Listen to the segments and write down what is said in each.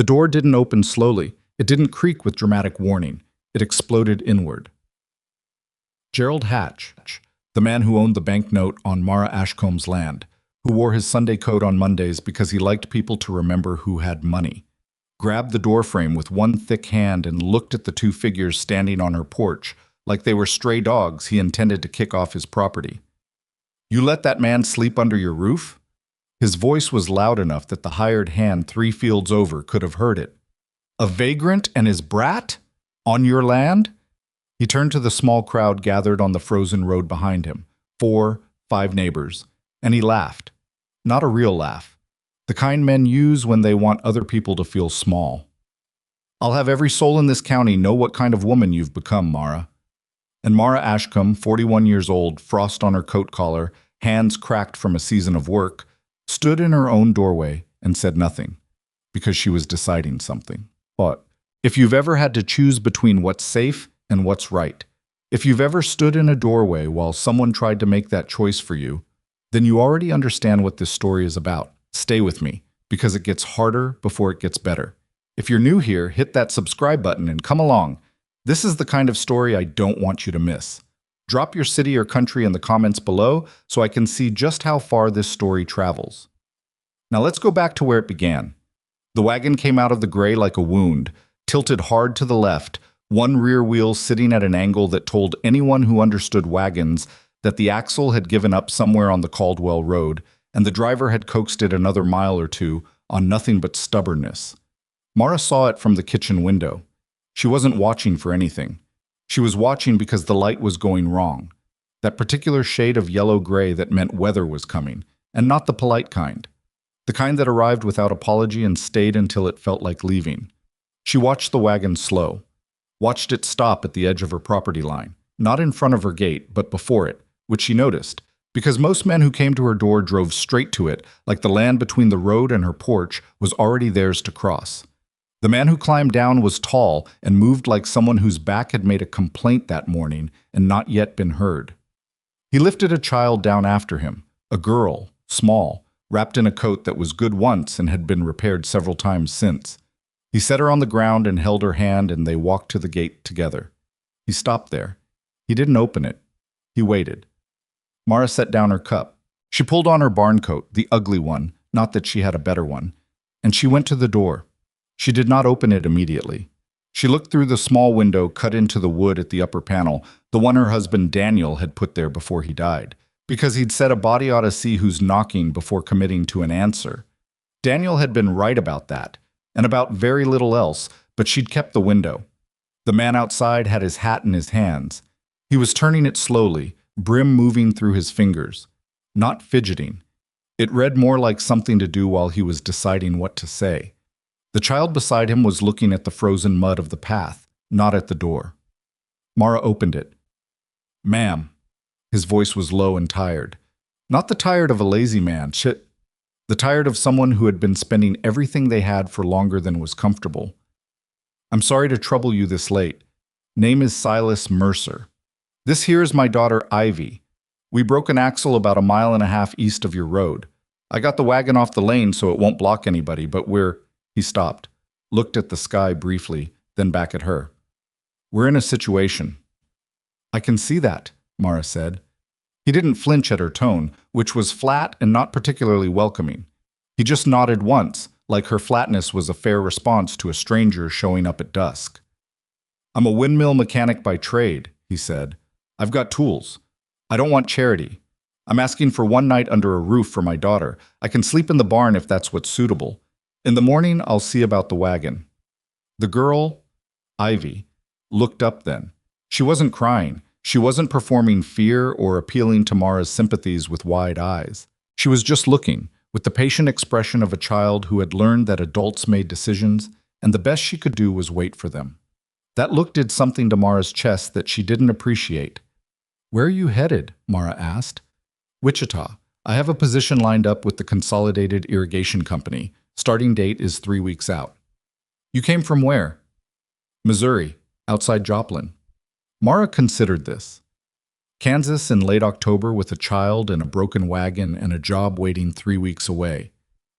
The door didn't open slowly. It didn't creak with dramatic warning. It exploded inward. Gerald Hatch, the man who owned the banknote on Mara Ashcomb's land, who wore his Sunday coat on Mondays because he liked people to remember who had money, grabbed the doorframe with one thick hand and looked at the two figures standing on her porch like they were stray dogs he intended to kick off his property. "You let that man sleep under your roof?" His voice was loud enough that the hired hand 3 fields over could have heard it. "A vagrant and his brat? On your land?" He turned to the small crowd gathered on the frozen road behind him, 4, 5 neighbors, and he laughed. Not a real laugh. The kind men use when they want other people to feel small. "I'll have every soul in this county know what kind of woman you've become, Mara." And Mara Ashcombe, 41 years old, frost on her coat collar, hands cracked from a season of work, stood in her own doorway and said nothing, because she was deciding something. But if you've ever had to choose between what's safe and what's right, if you've ever stood in a doorway while someone tried to make that choice for you, then you already understand what this story is about. Stay with me, because it gets harder before it gets better. If you're new here, hit that subscribe button and come along. This is the kind of story I don't want you to miss. Drop your city or country in the comments below so I can see just how far this story travels. Now let's go back to where it began. The wagon came out of the gray like a wound, tilted hard to the left, one rear wheel sitting at an angle that told anyone who understood wagons that the axle had given up somewhere on the Caldwell Road, and the driver had coaxed it another mile or two on nothing but stubbornness. Mara saw it from the kitchen window. She wasn't watching for anything. She was watching because the light was going wrong. That particular shade of yellow-gray that meant weather was coming, and not the polite kind. The kind that arrived without apology and stayed until it felt like leaving. She watched the wagon slow, watched it stop at the edge of her property line, not in front of her gate, but before it, which she noticed, because most men who came to her door drove straight to it, like the land between the road and her porch was already theirs to cross. The man who climbed down was tall and moved like someone whose back had made a complaint that morning and not yet been heard. He lifted a child down after him, a girl, small, wrapped in a coat that was good once and had been repaired several times since. He set her on the ground and held her hand, and they walked to the gate together. He stopped there. He didn't open it. He waited. Mara set down her cup. She pulled on her barn coat, the ugly one, not that she had a better one, and she went to the door. She did not open it immediately. She looked through the small window cut into the wood at the upper panel, the one her husband Daniel had put there before he died, because he'd said a body ought to see who's knocking before committing to an answer. Daniel had been right about that, and about very little else, but she'd kept the window. The man outside had his hat in his hands. He was turning it slowly, brim moving through his fingers, not fidgeting. It read more like something to do while he was deciding what to say. The child beside him was looking at the frozen mud of the path, not at the door. Mara opened it. "Ma'am." His voice was low and tired. Not the tired of a lazy man, the tired of someone who had been spending everything they had for longer than was comfortable. "I'm sorry to trouble you this late. Name is Silas Mercer. This here is my daughter Ivy. We broke an axle about 1.5 miles east of your road. I got the wagon off the lane so it won't block anybody, but we're—" He stopped, looked at the sky briefly, then back at her. "We're in a situation." "I can see that," Mara said. He didn't flinch at her tone, which was flat and not particularly welcoming. He just nodded once, like her flatness was a fair response to a stranger showing up at dusk. "I'm a windmill mechanic by trade," he said. "I've got tools. I don't want charity. I'm asking for one night under a roof for my daughter. I can sleep in the barn if that's what's suitable. In the morning, I'll see about the wagon." The girl, Ivy, looked up then. She wasn't crying. She wasn't performing fear or appealing to Mara's sympathies with wide eyes. She was just looking, with the patient expression of a child who had learned that adults made decisions, and the best she could do was wait for them. That look did something to Mara's chest that she didn't appreciate. "Where are you headed?" Mara asked. "Wichita. I have a position lined up with the Consolidated Irrigation Company. Starting date is 3 weeks out." "You came from where?" "Missouri, outside Joplin." Mara considered this. Kansas in late October with a child and a broken wagon and a job waiting 3 weeks away.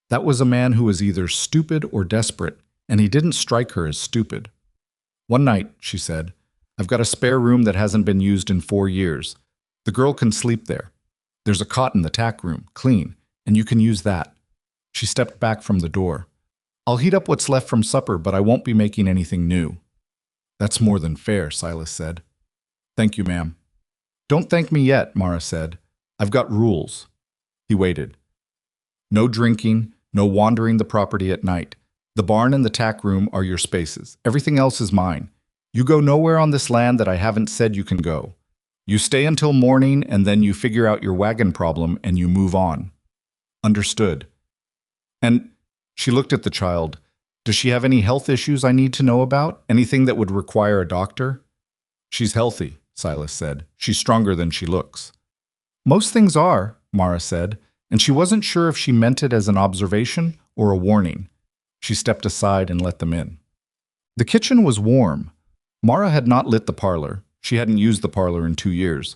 That was a man who was either stupid or desperate, and he didn't strike her as stupid. "One night," she said, "I've got a spare room that hasn't been used in 4 years. The girl can sleep there. There's a cot in the tack room, clean, and you can use that." She stepped back from the door. "I'll heat up what's left from supper, but I won't be making anything new." "That's more than fair," Silas said. "Thank you, ma'am." "Don't thank me yet," Mara said. "I've got rules." He waited. "No drinking, no wandering the property at night. The barn and the tack room are your spaces. Everything else is mine. You go nowhere on this land that I haven't said you can go. You stay until morning, and then you figure out your wagon problem and you move on." "Understood." "And," she looked at the child, "does she have any health issues I need to know about? Anything that would require a doctor?" "She's healthy," Silas said. "She's stronger than she looks." "Most things are," Mara said, and she wasn't sure if she meant it as an observation or a warning. She stepped aside and let them in. The kitchen was warm. Mara had not lit the parlor. She hadn't used the parlor in 2 years.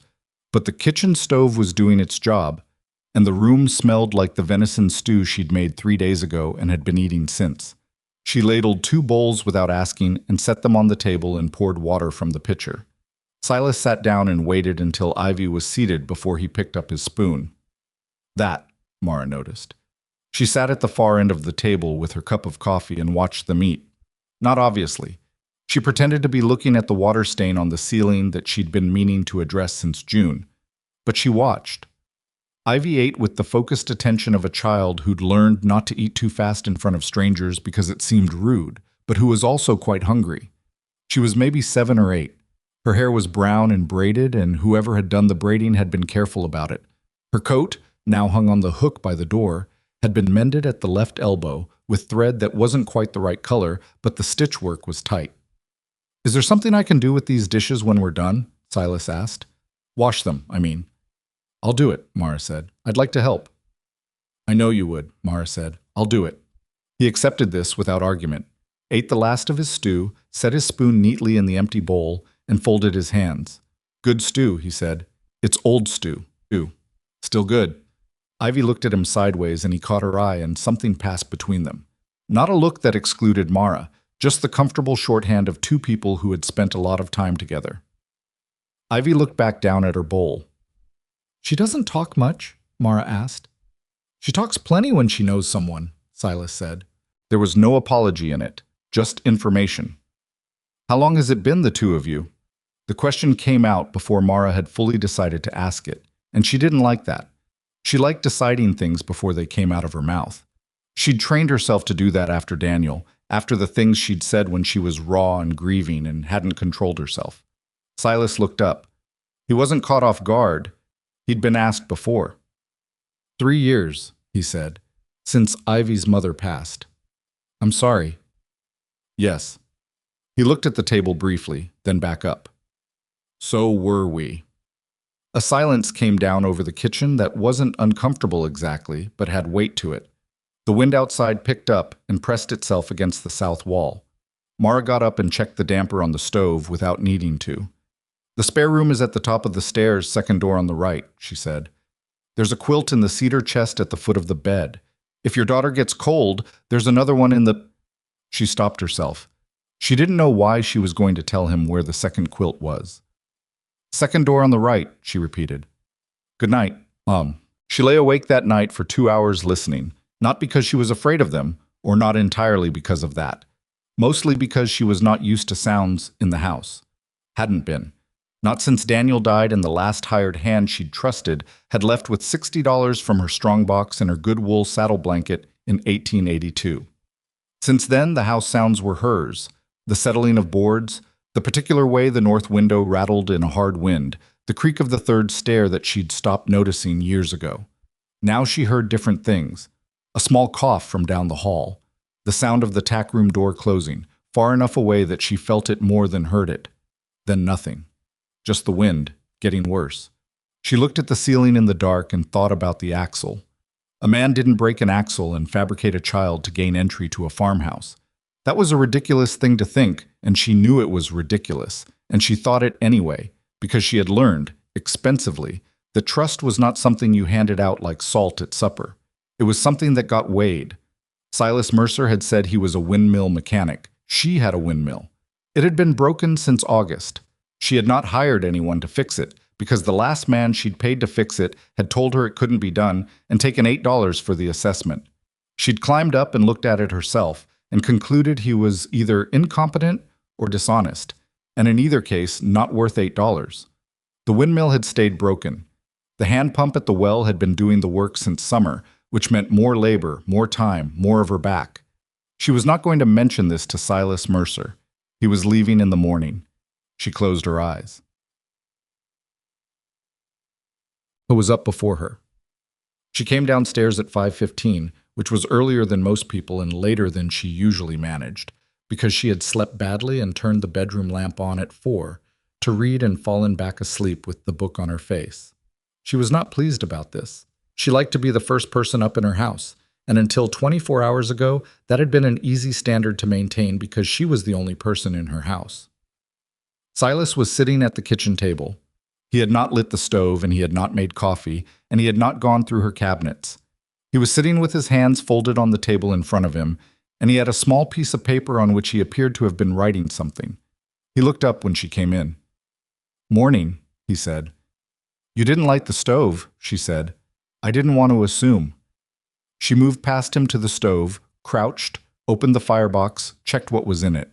But the kitchen stove was doing its job, and the room smelled like the venison stew she'd made 3 days ago and had been eating since. She ladled 2 bowls without asking and set them on the table and poured water from the pitcher. Silas sat down and waited until Ivy was seated before he picked up his spoon. "That," Mara noticed. She sat at the far end of the table with her cup of coffee and watched them eat. Not obviously. She pretended to be looking at the water stain on the ceiling that she'd been meaning to address since June. But she watched. Ivy ate with the focused attention of a child who'd learned not to eat too fast in front of strangers because it seemed rude, but who was also quite hungry. She was maybe 7 or 8. Her hair was brown and braided, and whoever had done the braiding had been careful about it. Her coat, now hung on the hook by the door, had been mended at the left elbow with thread that wasn't quite the right color, but the stitch work was tight. "Is there something I can do with these dishes when we're done?" Silas asked. "Wash them, I mean." "I'll do it," Mara said. "I'd like to help." "I know you would," Mara said. "I'll do it." He accepted this without argument, ate the last of his stew, set his spoon neatly in the empty bowl, and folded his hands. "Good stew," he said. "It's old stew. Still good." Ivy looked at him sideways, and he caught her eye, and something passed between them. Not a look that excluded Mara, just the comfortable shorthand of 2 people who had spent a lot of time together. Ivy looked back down at her bowl. "She doesn't talk much?" Mara asked. "She talks plenty when she knows someone," Silas said. There was no apology in it, just information. "How long has it been, the 2 of you?" The question came out before Mara had fully decided to ask it, and she didn't like that. She liked deciding things before they came out of her mouth. She'd trained herself to do that after Daniel, after the things she'd said when she was raw and grieving and hadn't controlled herself. Silas looked up. He wasn't caught off guard. He'd been asked before. 3 years, he said, since Ivy's mother passed. "I'm sorry." "Yes." He looked at the table briefly, then back up. "So were we." A silence came down over the kitchen that wasn't uncomfortable exactly, but had weight to it. The wind outside picked up and pressed itself against the south wall. Mara got up and checked the damper on the stove without needing to. "The spare room is at the top of the stairs, second door on the right," she said. "There's a quilt in the cedar chest at the foot of the bed. If your daughter gets cold, there's another one in the—" She stopped herself. She didn't know why she was going to tell him where the second quilt was. "Second door on the right," she repeated. "Good night, Mom." She lay awake that night for 2 hours listening, not because she was afraid of them, or not entirely because of that. Mostly because she was not used to sounds in the house. Hadn't been. Not since Daniel died and the last hired hand she'd trusted had left with $60 from her strongbox and her good wool saddle blanket in 1882. Since then, the house sounds were hers. The settling of boards, the particular way the north window rattled in a hard wind, the creak of the third stair that she'd stopped noticing years ago. Now she heard different things. A small cough from down the hall. The sound of the tack room door closing, far enough away that she felt it more than heard it. Then nothing. Just the wind, getting worse. She looked at the ceiling in the dark and thought about the axle. A man didn't break an axle and fabricate a child to gain entry to a farmhouse. That was a ridiculous thing to think, and she knew it was ridiculous, and she thought it anyway, because she had learned, expensively, that trust was not something you handed out like salt at supper. It was something that got weighed. Silas Mercer had said he was a windmill mechanic. She had a windmill. It had been broken since August. She had not hired anyone to fix it because the last man she'd paid to fix it had told her it couldn't be done and taken $8 for the assessment. She'd climbed up and looked at it herself and concluded he was either incompetent or dishonest, and in either case, not worth $8. The windmill had stayed broken. The hand pump at the well had been doing the work since summer, which meant more labor, more time, more of her back. She was not going to mention this to Silas Mercer. He was leaving in the morning. She closed her eyes. It was up before her. She came downstairs at 5:15, which was earlier than most people and later than she usually managed, because she had slept badly and turned the bedroom lamp on at 4 to read and fallen back asleep with the book on her face. She was not pleased about this. She liked to be the first person up in her house, and until 24 hours ago, that had been an easy standard to maintain because she was the only person in her house. Silas was sitting at the kitchen table. He had not lit the stove, and he had not made coffee, and he had not gone through her cabinets. He was sitting with his hands folded on the table in front of him, and he had a small piece of paper on which he appeared to have been writing something. He looked up when she came in. "Morning," he said. "You didn't light the stove," she said. "I didn't want to assume." She moved past him to the stove, crouched, opened the firebox, checked what was in it.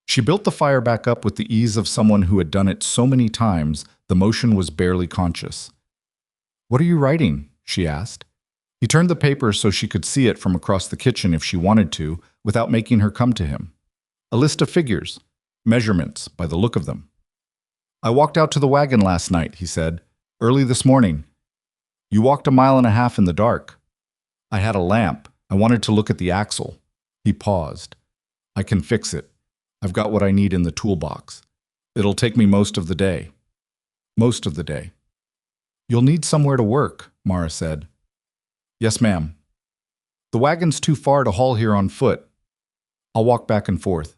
She built the fire back up with the ease of someone who had done it so many times the motion was barely conscious. "What are you writing?" she asked. He turned the paper so she could see it from across the kitchen if she wanted to, without making her come to him. A list of figures, measurements, by the look of them. "I walked out to the wagon last night," he said. "Early this morning." "You walked a mile and a half in the dark." "I had a lamp. I wanted to look at the axle." He paused. "I can fix it. I've got what I need in the toolbox. It'll take me most of the day." "Most of the day." "You'll need somewhere to work," Mara said. "Yes, ma'am." "The wagon's too far to haul here on foot." "I'll walk back and forth."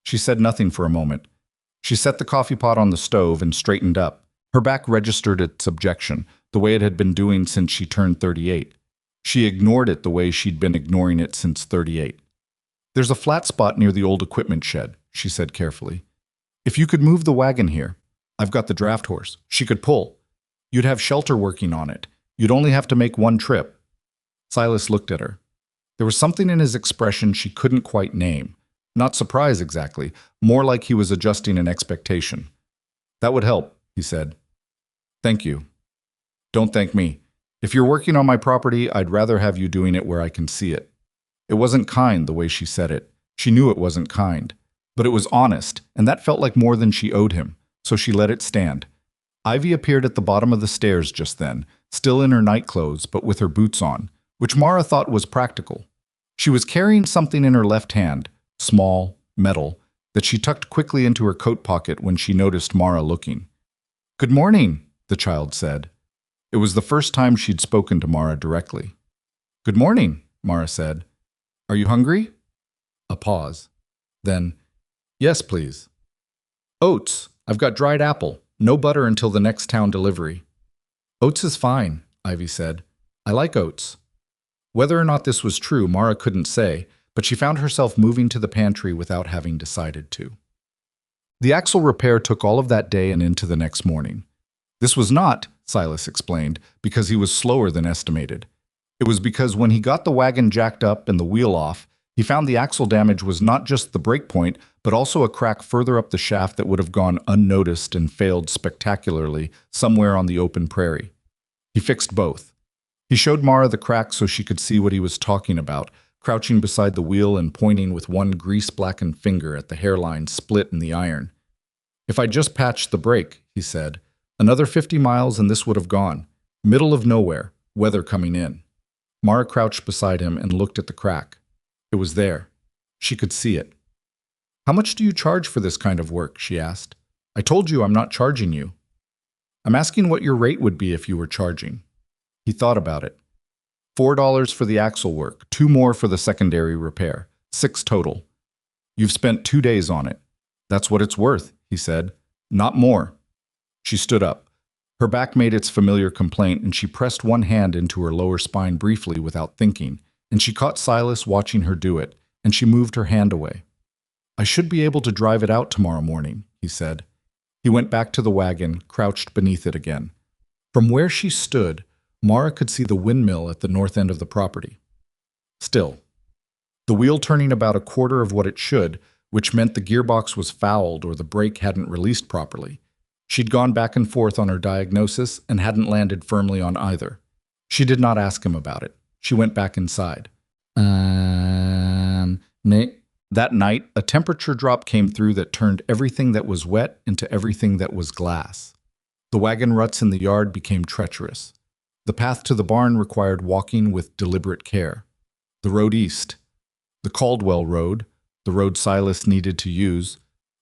She said nothing for a moment. She set the coffee pot on the stove and straightened up. Her back registered its objection, the way it had been doing since she turned 38. She ignored it the way she'd been ignoring it since 38. "There's a flat spot near the old equipment shed," she said carefully. "If you could move the wagon here, I've got the draft horse. She could pull. You'd have shelter working on it. You'd only have to make one trip." Silas looked at her. There was something in his expression she couldn't quite name. Not surprise exactly, more like he was adjusting an expectation. "That would help," he said. "Thank you." "Don't thank me. If you're working on my property, I'd rather have you doing it where I can see it." It wasn't kind the way she said it. She knew it wasn't kind. But it was honest, and that felt like more than she owed him, so she let it stand. Ivy appeared at the bottom of the stairs just then, still in her nightclothes but with her boots on, which Mara thought was practical. She was carrying something in her left hand, small, metal, that she tucked quickly into her coat pocket when she noticed Mara looking. "Good morning," the child said. It was the first time she'd spoken to Mara directly. "Good morning," Mara said. "Are you hungry?" A pause. Then, "Yes, please." "Oats. I've got dried apple. No butter until the next town delivery." "Oats is fine," Ivy said. "I like oats." Whether or not this was true, Mara couldn't say, but she found herself moving to the pantry without having decided to. The axle repair took all of that day and into the next morning. This was not, Silas explained, because he was slower than estimated. It was because when he got the wagon jacked up and the wheel off, he found the axle damage was not just the break point, but also a crack further up the shaft that would have gone unnoticed and failed spectacularly somewhere on the open prairie. He fixed both. He showed Mara the crack so she could see what he was talking about, crouching beside the wheel and pointing with one grease-blackened finger at the hairline split in the iron. "If I'd just patched the brake," he said, "another 50 miles and this would have gone. Middle of nowhere, weather coming in." Mara crouched beside him and looked at the crack. It was there. She could see it. "How much do you charge for this kind of work?" she asked. "I told you I'm not charging you." "I'm asking what your rate would be if you were charging." He thought about it. $4 for the axle work, 2 more for the secondary repair, 6 total. "You've spent 2 days on it." "That's what it's worth," he said. "Not more." She stood up. Her back made its familiar complaint, and she pressed one hand into her lower spine briefly without thinking. and she caught Silas watching her do it, and she moved her hand away. "I should be able to drive it out tomorrow morning," he said. He went back to the wagon, crouched beneath it again. From where she stood, Mara could see the windmill at the north end of the property. Still, the wheel turning about a quarter of what it should, which meant the gearbox was fouled or the brake hadn't released properly. She'd gone back and forth on her diagnosis and hadn't landed firmly on either. She did not ask him about it. She went back inside. Nate? That night, a temperature drop came through that turned everything that was wet into everything that was glass. The wagon ruts in the yard became treacherous. The path to the barn required walking with deliberate care. The road east, the Caldwell Road, the road Silas needed to use,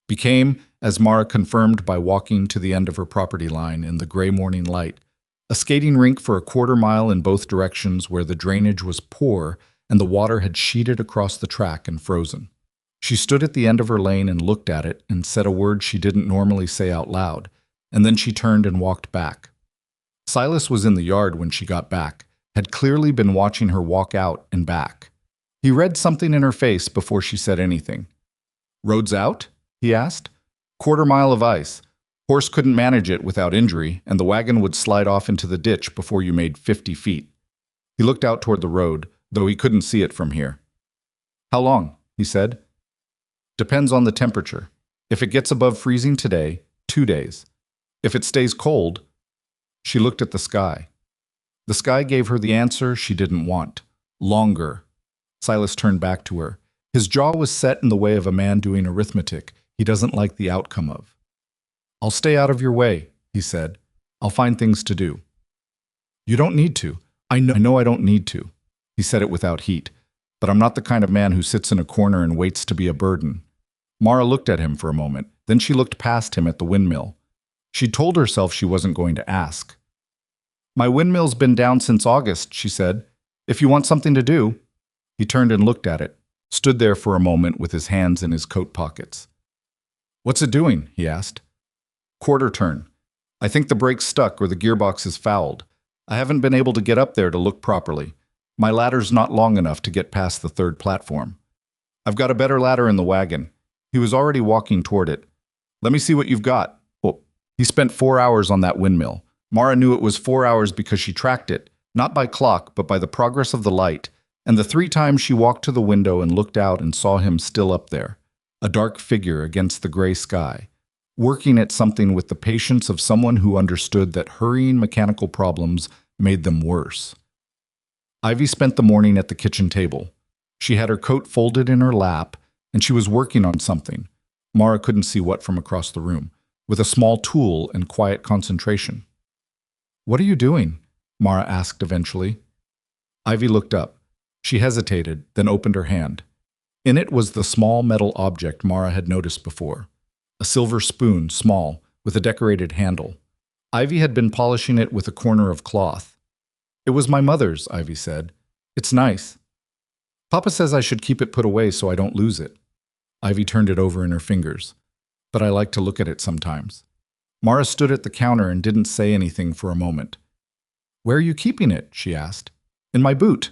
became, as Mara confirmed by walking to the end of her property line in the gray morning light, a skating rink for a quarter-mile in both directions where the drainage was poor and the water had sheeted across the track and frozen. She stood at the end of her lane and looked at it and said a word she didn't normally say out loud, and then she turned and walked back. Silas was in the yard when she got back, had clearly been watching her walk out and back. He read something in her face before she said anything. "Road's out?" he asked. "Quarter-mile of ice. Horse couldn't manage it without injury, and the wagon would slide off into the ditch before you made 50 feet. He looked out toward the road, though he couldn't see it from here. "How long?" he said. "Depends on the temperature. If it gets above freezing today, 2 days. If it stays cold..." She looked at the sky. The sky gave her the answer she didn't want. Longer. Silas turned back to her. His jaw was set in the way of a man doing arithmetic he doesn't like the outcome of. "I'll stay out of your way," he said. "I'll find things to do." "You don't need to. I know I don't need to." He said it without heat. "But I'm not the kind of man who sits in a corner and waits to be a burden." Mara looked at him for a moment. Then she looked past him at the windmill. She told herself she wasn't going to ask. "My windmill's been down since August," she said. "If you want something to do." He turned and looked at it, stood there for a moment with his hands in his coat pockets. "What's it doing?" he asked. "Quarter turn. I think the brake's stuck or the gearbox is fouled. I haven't been able to get up there to look properly. My ladder's not long enough to get past the third platform. I've got a better ladder in the wagon." He was already walking toward it. "Let me see what you've got." Well, he spent 4 hours on that windmill. Mara knew it was 4 hours because she tracked it, not by clock, but by the progress of the light, and the 3 times she walked to the window and looked out and saw him still up there, a dark figure against the gray sky, working at something with the patience of someone who understood that hurrying mechanical problems made them worse. Ivy spent the morning at the kitchen table. She had her coat folded in her lap, and she was working on something. Mara couldn't see what from across the room, with a small tool and quiet concentration. "What are you doing?" Mara asked eventually. Ivy looked up. She hesitated, then opened her hand. In it was the small metal object Mara had noticed before. A silver spoon, small, with a decorated handle. Ivy had been polishing it with a corner of cloth. "It was my mother's," Ivy said. "It's nice. Papa says I should keep it put away so I don't lose it." Ivy turned it over in her fingers. "But I like to look at it sometimes." Mara stood at the counter and didn't say anything for a moment. "Where are you keeping it?" she asked. "In my boot."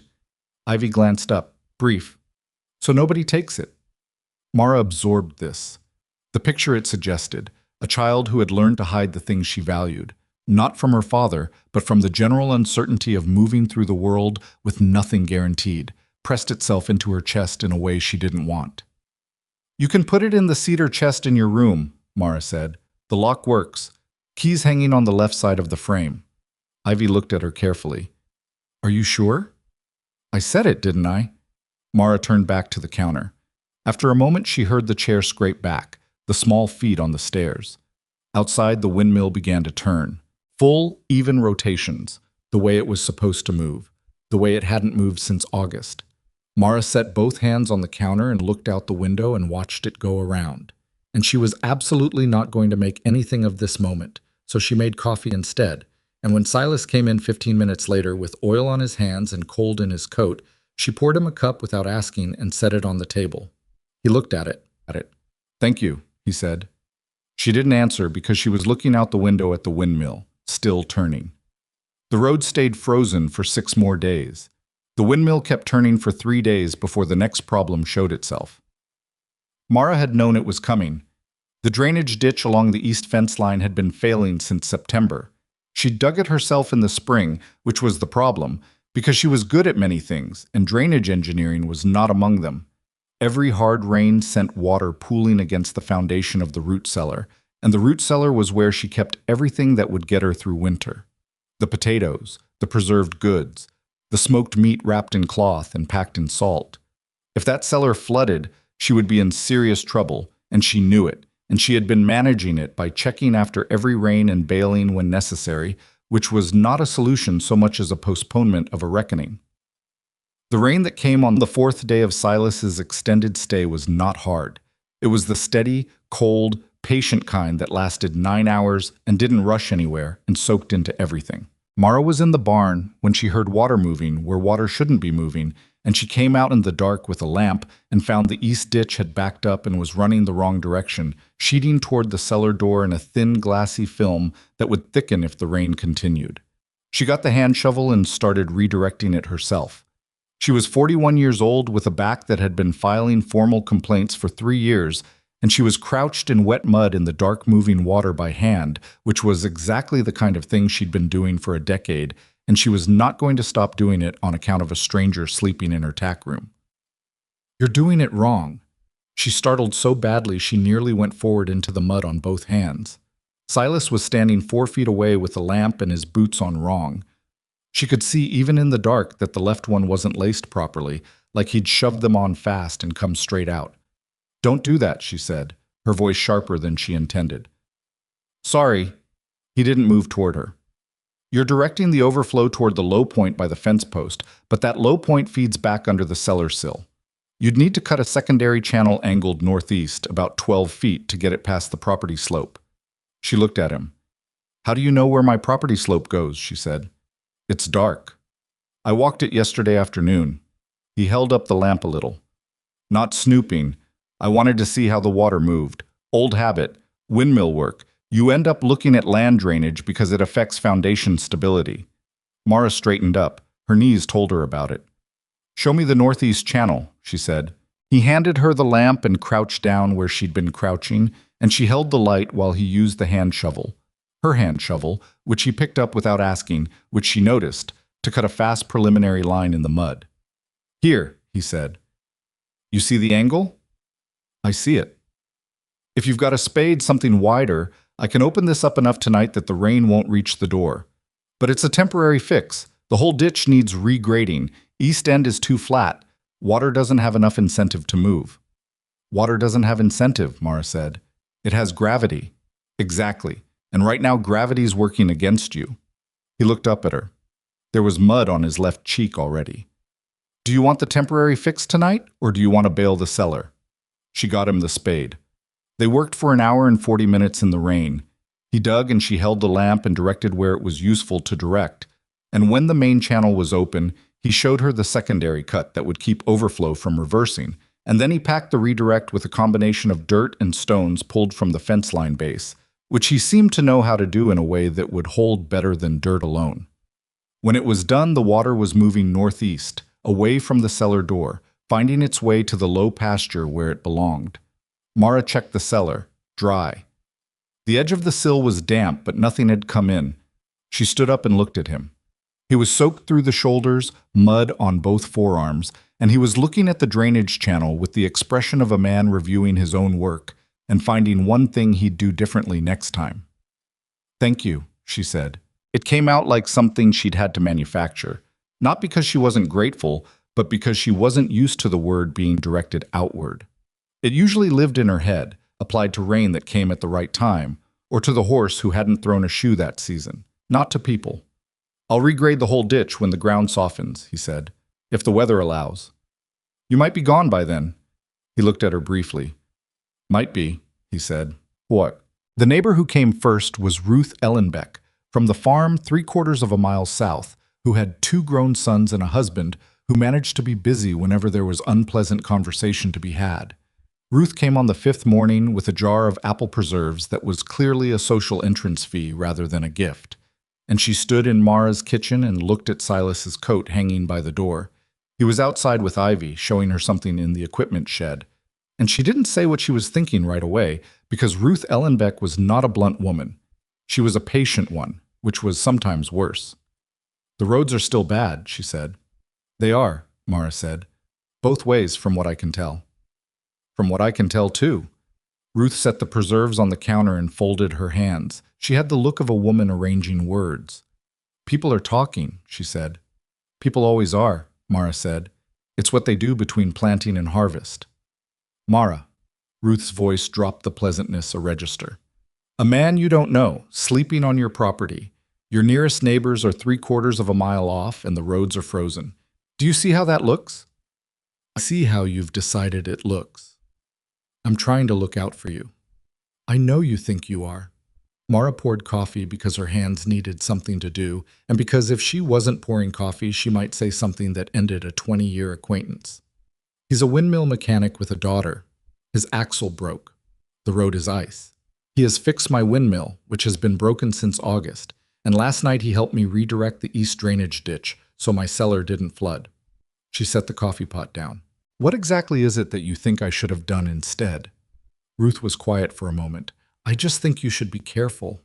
Ivy glanced up, brief. "So nobody takes it." Mara absorbed this. The picture it suggested, a child who had learned to hide the things she valued, not from her father, but from the general uncertainty of moving through the world with nothing guaranteed, pressed itself into her chest in a way she didn't want. "You can put it in the cedar chest in your room," Mara said. "The lock works. Keys hanging on the left side of the frame." Ivy looked at her carefully. "Are you sure?" "I said it, didn't I?" Mara turned back to the counter. After a moment she heard the chair scrape back, the small feet on the stairs. Outside, the windmill began to turn. Full, even rotations, the way it was supposed to move, the way it hadn't moved since August. Mara set both hands on the counter and looked out the window and watched it go around. And she was absolutely not going to make anything of this moment, so she made coffee instead. And when Silas came in 15 minutes later with oil on his hands and cold in his coat, she poured him a cup without asking and set it on the table. He looked at it. "Thank you," he said. She didn't answer because she was looking out the window at the windmill, still turning. The road stayed frozen for 6 more days. The windmill kept turning for 3 days before the next problem showed itself. Mara had known it was coming. The drainage ditch along the east fence line had been failing since September. She dug it herself in the spring, which was the problem, because she was good at many things, and drainage engineering was not among them. Every hard rain sent water pooling against the foundation of the root cellar, and the root cellar was where she kept everything that would get her through winter. The potatoes, the preserved goods, the smoked meat wrapped in cloth and packed in salt. If that cellar flooded, she would be in serious trouble, and she knew it, and she had been managing it by checking after every rain and bailing when necessary, which was not a solution so much as a postponement of a reckoning. The rain that came on the fourth day of Silas's extended stay was not hard. It was the steady, cold, patient kind that lasted 9 hours and didn't rush anywhere and soaked into everything. Mara was in the barn when she heard water moving where water shouldn't be moving, and she came out in the dark with a lamp and found the east ditch had backed up and was running the wrong direction, sheeting toward the cellar door in a thin, glassy film that would thicken if the rain continued. She got the hand shovel and started redirecting it herself. She was 41 years old with a back that had been filing formal complaints for 3 years, and she was crouched in wet mud in the dark moving water by hand, which was exactly the kind of thing she'd been doing for a decade, and she was not going to stop doing it on account of a stranger sleeping in her tack room. "You're doing it wrong." She startled so badly she nearly went forward into the mud on both hands. Silas was standing 4 feet away with a lamp and his boots on wrong. She could see even in the dark that the left one wasn't laced properly, like he'd shoved them on fast and come straight out. "Don't do that," she said, her voice sharper than she intended. "Sorry." He didn't move toward her. "You're directing the overflow toward the low point by the fence post, but that low point feeds back under the cellar sill. You'd need to cut a secondary channel angled northeast, about 12 feet, to get it past the property slope." She looked at him. "How do you know where my property slope goes?" she said. "It's dark. I walked it yesterday afternoon." He held up the lamp a little. "Not snooping. I wanted to see how the water moved. Old habit. Windmill work. You end up looking at land drainage because it affects foundation stability." Mara straightened up. Her knees told her about it. "Show me the northeast channel," she said. He handed her the lamp and crouched down where she'd been crouching, and she held the light while he used the hand shovel. Her hand shovel, which he picked up without asking, which she noticed, to cut a fast preliminary line in the mud. "Here," he said. "You see the angle?" "I see it." "If you've got a spade something wider, I can open this up enough tonight that the rain won't reach the door. But it's a temporary fix. The whole ditch needs regrading. East end is too flat. Water doesn't have enough incentive to move." "Water doesn't have incentive," Mara said. "It has gravity." "Exactly. And right now gravity's working against you." He looked up at her. There was mud on his left cheek already. "Do you want the temporary fix tonight, or do you want to bail the cellar?" She got him the spade. They worked for an hour and 40 minutes in the rain. He dug and she held the lamp and directed where it was useful to direct. And when the main channel was open, he showed her the secondary cut that would keep overflow from reversing, and then he packed the redirect with a combination of dirt and stones pulled from the fence line base, which he seemed to know how to do in a way that would hold better than dirt alone. When it was done, the water was moving northeast, away from the cellar door, finding its way to the low pasture where it belonged. Mara checked the cellar, dry. The edge of the sill was damp, but nothing had come in. She stood up and looked at him. He was soaked through the shoulders, mud on both forearms, and he was looking at the drainage channel with the expression of a man reviewing his own work and finding one thing he'd do differently next time. "Thank you," she said. It came out like something she'd had to manufacture, not because she wasn't grateful, but because she wasn't used to the word being directed outward. It usually lived in her head, applied to rain that came at the right time, or to the horse who hadn't thrown a shoe that season, not to people. "I'll regrade the whole ditch when the ground softens," he said, "if the weather allows." "You might be gone by then." He looked at her briefly. "Might be," he said. "What?" The neighbor who came first was Ruth Ellenbeck, from the farm 3/4 of a mile south, who had 2 grown sons and a husband who managed to be busy whenever there was unpleasant conversation to be had. Ruth came on the 5th morning with a jar of apple preserves that was clearly a social entrance fee rather than a gift, and she stood in Mara's kitchen and looked at Silas's coat hanging by the door. He was outside with Ivy, showing her something in the equipment shed. And she didn't say what she was thinking right away, because Ruth Ellenbeck was not a blunt woman. She was a patient one, which was sometimes worse. "The roads are still bad," she said. "They are," Mara said. "Both ways, from what I can tell." "From what I can tell, too." Ruth set the preserves on the counter and folded her hands. She had the look of a woman arranging words. "People are talking," she said. "People always are," Mara said. "It's what they do between planting and harvest." "Mara," Ruth's voice dropped the pleasantness a register. "A man you don't know, sleeping on your property. Your nearest neighbors are 3/4 of a mile off and the roads are frozen. Do you see how that looks?" "I see how you've decided it looks. I'm trying to look out for you. I know you think you are." Mara poured coffee because her hands needed something to do, and because if she wasn't pouring coffee, she might say something that ended a 20-year acquaintance. "He's a windmill mechanic with a daughter. His axle broke. The road is ice. He has fixed my windmill, which has been broken since August, and last night he helped me redirect the east drainage ditch so my cellar didn't flood." She set the coffee pot down. "What exactly is it that you think I should have done instead?" Ruth was quiet for a moment. "I just think you should be careful."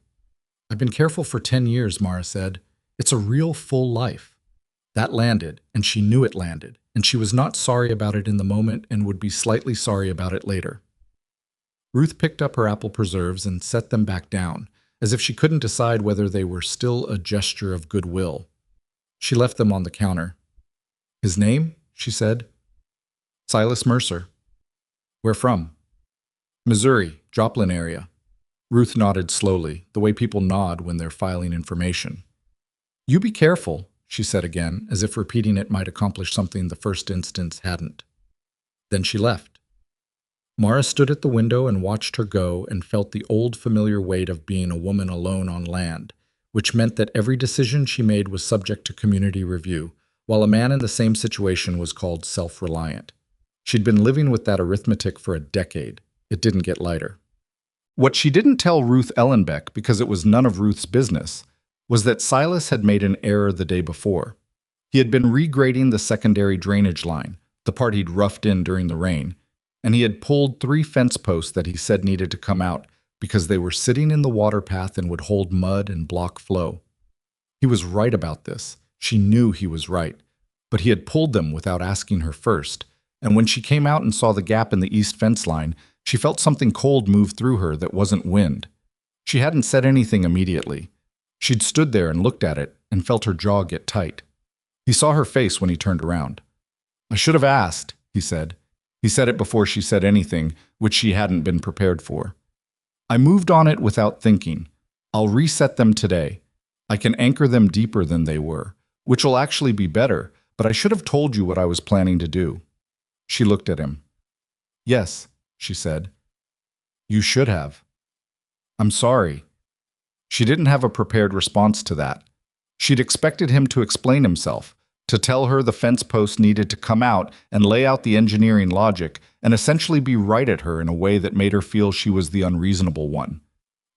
"I've been careful for 10 years, Mara said. "It's a real full life." That landed, and she knew it landed, and she was not sorry about it in the moment and would be slightly sorry about it later. Ruth picked up her apple preserves and set them back down, as if she couldn't decide whether they were still a gesture of goodwill. She left them on the counter. "His name?" she said. "Silas Mercer." "Where from?" "Missouri, Joplin area." Ruth nodded slowly, the way people nod when they're filing information. "You be careful," she said again, as if repeating it might accomplish something the first instance hadn't. Then she left. Mara stood at the window and watched her go and felt the old familiar weight of being a woman alone on land, which meant that every decision she made was subject to community review, while a man in the same situation was called self-reliant. She'd been living with that arithmetic for a decade. It didn't get lighter. What she didn't tell Ruth Ellenbeck, because it was none of Ruth's business, was that Silas had made an error the day before. He had been regrading the secondary drainage line, the part he'd roughed in during the rain, and he had pulled 3 fence posts that he said needed to come out because they were sitting in the water path and would hold mud and block flow. He was right about this. She knew he was right, but he had pulled them without asking her first, and when she came out and saw the gap in the east fence line, she felt something cold move through her that wasn't wind. She hadn't said anything immediately. She'd stood there and looked at it and felt her jaw get tight. He saw her face when he turned around. "I should have asked," he said. He said it before she said anything, which she hadn't been prepared for. "I moved on it without thinking. I'll reset them today. I can anchor them deeper than they were, which will actually be better, but I should have told you what I was planning to do." She looked at him. "Yes," she said. "You should have." "I'm sorry." She didn't have a prepared response to that. She'd expected him to explain himself, to tell her the fence post needed to come out and lay out the engineering logic and essentially be right at her in a way that made her feel she was the unreasonable one.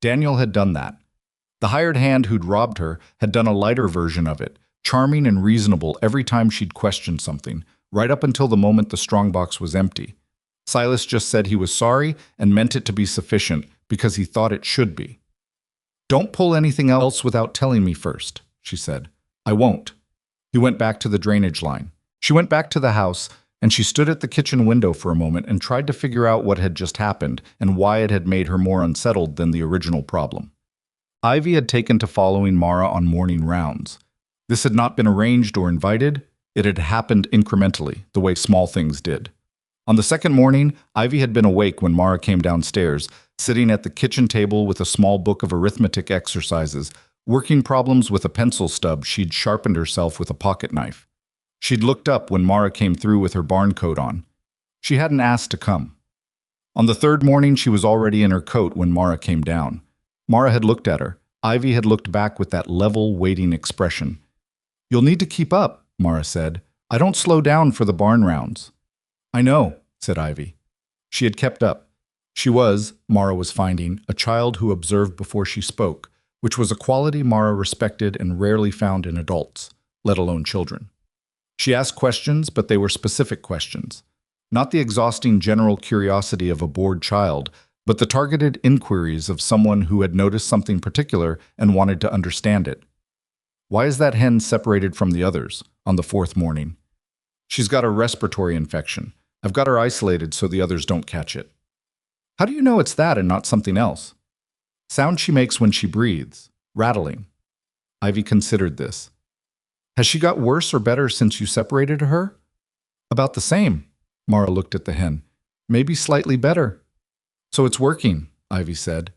Daniel had done that. The hired hand who'd robbed her had done a lighter version of it, charming and reasonable every time she'd questioned something, right up until the moment the strongbox was empty. Silas just said he was sorry and meant it to be sufficient because he thought it should be. "Don't pull anything else without telling me first," she said. "I won't." He went back to the drainage line. She went back to the house, and she stood at the kitchen window for a moment and tried to figure out what had just happened and why it had made her more unsettled than the original problem. Ivy had taken to following Mara on morning rounds. This had not been arranged or invited. It had happened incrementally, the way small things did. On the second morning, Ivy had been awake when Mara came downstairs, sitting at the kitchen table with a small book of arithmetic exercises, working problems with a pencil stub she'd sharpened herself with a pocket knife. She'd looked up when Mara came through with her barn coat on. She hadn't asked to come. On the third morning, she was already in her coat when Mara came down. Mara had looked at her. Ivy had looked back with that level, waiting expression. "You'll need to keep up," Mara said. "I don't slow down for the barn rounds." "I know," said Ivy. She had kept up. She was, Mara was finding, a child who observed before she spoke, which was a quality Mara respected and rarely found in adults, let alone children. She asked questions, but they were specific questions. Not the exhausting general curiosity of a bored child, but the targeted inquiries of someone who had noticed something particular and wanted to understand it. Why is that hen separated from the others on the fourth morning? She's got a respiratory infection. I've got her isolated so the others don't catch it. How do you know it's that and not something else? Sound she makes when she breathes, rattling. Ivy considered this. Has she got worse or better since you separated her? About the same. Mara looked at the hen. Maybe slightly better. So it's working, Ivy said.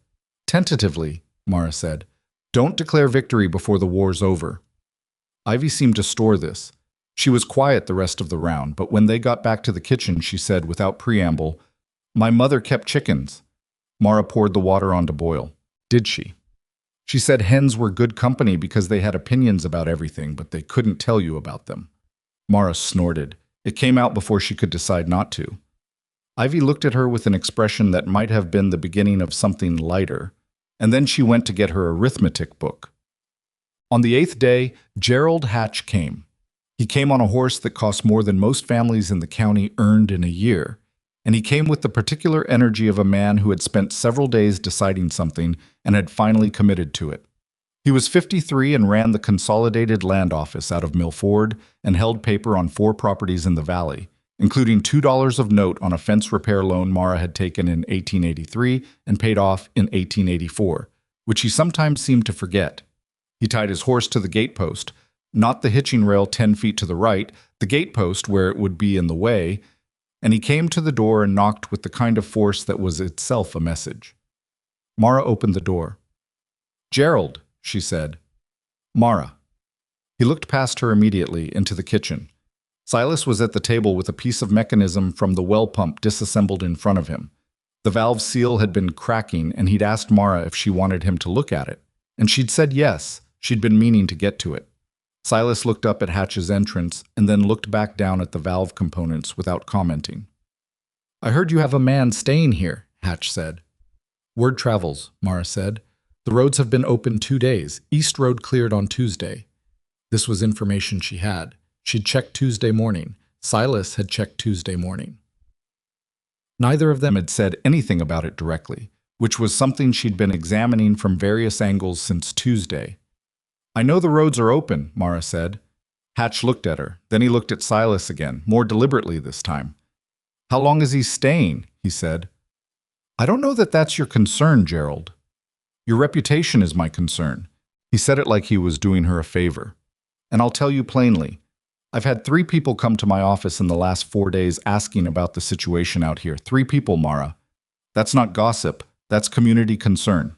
Tentatively, Mara said. Don't declare victory before the war's over. Ivy seemed to store this. She was quiet the rest of the round, but when they got back to the kitchen, she said without preamble, My mother kept chickens. Mara poured the water on to boil. Did she? She said hens were good company because they had opinions about everything, but they couldn't tell you about them. Mara snorted. It came out before she could decide not to. Ivy looked at her with an expression that might have been the beginning of something lighter, and then she went to get her arithmetic book. On the 8th day, Gerald Hatch came. He came on a horse that cost more than most families in the county earned in a year, and he came with the particular energy of a man who had spent several days deciding something and had finally committed to it. He was 53 and ran the Consolidated Land Office out of Milford and held paper on 4 properties in the valley, including $2 of note on a fence repair loan Mara had taken in 1883 and paid off in 1884, which he sometimes seemed to forget. He tied his horse to the gatepost, not the hitching rail 10 feet to the right, the gatepost where it would be in the way, and he came to the door and knocked with the kind of force that was itself a message. Mara opened the door. Gerald, she said. Mara. He looked past her immediately into the kitchen. Silas was at the table with a piece of mechanism from the well pump disassembled in front of him. The valve seal had been cracking, and he'd asked Mara if she wanted him to look at it, and she'd said yes. She'd been meaning to get to it. Silas looked up at Hatch's entrance and then looked back down at the valve components without commenting. I heard you have a man staying here, Hatch said. Word travels, Mara said. The roads have been open 2 days. East Road cleared on Tuesday. This was information she had. She'd checked Tuesday morning. Silas had checked Tuesday morning. Neither of them had said anything about it directly, which was something she'd been examining from various angles since Tuesday. I know the roads are open, Mara said. Hatch looked at her. Then he looked at Silas again, more deliberately this time. How long is he staying? He said. I don't know that that's your concern, Gerald. Your reputation is my concern. He said it like he was doing her a favor. And I'll tell you plainly, I've had 3 people come to my office in the last 4 days asking about the situation out here. 3 people, Mara. That's not gossip. That's community concern.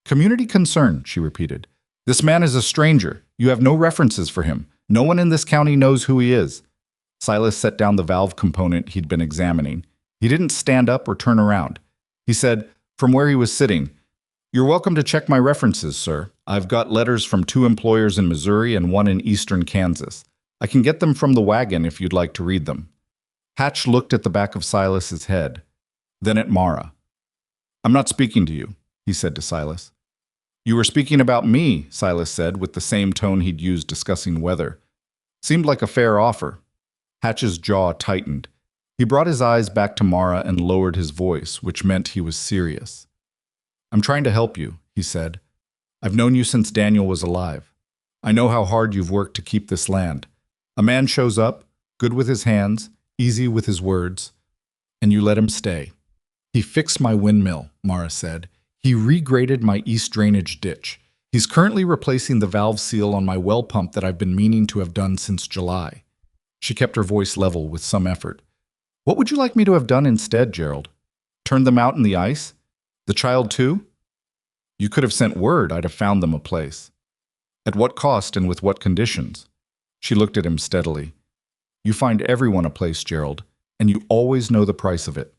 Community concern, she repeated. This man is a stranger. You have no references for him. No one in this county knows who he is. Silas set down the valve component he'd been examining. He didn't stand up or turn around. He said, from where he was sitting, You're welcome to check my references, sir. I've got letters from 2 employers in Missouri and 1 in eastern Kansas. I can get them from the wagon if you'd like to read them. Hatch looked at the back of Silas's head, then at Mara. I'm not speaking to you, he said to Silas. You were speaking about me, Silas said, with the same tone he'd used discussing weather. Seemed like a fair offer. Hatch's jaw tightened. He brought his eyes back to Mara and lowered his voice, which meant he was serious. I'm trying to help you, he said. I've known you since Daniel was alive. I know how hard you've worked to keep this land. A man shows up, good with his hands, easy with his words, and you let him stay. He fixed my windmill, Mara said. He regraded my east drainage ditch. He's currently replacing the valve seal on my well pump that I've been meaning to have done since July. She kept her voice level with some effort. What would you like me to have done instead, Gerald? Turned them out in the ice? The child too? You could have sent word. I'd have found them a place. At what cost and with what conditions? She looked at him steadily. You find everyone a place, Gerald, and you always know the price of it.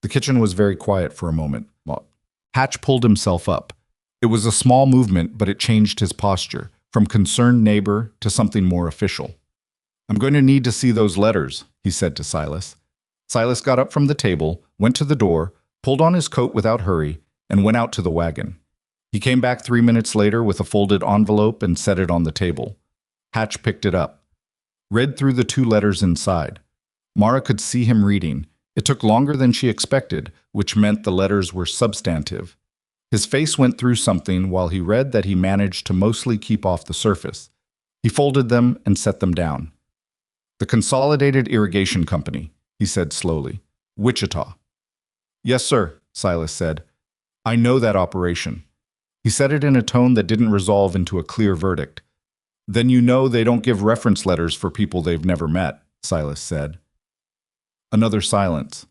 The kitchen was very quiet for a moment. Hatch pulled himself up. It was a small movement, but it changed his posture, from concerned neighbor to something more official. I'm going to need to see those letters, he said to Silas. Silas got up from the table, went to the door, pulled on his coat without hurry, and went out to the wagon. He came back 3 minutes later with a folded envelope and set it on the table. Hatch picked it up. read through the two letters inside. Mara could see him reading. It took longer than she expected, which meant the letters were substantive. His face went through something while he read that he managed to mostly keep off the surface. He folded them and set them down. "The Consolidated Irrigation Company," he said slowly. "Wichita." "Yes, sir," Silas said. "I know that operation." He said it in a tone that didn't resolve into a clear verdict. "Then you know they don't give reference letters for people they've never met," Silas said. Another silence.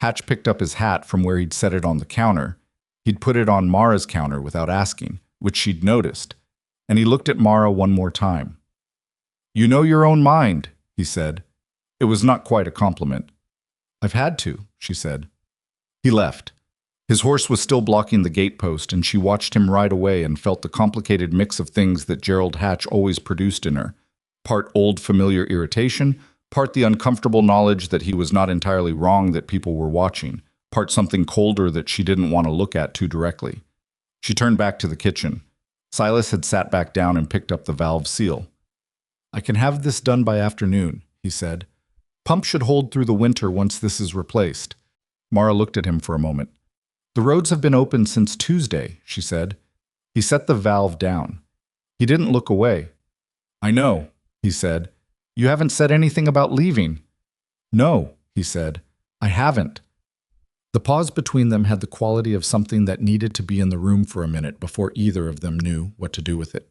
Hatch picked up his hat from where he'd set it on the counter. He'd put it on Mara's counter without asking, which she'd noticed, and he looked at Mara one more time. "You know your own mind," he said. It was not quite a compliment. "I've had to," she said. He left. His horse was still blocking the gatepost, and she watched him ride away and felt the complicated mix of things that Gerald Hatch always produced in her. Part old familiar irritation, part the uncomfortable knowledge that he was not entirely wrong that people were watching, part something colder that she didn't want to look at too directly. She turned back to the kitchen. Silas had sat back down and picked up the valve seal. "I can have this done by afternoon," he said. "Pump should hold through the winter once this is replaced." Mara looked at him for a moment. "The roads have been open since Tuesday," she said. He set the valve down. He didn't look away. "I know," he said. "You haven't said anything about leaving." "No," he said. "I haven't." The pause between them had the quality of something that needed to be in the room for a minute before either of them knew what to do with it.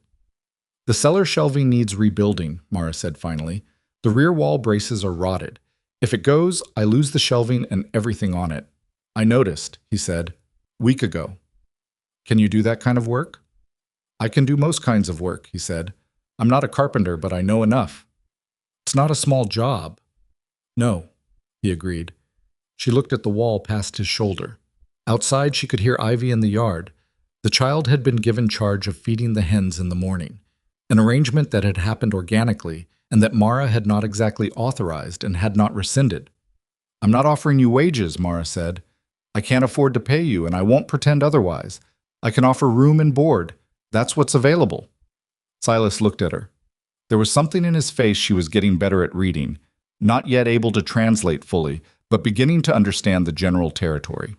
"The cellar shelving needs rebuilding," Mara said finally. "The rear wall braces are rotted. If it goes, I lose the shelving and everything on it." "I noticed," he said, "week ago." "Can you do that kind of work?" "I can do most kinds of work," he said. "I'm not a carpenter, but I know enough." "It's not a small job." "No," he agreed. She looked at the wall past his shoulder. Outside, she could hear Ivy in the yard. The child had been given charge of feeding the hens in the morning, an arrangement that had happened organically and that Mara had not exactly authorized and had not rescinded. "I'm not offering you wages," Mara said. "I can't afford to pay you, and I won't pretend otherwise. I can offer room and board. That's what's available." Silas looked at her. There was something in his face she was getting better at reading, not yet able to translate fully, but beginning to understand the general territory.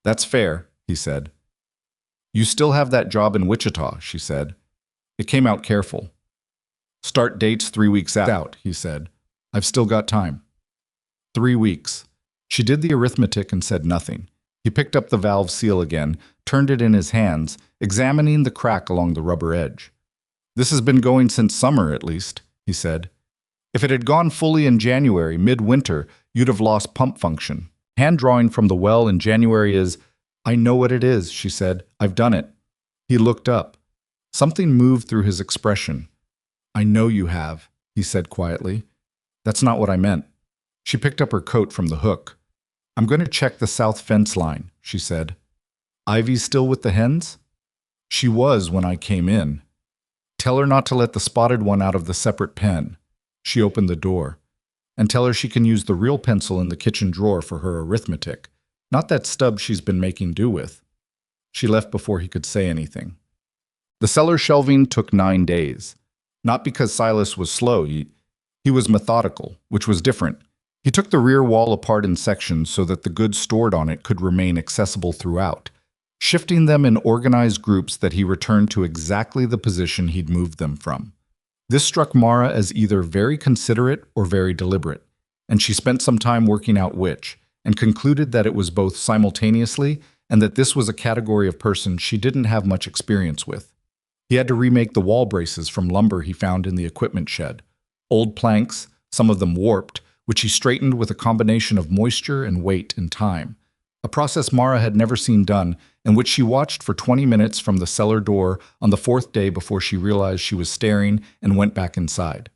"That's fair," he said. "You still have that job in Wichita," she said. It came out careful. "Start date's 3 weeks out," he said. "I've still got time." 3 weeks. She did the arithmetic and said nothing. He picked up the valve seal again, turned it in his hands, examining the crack along the rubber edge. "This has been going since summer, at least," he said. "If it had gone fully in January, midwinter, you'd have lost pump function. Hand drawing from the well in January is—" "I know what it is," she said. "I've done it." He looked up. Something moved through his expression. "I know you have," he said quietly. "That's not what I meant." She picked up her coat from the hook. "I'm going to check the south fence line," she said. "Ivy's still with the hens?" "She was when I came in." "Tell her not to let the spotted one out of the separate pen." She opened the door. "And tell her she can use the real pencil in the kitchen drawer for her arithmetic, not that stub she's been making do with." She left before he could say anything. The cellar shelving took 9 days. Not because Silas was slow, he was methodical, which was different. He took the rear wall apart in sections so that the goods stored on it could remain accessible throughout, shifting them in organized groups that he returned to exactly the position he'd moved them from. This struck Mara as either very considerate or very deliberate, and she spent some time working out which, and concluded that it was both simultaneously and that this was a category of person she didn't have much experience with. He had to remake the wall braces from lumber he found in the equipment shed. Old planks, some of them warped, which he straightened with a combination of moisture and weight and time. A process Mara had never seen done, and which she watched for 20 minutes from the cellar door on the 4th day before she realized she was staring and went back inside.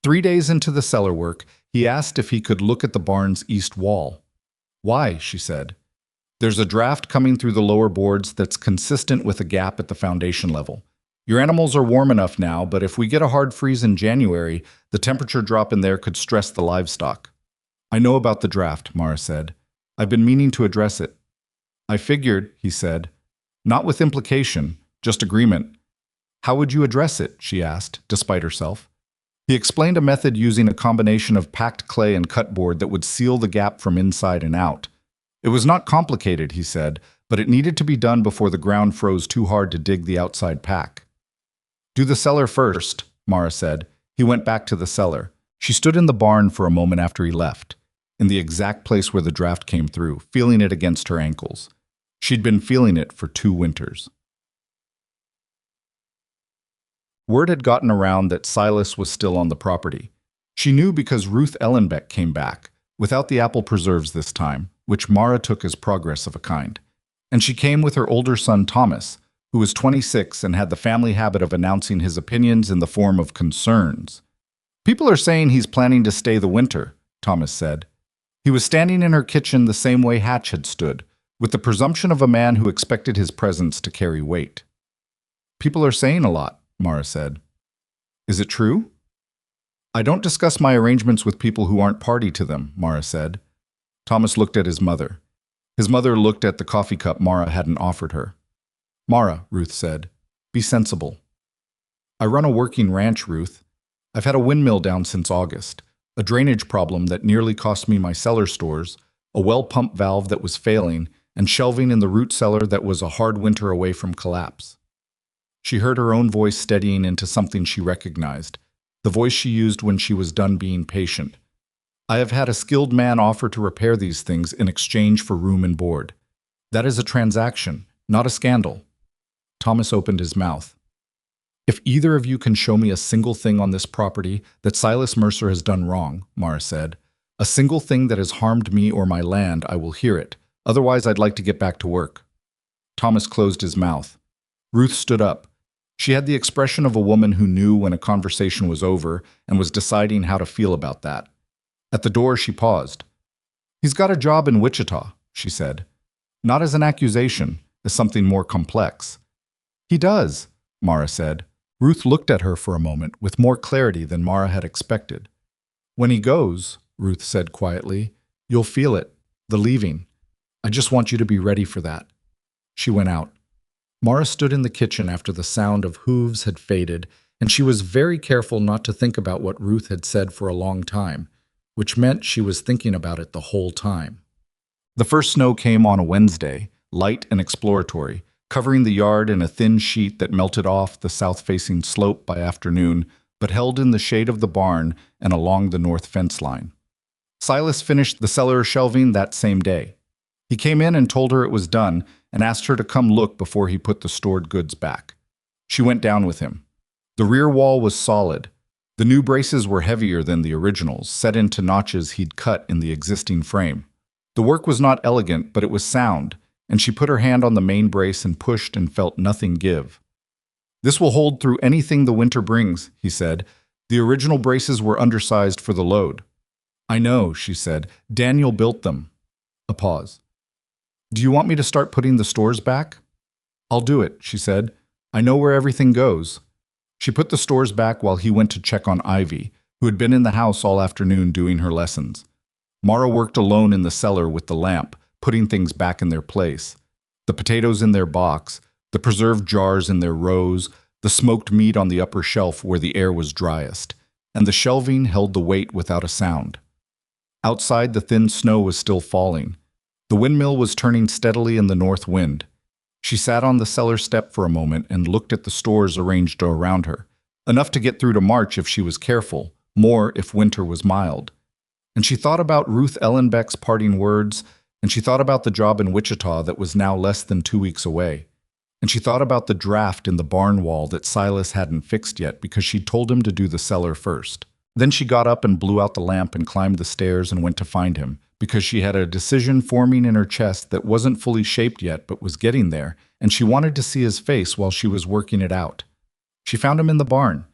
3 days into the cellar work, he asked if he could look at the barn's east wall. "Why?" she said. "There's a draft coming through the lower boards that's consistent with a gap at the foundation level. Your animals are warm enough now, but if we get a hard freeze in January, the temperature drop in there could stress the livestock." "I know about the draft," Mara said. "I've been meaning to address it." "I figured," he said. "Not with implication, just agreement." "How would you address it?" she asked, despite herself. He explained a method using a combination of packed clay and cutboard that would seal the gap from inside and out. It was not complicated, he said, but it needed to be done before the ground froze too hard to dig the outside pack. Do the cellar first, Mara said. He went back to the cellar. She stood in the barn for a moment after he left, in the exact place where the draft came through, feeling it against her ankles. She'd been feeling it for 2 winters. Word had gotten around that Silas was still on the property. She knew because Ruth Ellenbeck came back, without the apple preserves this time, which Mara took as progress of a kind. And she came with her older son Thomas, who was 26 and had the family habit of announcing his opinions in the form of concerns. People are saying he's planning to stay the winter, Thomas said. He was standing in her kitchen the same way Hatch had stood, with the presumption of a man who expected his presence to carry weight. People are saying a lot, Mara said. Is it true? I don't discuss my arrangements with people who aren't party to them, Mara said. Thomas looked at his mother. His mother looked at the coffee cup Mara hadn't offered her. Mara, Ruth said, be sensible. I run a working ranch, Ruth. I've had a windmill down since August, a drainage problem that nearly cost me my cellar stores, a well pump valve that was failing, and shelving in the root cellar that was a hard winter away from collapse. She heard her own voice steadying into something she recognized, the voice she used when she was done being patient. I have had a skilled man offer to repair these things in exchange for room and board. That is a transaction, not a scandal. Thomas opened his mouth. If either of you can show me a single thing on this property that Silas Mercer has done wrong, Mara said, a single thing that has harmed me or my land, I will hear it. Otherwise, I'd like to get back to work. Thomas closed his mouth. Ruth stood up. She had the expression of a woman who knew when a conversation was over and was deciding how to feel about that. At the door, she paused. He's got a job in Wichita, she said. Not as an accusation, as something more complex. He does, Mara said. Ruth looked at her for a moment with more clarity than Mara had expected. When he goes, Ruth said quietly, you'll feel it, the leaving. I just want you to be ready for that. She went out. Mara stood in the kitchen after the sound of hooves had faded, and she was very careful not to think about what Ruth had said for a long time, which meant she was thinking about it the whole time. The first snow came on a Wednesday, light and exploratory, covering the yard in a thin sheet that melted off the south-facing slope by afternoon, but held in the shade of the barn and along the north fence line. Silas finished the cellar shelving that same day. He came in and told her it was done and asked her to come look before he put the stored goods back. She went down with him. The rear wall was solid. The new braces were heavier than the originals, set into notches he'd cut in the existing frame. The work was not elegant, but it was sound, and she put her hand on the main brace and pushed and felt nothing give. This will hold through anything the winter brings, he said. The original braces were undersized for the load. I know, she said. Daniel built them. A pause. Do you want me to start putting the stores back? I'll do it, she said. I know where everything goes. She put the stores back while he went to check on Ivy, who had been in the house all afternoon doing her lessons. Mara worked alone in the cellar with the lamp, putting things back in their place. The potatoes in their box, the preserved jars in their rows, the smoked meat on the upper shelf where the air was driest, and the shelving held the weight without a sound. Outside, the thin snow was still falling. The windmill was turning steadily in the north wind. She sat on the cellar step for a moment and looked at the stores arranged around her, enough to get through to March if she was careful, more if winter was mild. And she thought about Ruth Ellenbeck's parting words, and she thought about the job in Wichita that was now less than 2 weeks away. And she thought about the draft in the barn wall that Silas hadn't fixed yet because she'd told him to do the cellar first. Then she got up and blew out the lamp and climbed the stairs and went to find him, because she had a decision forming in her chest that wasn't fully shaped yet but was getting there, and she wanted to see his face while she was working it out. She found him in the barn.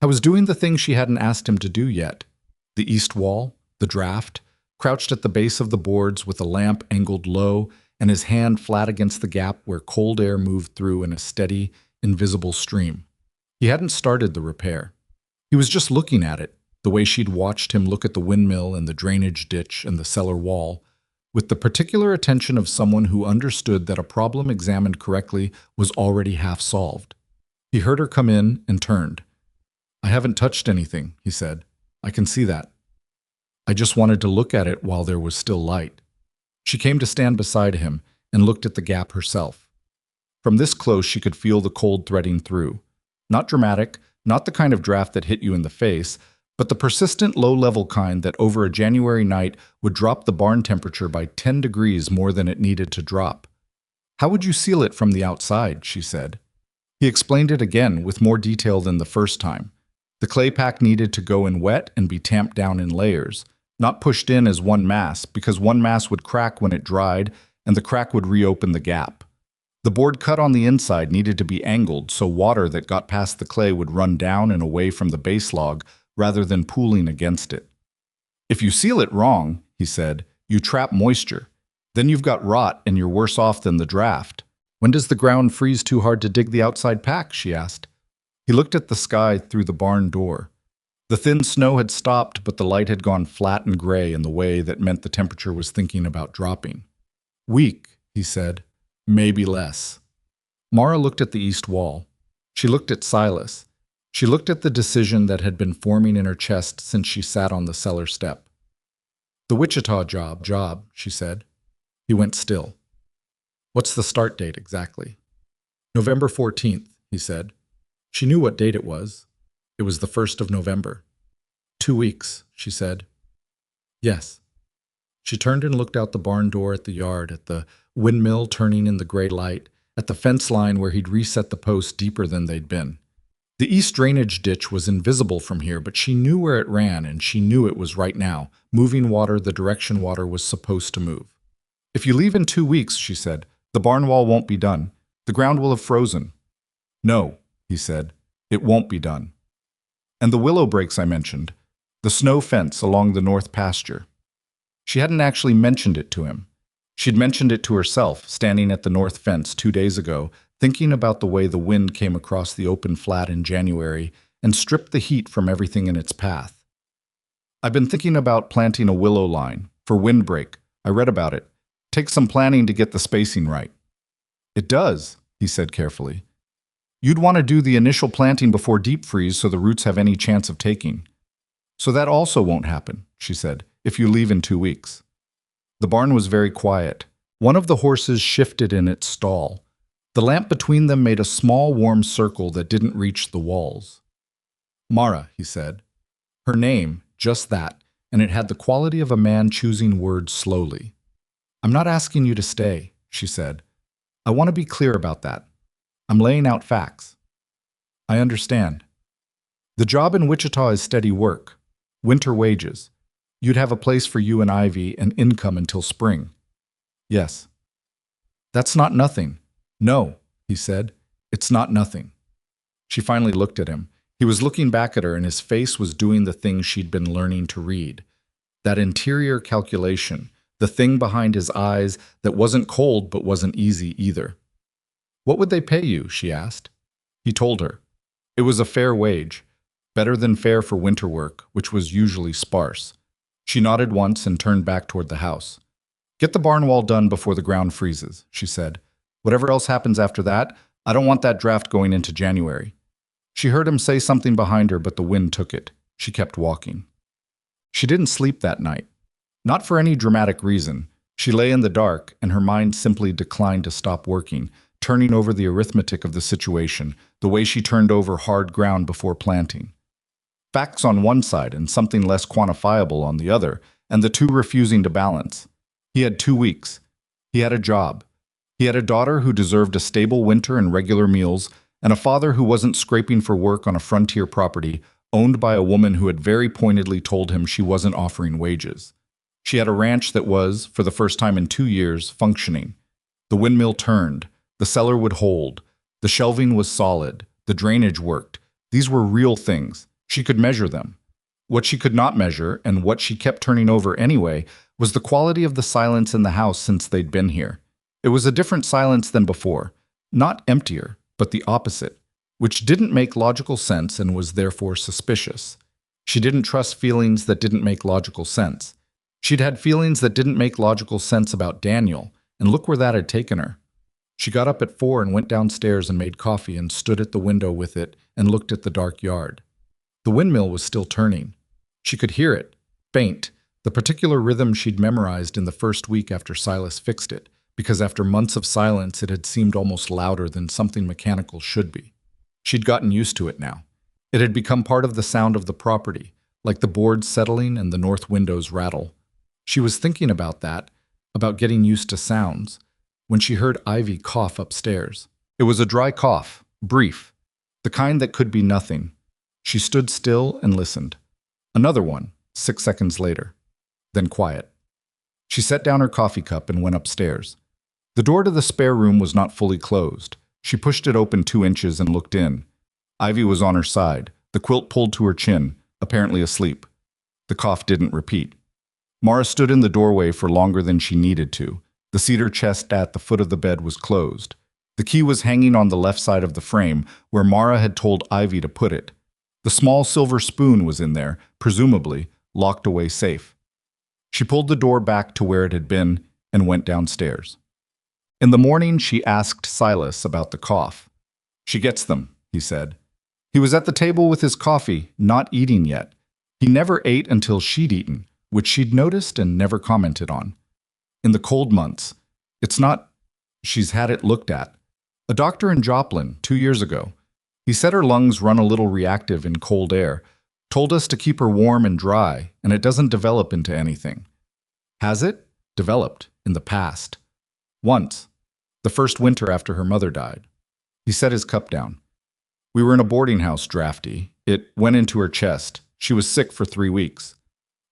I was doing the thing she hadn't asked him to do yet. The east wall, the draft, crouched at the base of the boards with a lamp angled low and his hand flat against the gap where cold air moved through in a steady, invisible stream. He hadn't started the repair. He was just looking at it, the way she'd watched him look at the windmill and the drainage ditch and the cellar wall, with the particular attention of someone who understood that a problem examined correctly was already half solved. He heard her come in and turned. I haven't touched anything, he said. I can see that. I just wanted to look at it while there was still light. She came to stand beside him and looked at the gap herself. From this close, she could feel the cold threading through. Not dramatic, not the kind of draft that hit you in the face, but the persistent low-level kind that over a January night would drop the barn temperature by 10 degrees more than it needed to drop. How would you seal it from the outside, she said. He explained it again with more detail than the first time. The clay pack needed to go in wet and be tamped down in layers, not pushed in as one mass, because one mass would crack when it dried and the crack would reopen the gap. The board cut on the inside needed to be angled so water that got past the clay would run down and away from the base log rather than pooling against it. If you seal it wrong, he said, you trap moisture. Then you've got rot and you're worse off than the draft. When does the ground freeze too hard to dig the outside pack? She asked. He looked at the sky through the barn door. The thin snow had stopped, but the light had gone flat and gray in the way that meant the temperature was thinking about dropping. Week, he said. Maybe less. Mara looked at the east wall. She looked at Silas. She looked at the decision that had been forming in her chest since she sat on the cellar step. The Wichita job, she said. He went still. What's the start date exactly? November 14th, he said. She knew what date it was. It was the 1st of November. 2 weeks, she said. Yes. She turned and looked out the barn door at the yard, at the windmill turning in the gray light, at the fence line where he'd reset the posts deeper than they'd been. The east drainage ditch was invisible from here, but she knew where it ran, and she knew it was right now, moving water the direction water was supposed to move. If you leave in 2 weeks, she said, the barn wall won't be done. The ground will have frozen. No, he said, it won't be done. And the willow breaks I mentioned, the snow fence along the north pasture. She hadn't actually mentioned it to him. She'd mentioned it to herself, standing at the north fence 2 days ago, thinking about the way the wind came across the open flat in January and stripped the heat from everything in its path. I've been thinking about planting a willow line for windbreak. I read about it. Takes some planning to get the spacing right. It does, he said carefully. You'd want to do the initial planting before deep freeze so the roots have any chance of taking. So that also won't happen, she said, if you leave in 2 weeks. The barn was very quiet. One of the horses shifted in its stall. The lamp between them made a small warm circle that didn't reach the walls. Mara, he said. Her name, just that, and it had the quality of a man choosing words slowly. I'm not asking you to stay, she said. I want to be clear about that. I'm laying out facts. I understand. The job in Wichita is steady work, winter wages. You'd have a place for you and Ivy and income until spring. Yes. That's not nothing. No, he said. It's not nothing. She finally looked at him. He was looking back at her, and his face was doing the thing she'd been learning to read. That interior calculation, the thing behind his eyes that wasn't cold but wasn't easy either. What would they pay you? She asked. He told her. It was a fair wage, better than fair for winter work, which was usually sparse. She nodded once and turned back toward the house. Get the barn wall done before the ground freezes, she said. Whatever else happens after that, I don't want that draft going into January. She heard him say something behind her, but the wind took it. She kept walking. She didn't sleep that night. Not for any dramatic reason. She lay in the dark, and her mind simply declined to stop working, turning over the arithmetic of the situation, the way she turned over hard ground before planting. Facts on one side and something less quantifiable on the other, and the two refusing to balance. He had 2 weeks. He had a job. He had a daughter who deserved a stable winter and regular meals, and a father who wasn't scraping for work on a frontier property owned by a woman who had very pointedly told him she wasn't offering wages. She had a ranch that was, for the first time in 2 years, functioning. The windmill turned. The cellar would hold. The shelving was solid. The drainage worked. These were real things. She could measure them. What she could not measure, and what she kept turning over anyway, was the quality of the silence in the house since they'd been here. It was a different silence than before. Not emptier, but the opposite, which didn't make logical sense and was therefore suspicious. She didn't trust feelings that didn't make logical sense. She'd had feelings that didn't make logical sense about Daniel, and look where that had taken her. She got up at 4 and went downstairs and made coffee and stood at the window with it and looked at the dark yard. The windmill was still turning. She could hear it, faint, the particular rhythm she'd memorized in the first week after Silas fixed it, because after months of silence it had seemed almost louder than something mechanical should be. She'd gotten used to it now. It had become part of the sound of the property, like the boards settling and the north windows rattle. She was thinking about that, about getting used to sounds, when she heard Ivy cough upstairs. It was a dry cough, brief, the kind that could be nothing. She stood still and listened. Another one, 6 seconds later. Then quiet. She set down her coffee cup and went upstairs. The door to the spare room was not fully closed. She pushed it open 2 inches and looked in. Ivy was on her side, the quilt pulled to her chin, apparently asleep. The cough didn't repeat. Mara stood in the doorway for longer than she needed to. The cedar chest at the foot of the bed was closed. The key was hanging on the left side of the frame, where Mara had told Ivy to put it. The small silver spoon was in there, presumably, locked away safe. She pulled the door back to where it had been and went downstairs. In the morning, she asked Silas about the cough. "She gets them," he said. He was at the table with his coffee, not eating yet. He never ate until she'd eaten, which she'd noticed and never commented on. In the cold months, it's not... She's had it looked at. A doctor in Joplin, 2 years ago. He said her lungs run a little reactive in cold air, told us to keep her warm and dry, and it doesn't develop into anything. Has it? Developed, in the past. Once. The first winter after her mother died. He set his cup down. We were in a boarding house, drafty. It went into her chest. She was sick for 3 weeks.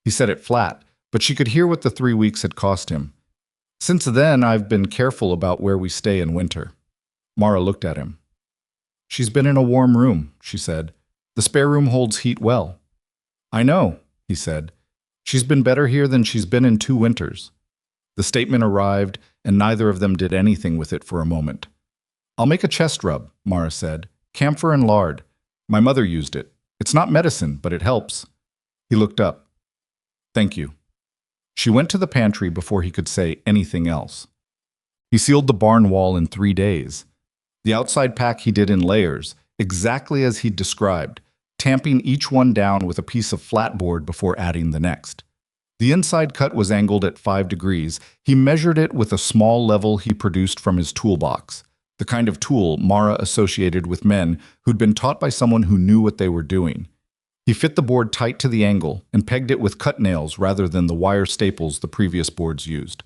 He said it flat, but she could hear what the 3 weeks had cost him. Since then, I've been careful about where we stay in winter. Mara looked at him. She's been in a warm room, she said. The spare room holds heat well. I know, he said. She's been better here than she's been in 2 winters. The statement arrived, and neither of them did anything with it for a moment. I'll make a chest rub, Mara said. Camphor and lard. My mother used it. It's not medicine, but it helps. He looked up. Thank you. She went to the pantry before he could say anything else. He sealed the barn wall in 3 days. The outside pack he did in layers, exactly as he'd described, tamping each one down with a piece of flatboard before adding the next. The inside cut was angled at 5 degrees. He measured it with a small level he produced from his toolbox, the kind of tool Mara associated with men who'd been taught by someone who knew what they were doing. He fit the board tight to the angle and pegged it with cut nails rather than the wire staples the previous boards used.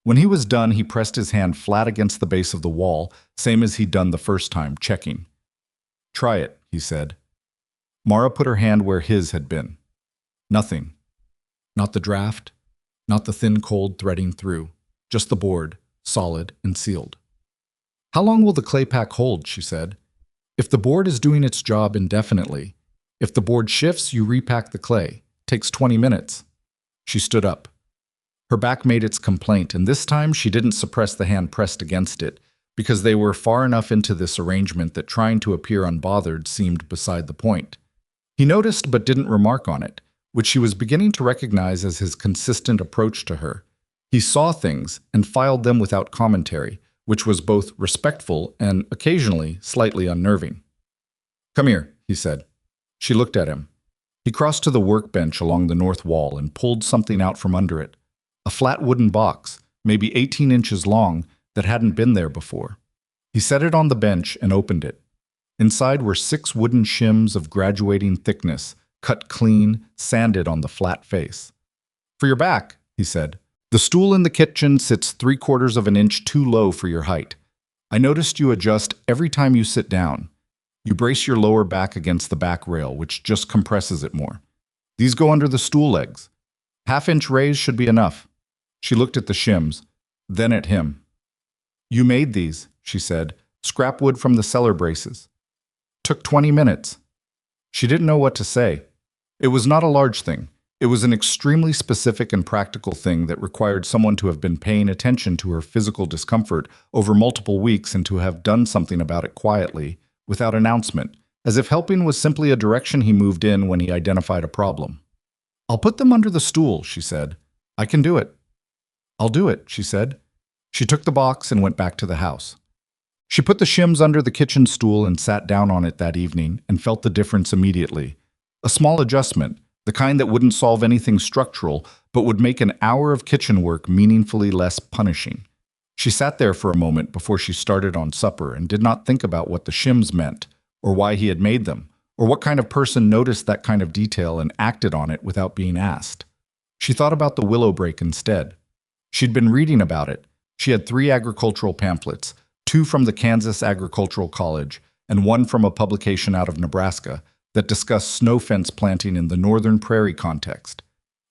When he was done, he pressed his hand flat against the base of the wall, same as he'd done the first time, checking. Try it, he said. Mara put her hand where his had been. Nothing. Not the draft, not the thin cold threading through, just the board, solid and sealed. How long will the clay pack hold, she said. If the board is doing its job indefinitely, if the board shifts, you repack the clay. Takes 20 minutes. She stood up. Her back made its complaint, and this time she didn't suppress the hand pressed against it, because they were far enough into this arrangement that trying to appear unbothered seemed beside the point. He noticed but didn't remark on it, which she was beginning to recognize as his consistent approach to her. He saw things and filed them without commentary, which was both respectful and, occasionally, slightly unnerving. Come here, he said. She looked at him. He crossed to the workbench along the north wall and pulled something out from under it. A flat wooden box, maybe 18 inches long, that hadn't been there before. He set it on the bench and opened it. Inside were 6 wooden shims of graduating thickness, cut clean, sanded on the flat face. For your back, he said. The stool in the kitchen sits 3/4 of an inch too low for your height. I noticed you adjust every time you sit down. You brace your lower back against the back rail, which just compresses it more. These go under the stool legs. 1/2-inch raise should be enough. She looked at the shims, then at him. You made these, she said, scrap wood from the cellar braces. Took 20 minutes. She didn't know what to say. It was not a large thing. It was an extremely specific and practical thing that required someone to have been paying attention to her physical discomfort over multiple weeks and to have done something about it quietly, without announcement, as if helping was simply a direction he moved in when he identified a problem. I'll put them under the stool, she said. I can do it. I'll do it, she said. She took the box and went back to the house. She put the shims under the kitchen stool and sat down on it that evening and felt the difference immediately. A small adjustment, the kind that wouldn't solve anything structural, but would make an hour of kitchen work meaningfully less punishing. She sat there for a moment before she started on supper and did not think about what the shims meant, or why he had made them, or what kind of person noticed that kind of detail and acted on it without being asked. She thought about the willow brake instead. She'd been reading about it. She had 3 agricultural pamphlets, 2 from the Kansas Agricultural College, and 1 from a publication out of Nebraska, that discussed snow fence planting in the northern prairie context.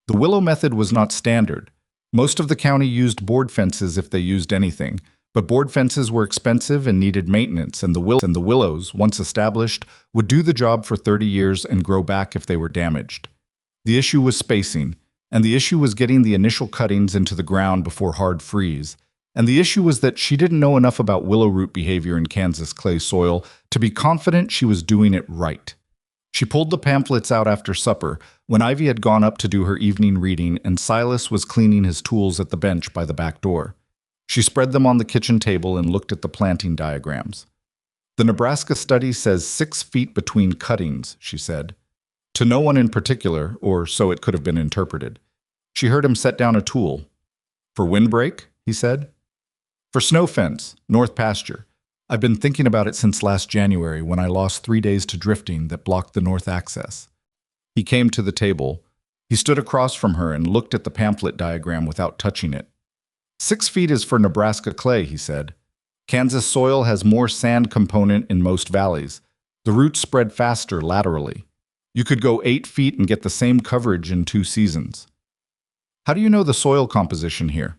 The willow method was not standard. Most of the county used board fences if they used anything, but board fences were expensive and needed maintenance, and the willows, once established, would do the job for 30 years and grow back if they were damaged. The issue was spacing, and the issue was getting the initial cuttings into the ground before hard freeze, and the issue was that she didn't know enough about willow root behavior in Kansas clay soil to be confident she was doing it right. She pulled the pamphlets out after supper, when Ivy had gone up to do her evening reading and Silas was cleaning his tools at the bench by the back door. She spread them on the kitchen table and looked at the planting diagrams. The Nebraska study says 6 feet between cuttings, she said. To no one in particular, or so it could have been interpreted. She heard him set down a tool. For windbreak, he said. For snow fence, north pasture. I've been thinking about it since last January when I lost 3 days to drifting that blocked the north access. He came to the table. He stood across from her and looked at the pamphlet diagram without touching it. 6 feet is for Nebraska clay, he said. Kansas soil has more sand component in most valleys. The roots spread faster laterally. You could go 8 feet and get the same coverage in 2 seasons. How do you know the soil composition here?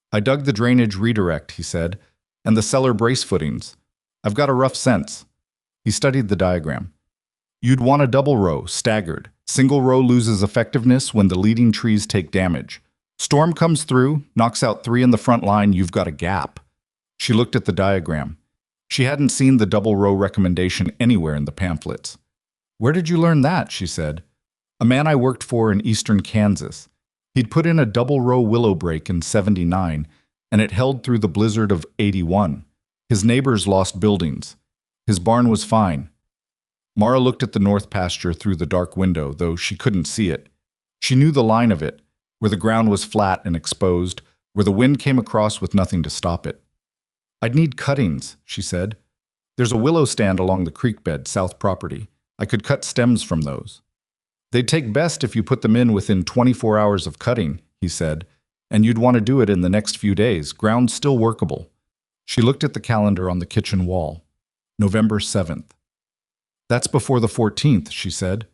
I dug the drainage redirect, he said, and the cellar brace footings. I've got a rough sense. He studied the diagram. You'd want a double row, staggered. Single row loses effectiveness when the leading trees take damage. Storm comes through, knocks out 3 in the front line, you've got a gap. She looked at the diagram. She hadn't seen the double row recommendation anywhere in the pamphlets. Where did you learn that? She said. A man I worked for in eastern Kansas. He'd put in a double row willow brake in '79, and it held through the blizzard of '81. His neighbors lost buildings. His barn was fine. Mara looked at the north pasture through the dark window, though she couldn't see it. She knew the line of it, where the ground was flat and exposed, where the wind came across with nothing to stop it. I'd need cuttings, she said. There's a willow stand along the creek bed, south property. I could cut stems from those. They'd take best if you put them in within 24 hours of cutting, he said, and you'd want to do it in the next few days. Ground's still workable. She looked at the calendar on the kitchen wall. November 7th. That's before the 14th, she said.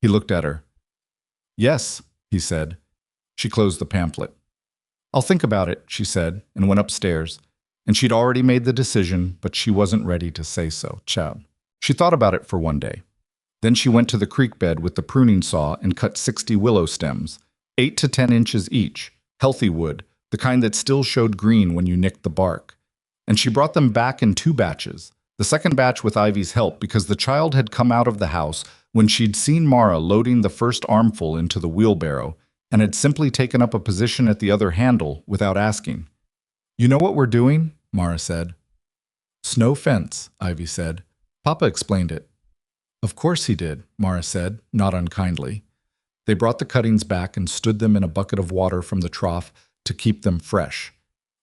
He looked at her. Yes, he said. She closed the pamphlet. I'll think about it, she said, and went upstairs. And she'd already made the decision, but she wasn't ready to say so. Ciao. She thought about it for one day. Then she went to the creek bed with the pruning saw and cut 60 willow stems, 8 to 10 inches each, healthy wood, the kind that still showed green when you nicked the bark. And she brought them back in 2 batches, the second batch with Ivy's help because the child had come out of the house when she'd seen Mara loading the first armful into the wheelbarrow and had simply taken up a position at the other handle without asking. You know what we're doing? Mara said. Snow fence, Ivy said. Papa explained it. Of course he did, Mara said, not unkindly. They brought the cuttings back and stood them in a bucket of water from the trough to keep them fresh.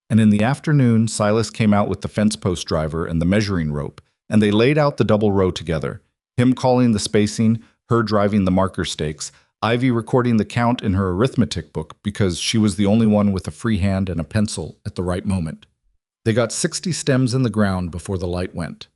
And in the afternoon, Silas came out with the fence post driver and the measuring rope, and they laid out the double row together, him calling the spacing, her driving the marker stakes, Ivy recording the count in her arithmetic book because she was the only one with a free hand and a pencil at the right moment. They got 60 stems in the ground before the light went.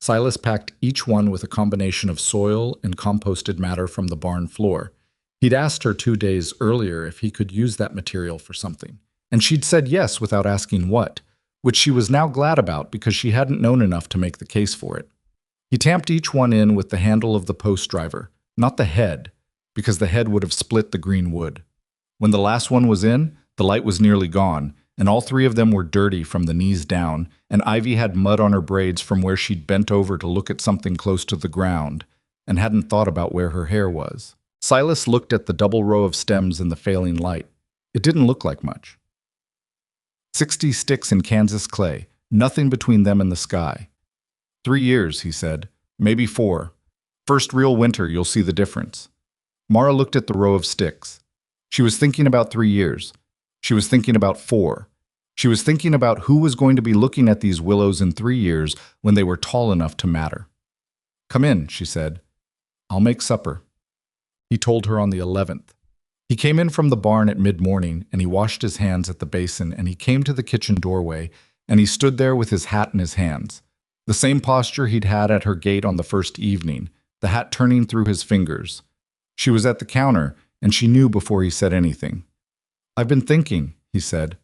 Silas packed each one with a combination of soil and composted matter from the barn floor. He'd asked her 2 days earlier if he could use that material for something, and she'd said yes without asking what, which she was now glad about because she hadn't known enough to make the case for it. He tamped each one in with the handle of the post driver, not the head, because the head would have split the green wood. When the last one was in, the light was nearly gone, and all 3 of them were dirty from the knees down, and Ivy had mud on her braids from where she'd bent over to look at something close to the ground, and hadn't thought about where her hair was. Silas looked at the double row of stems in the failing light. It didn't look like much. 60 sticks in Kansas clay, nothing between them and the sky. 3 years, he said, maybe 4. First real winter, you'll see the difference. Mara looked at the row of sticks. She was thinking about 3 years. She was thinking about 4. She was thinking about who was going to be looking at these willows in 3 years when they were tall enough to matter. "Come in," she said. "I'll make supper." He told her on the 11th. He came in from the barn at mid-morning, and he washed his hands at the basin, and he came to the kitchen doorway, and he stood there with his hat in his hands. The same posture he'd had at her gate on the first evening, the hat turning through his fingers. She was at the counter, and she knew before he said anything. "I've been thinking," he said.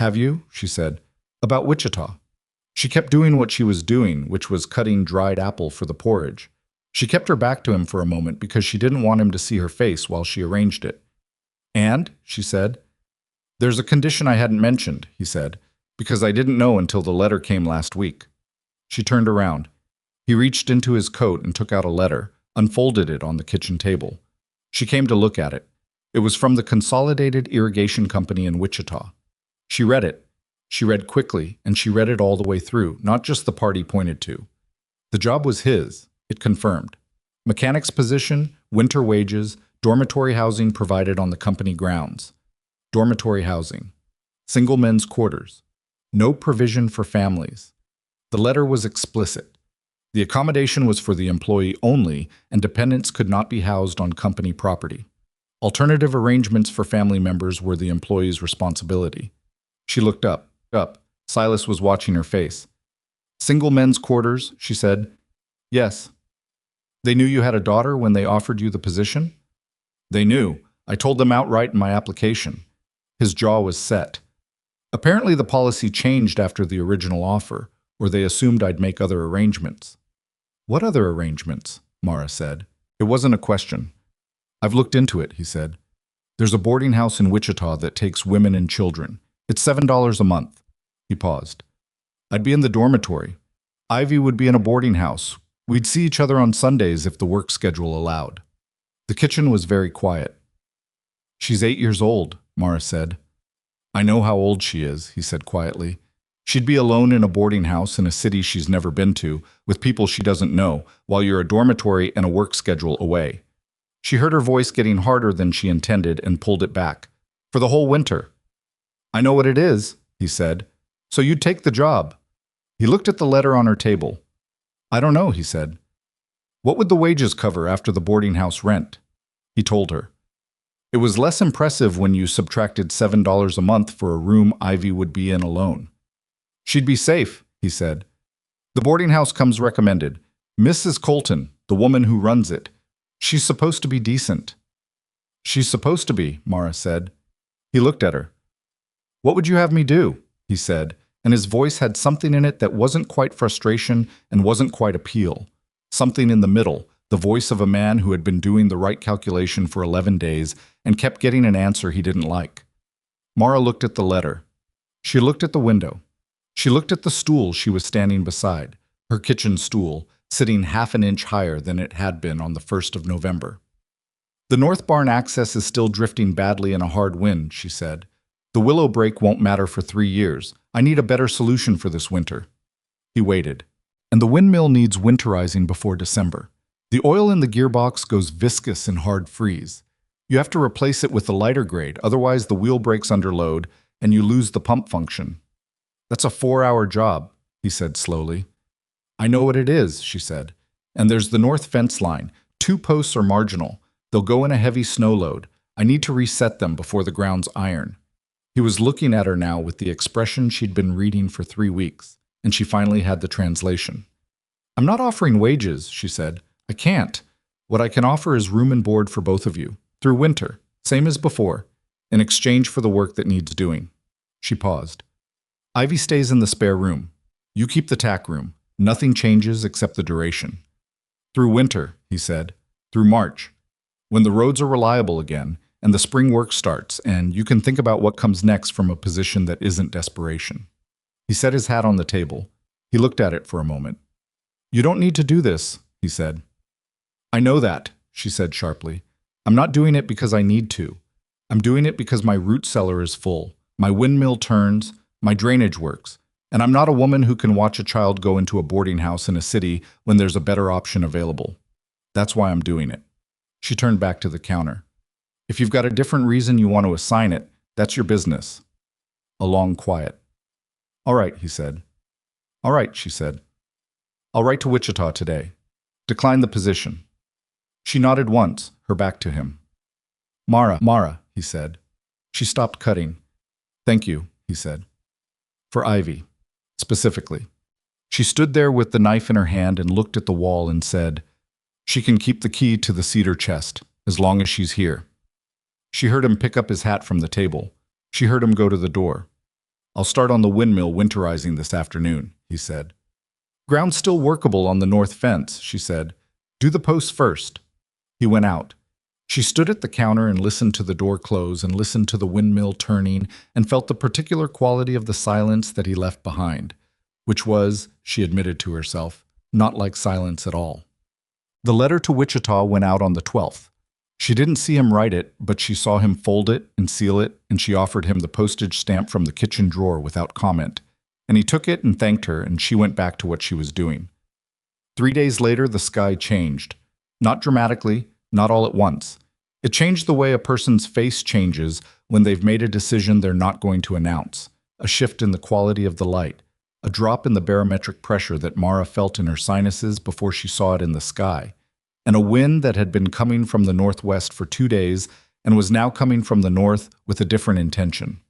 "Have you?" she said. "About Wichita." She kept doing what she was doing, which was cutting dried apple for the porridge. She kept her back to him for a moment because she didn't want him to see her face while she arranged it. "And," she said, "there's a condition I hadn't mentioned," he said, "because I didn't know until the letter came last week." She turned around. He reached into his coat and took out a letter, unfolded it on the kitchen table. She came to look at it. It was from the Consolidated Irrigation Company in Wichita. She read it. She read quickly, and she read it all the way through, not just the part he pointed to. The job was his, it confirmed. Mechanic's position, winter wages, dormitory housing provided on the company grounds. Dormitory housing. Single men's quarters. No provision for families. The letter was explicit. The accommodation was for the employee only, and dependents could not be housed on company property. Alternative arrangements for family members were the employee's responsibility. She looked up. Silas was watching her face. "Single men's quarters," she said. "Yes." "They knew you had a daughter when they offered you the position?" "They knew. I told them outright in my application." His jaw was set. "Apparently the policy changed after the original offer, or they assumed I'd make other arrangements." "What other arrangements?" Mara said. It wasn't a question. "I've looked into it," he said. "There's a boarding house in Wichita that takes women and children. It's $7 a month." He paused. "I'd be in the dormitory. Ivy would be in a boarding house. We'd see each other on Sundays if the work schedule allowed." The kitchen was very quiet. "She's 8 years old," Mara said. "I know how old she is," he said quietly. "She'd be alone in a boarding house in a city she's never been to, with people she doesn't know, while you're a dormitory and a work schedule away." She heard her voice getting harder than she intended and pulled it back. "For the whole winter." "I know what it is," he said. "So you'd take the job." He looked at the letter on her table. "I don't know," he said. "What would the wages cover after the boarding house rent?" He told her. It was less impressive when you subtracted $7 a month for a room Ivy would be in alone. "She'd be safe," he said. "The boarding house comes recommended. Mrs. Colton, the woman who runs it. She's supposed to be decent." "She's supposed to be," Mara said. He looked at her. "What would you have me do?" he said, and his voice had something in it that wasn't quite frustration and wasn't quite appeal. Something in the middle, the voice of a man who had been doing the right calculation for 11 days and kept getting an answer he didn't like. Mara looked at the letter. She looked at the window. She looked at the stool she was standing beside, her kitchen stool, sitting half an inch higher than it had been on the 1st of November. "The north barn access is still drifting badly in a hard wind," she said. "The willow break won't matter for 3 years. I need a better solution for this winter." He waited. "And the windmill needs winterizing before December. The oil in the gearbox goes viscous in hard freeze. You have to replace it with the lighter grade, otherwise the wheel breaks under load and you lose the pump function." "That's a 4-hour job," he said slowly. "I know what it is," she said. "And there's the north fence line. 2 posts are marginal. They'll go in a heavy snow load. I need to reset them before the ground's iron." He was looking at her now with the expression she'd been reading for 3 weeks, and she finally had the translation. "I'm not offering wages," she said. "I can't. What I can offer is room and board for both of you, through winter, same as before, in exchange for the work that needs doing." She paused. "Ivy stays in the spare room. You keep the tack room. Nothing changes except the duration." "Through winter," he said. "Through March. When the roads are reliable again, and the spring work starts, and you can think about what comes next from a position that isn't desperation." He set his hat on the table. He looked at it for a moment. "You don't need to do this," he said. "I know that," she said sharply. "I'm not doing it because I need to. I'm doing it because my root cellar is full, my windmill turns, my drainage works, and I'm not a woman who can watch a child go into a boarding house in a city when there's a better option available." That's why I'm doing it. She turned back to the counter. If you've got a different reason you want to assign it, that's your business. A long quiet. All right, he said. All right, she said. I'll write to Wichita today. Decline the position. She nodded once, her back to him. Mara, he said. She stopped cutting. Thank you, he said. For Ivy, specifically. She stood there with the knife in her hand and looked at the wall and said, she can keep the key to the cedar chest, as long as she's here. She heard him pick up his hat from the table. She heard him go to the door. I'll start on the windmill winterizing this afternoon, he said. Ground's still workable on the north fence, she said. Do the posts first. He went out. She stood at the counter and listened to the door close and listened to the windmill turning and felt the particular quality of the silence that he left behind, which was, she admitted to herself, not like silence at all. The letter to Wichita went out on the 12th. She didn't see him write it, but she saw him fold it and seal it, and she offered him the postage stamp from the kitchen drawer without comment. And he took it and thanked her, and she went back to what she was doing. 3 days later, the sky changed. Not dramatically, not all at once. It changed the way a person's face changes when they've made a decision they're not going to announce, a shift in the quality of the light, a drop in the barometric pressure that Mara felt in her sinuses before she saw it in the sky, and a wind that had been coming from the northwest for 2 days and was now coming from the north with a different intention.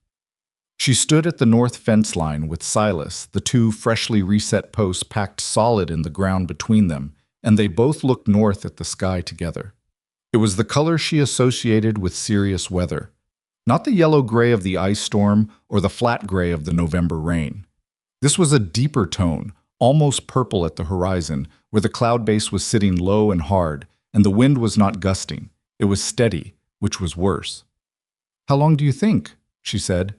She stood at the north fence line with Silas, the two freshly reset posts packed solid in the ground between them, and they both looked north at the sky together. It was the color she associated with serious weather, not the yellow-gray of the ice storm or the flat gray of the November rain. This was a deeper tone, almost purple at the horizon, where the cloud base was sitting low and hard, and the wind was not gusting. It was steady, which was worse. How long do you think? She said.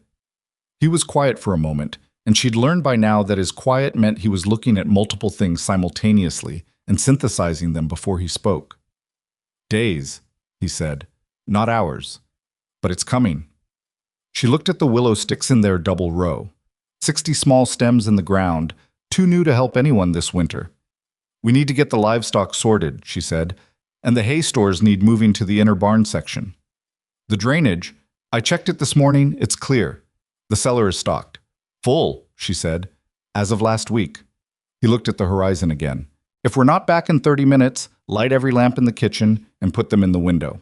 He was quiet for a moment, and she'd learned by now that his quiet meant he was looking at multiple things simultaneously and synthesizing them before he spoke. Days, he said, not hours. But it's coming. She looked at the willow sticks in their double row. 60 small stems in the ground, too new to help anyone this winter. We need to get the livestock sorted, she said, and the hay stores need moving to the inner barn section. The drainage, I checked it this morning, it's clear. The cellar is stocked. Full, she said, as of last week. He looked at the horizon again. If we're not back in 30 minutes, light every lamp in the kitchen and put them in the window.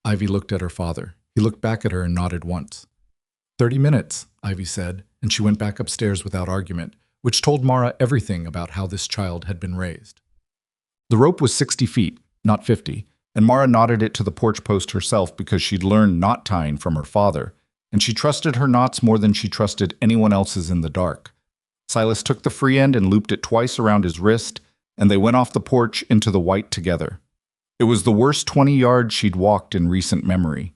Ivy looked at her father. He looked back at her and nodded once. 30 minutes, Ivy said, and she went back upstairs without argument, which told Mara everything about how this child had been raised. The rope was 60 feet, not 50, and Mara knotted it to the porch post herself because she'd learned knot tying from her father, and she trusted her knots more than she trusted anyone else's in the dark. Silas took the free end and looped it twice around his wrist, and they went off the porch into the white together. It was the worst 20 yards she'd walked in recent memory.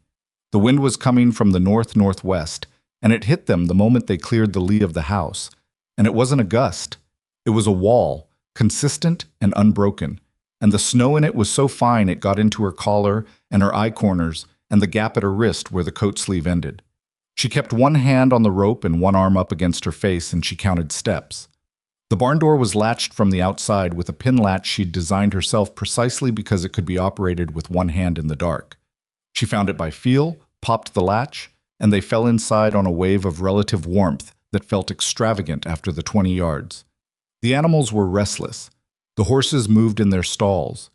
The wind was coming from the north-northwest, and it hit them the moment they cleared the lee of the house. And it wasn't a gust. It was a wall, consistent and unbroken, and the snow in it was so fine it got into her collar and her eye corners and the gap at her wrist where the coat sleeve ended. She kept one hand on the rope and one arm up against her face, and she counted steps. The barn door was latched from the outside with a pin latch she'd designed herself precisely because it could be operated with one hand in the dark. She found it by feel, popped the latch, and they fell inside on a wave of relative warmth that felt extravagant after the 20 yards. The animals were restless. The horses moved in their stalls.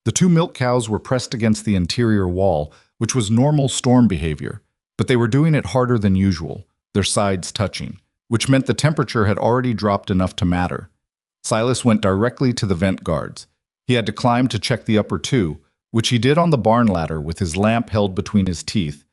The 2 milk cows were pressed against the interior wall, which was normal storm behavior, but they were doing it harder than usual, their sides touching, which meant the temperature had already dropped enough to matter. Silas went directly to the vent guards. He had to climb to check the upper 2, which he did on the barn ladder with his lamp held between his teeth,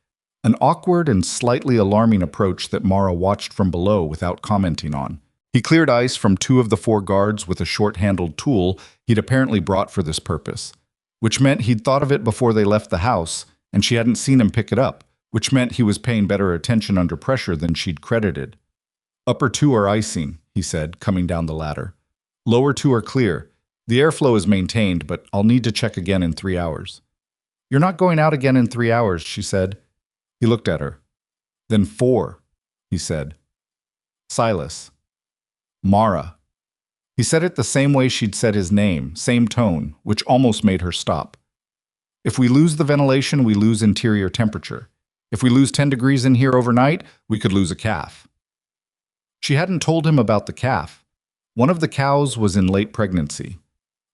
an awkward and slightly alarming approach that Mara watched from below without commenting on. He cleared ice from 2 of the 4 guards with a short-handled tool he'd apparently brought for this purpose, which meant he'd thought of it before they left the house, and she hadn't seen him pick it up, which meant he was paying better attention under pressure than she'd credited. Upper 2 are icing, he said, coming down the ladder. Lower 2 are clear. The airflow is maintained, but I'll need to check again in 3 hours. You're not going out again in 3 hours, she said. He looked at her. Then 4, he said. Silas. Mara. He said it the same way she'd said his name, same tone, which almost made her stop. If we lose the ventilation, we lose interior temperature. If we lose 10 degrees in here overnight, we could lose a calf. She hadn't told him about the calf. One of the cows was in late pregnancy.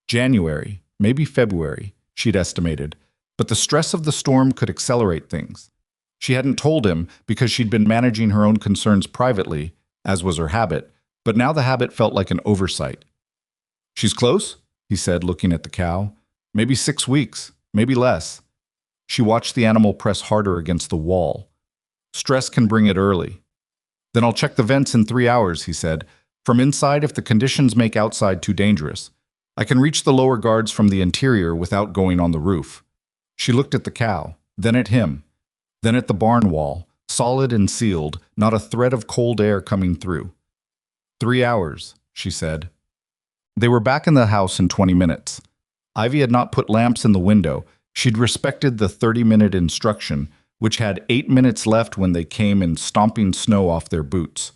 January, maybe February, she'd estimated, but the stress of the storm could accelerate things. She hadn't told him because she'd been managing her own concerns privately, as was her habit, but now the habit felt like an oversight. "She's close," he said, looking at the cow. "Maybe 6 weeks, maybe less." She watched the animal press harder against the wall. "Stress can bring it early." "Then I'll check the vents in 3 hours," he said, "from inside if the conditions make outside too dangerous. I can reach the lower guards from the interior without going on the roof." She looked at the cow, then at him, then at the barn wall, solid and sealed, not a thread of cold air coming through. 3 hours, she said. They were back in the house in 20 minutes. Ivy had not put lamps in the window. She'd respected the 30-minute instruction, which had 8 minutes left when they came in stomping snow off their boots.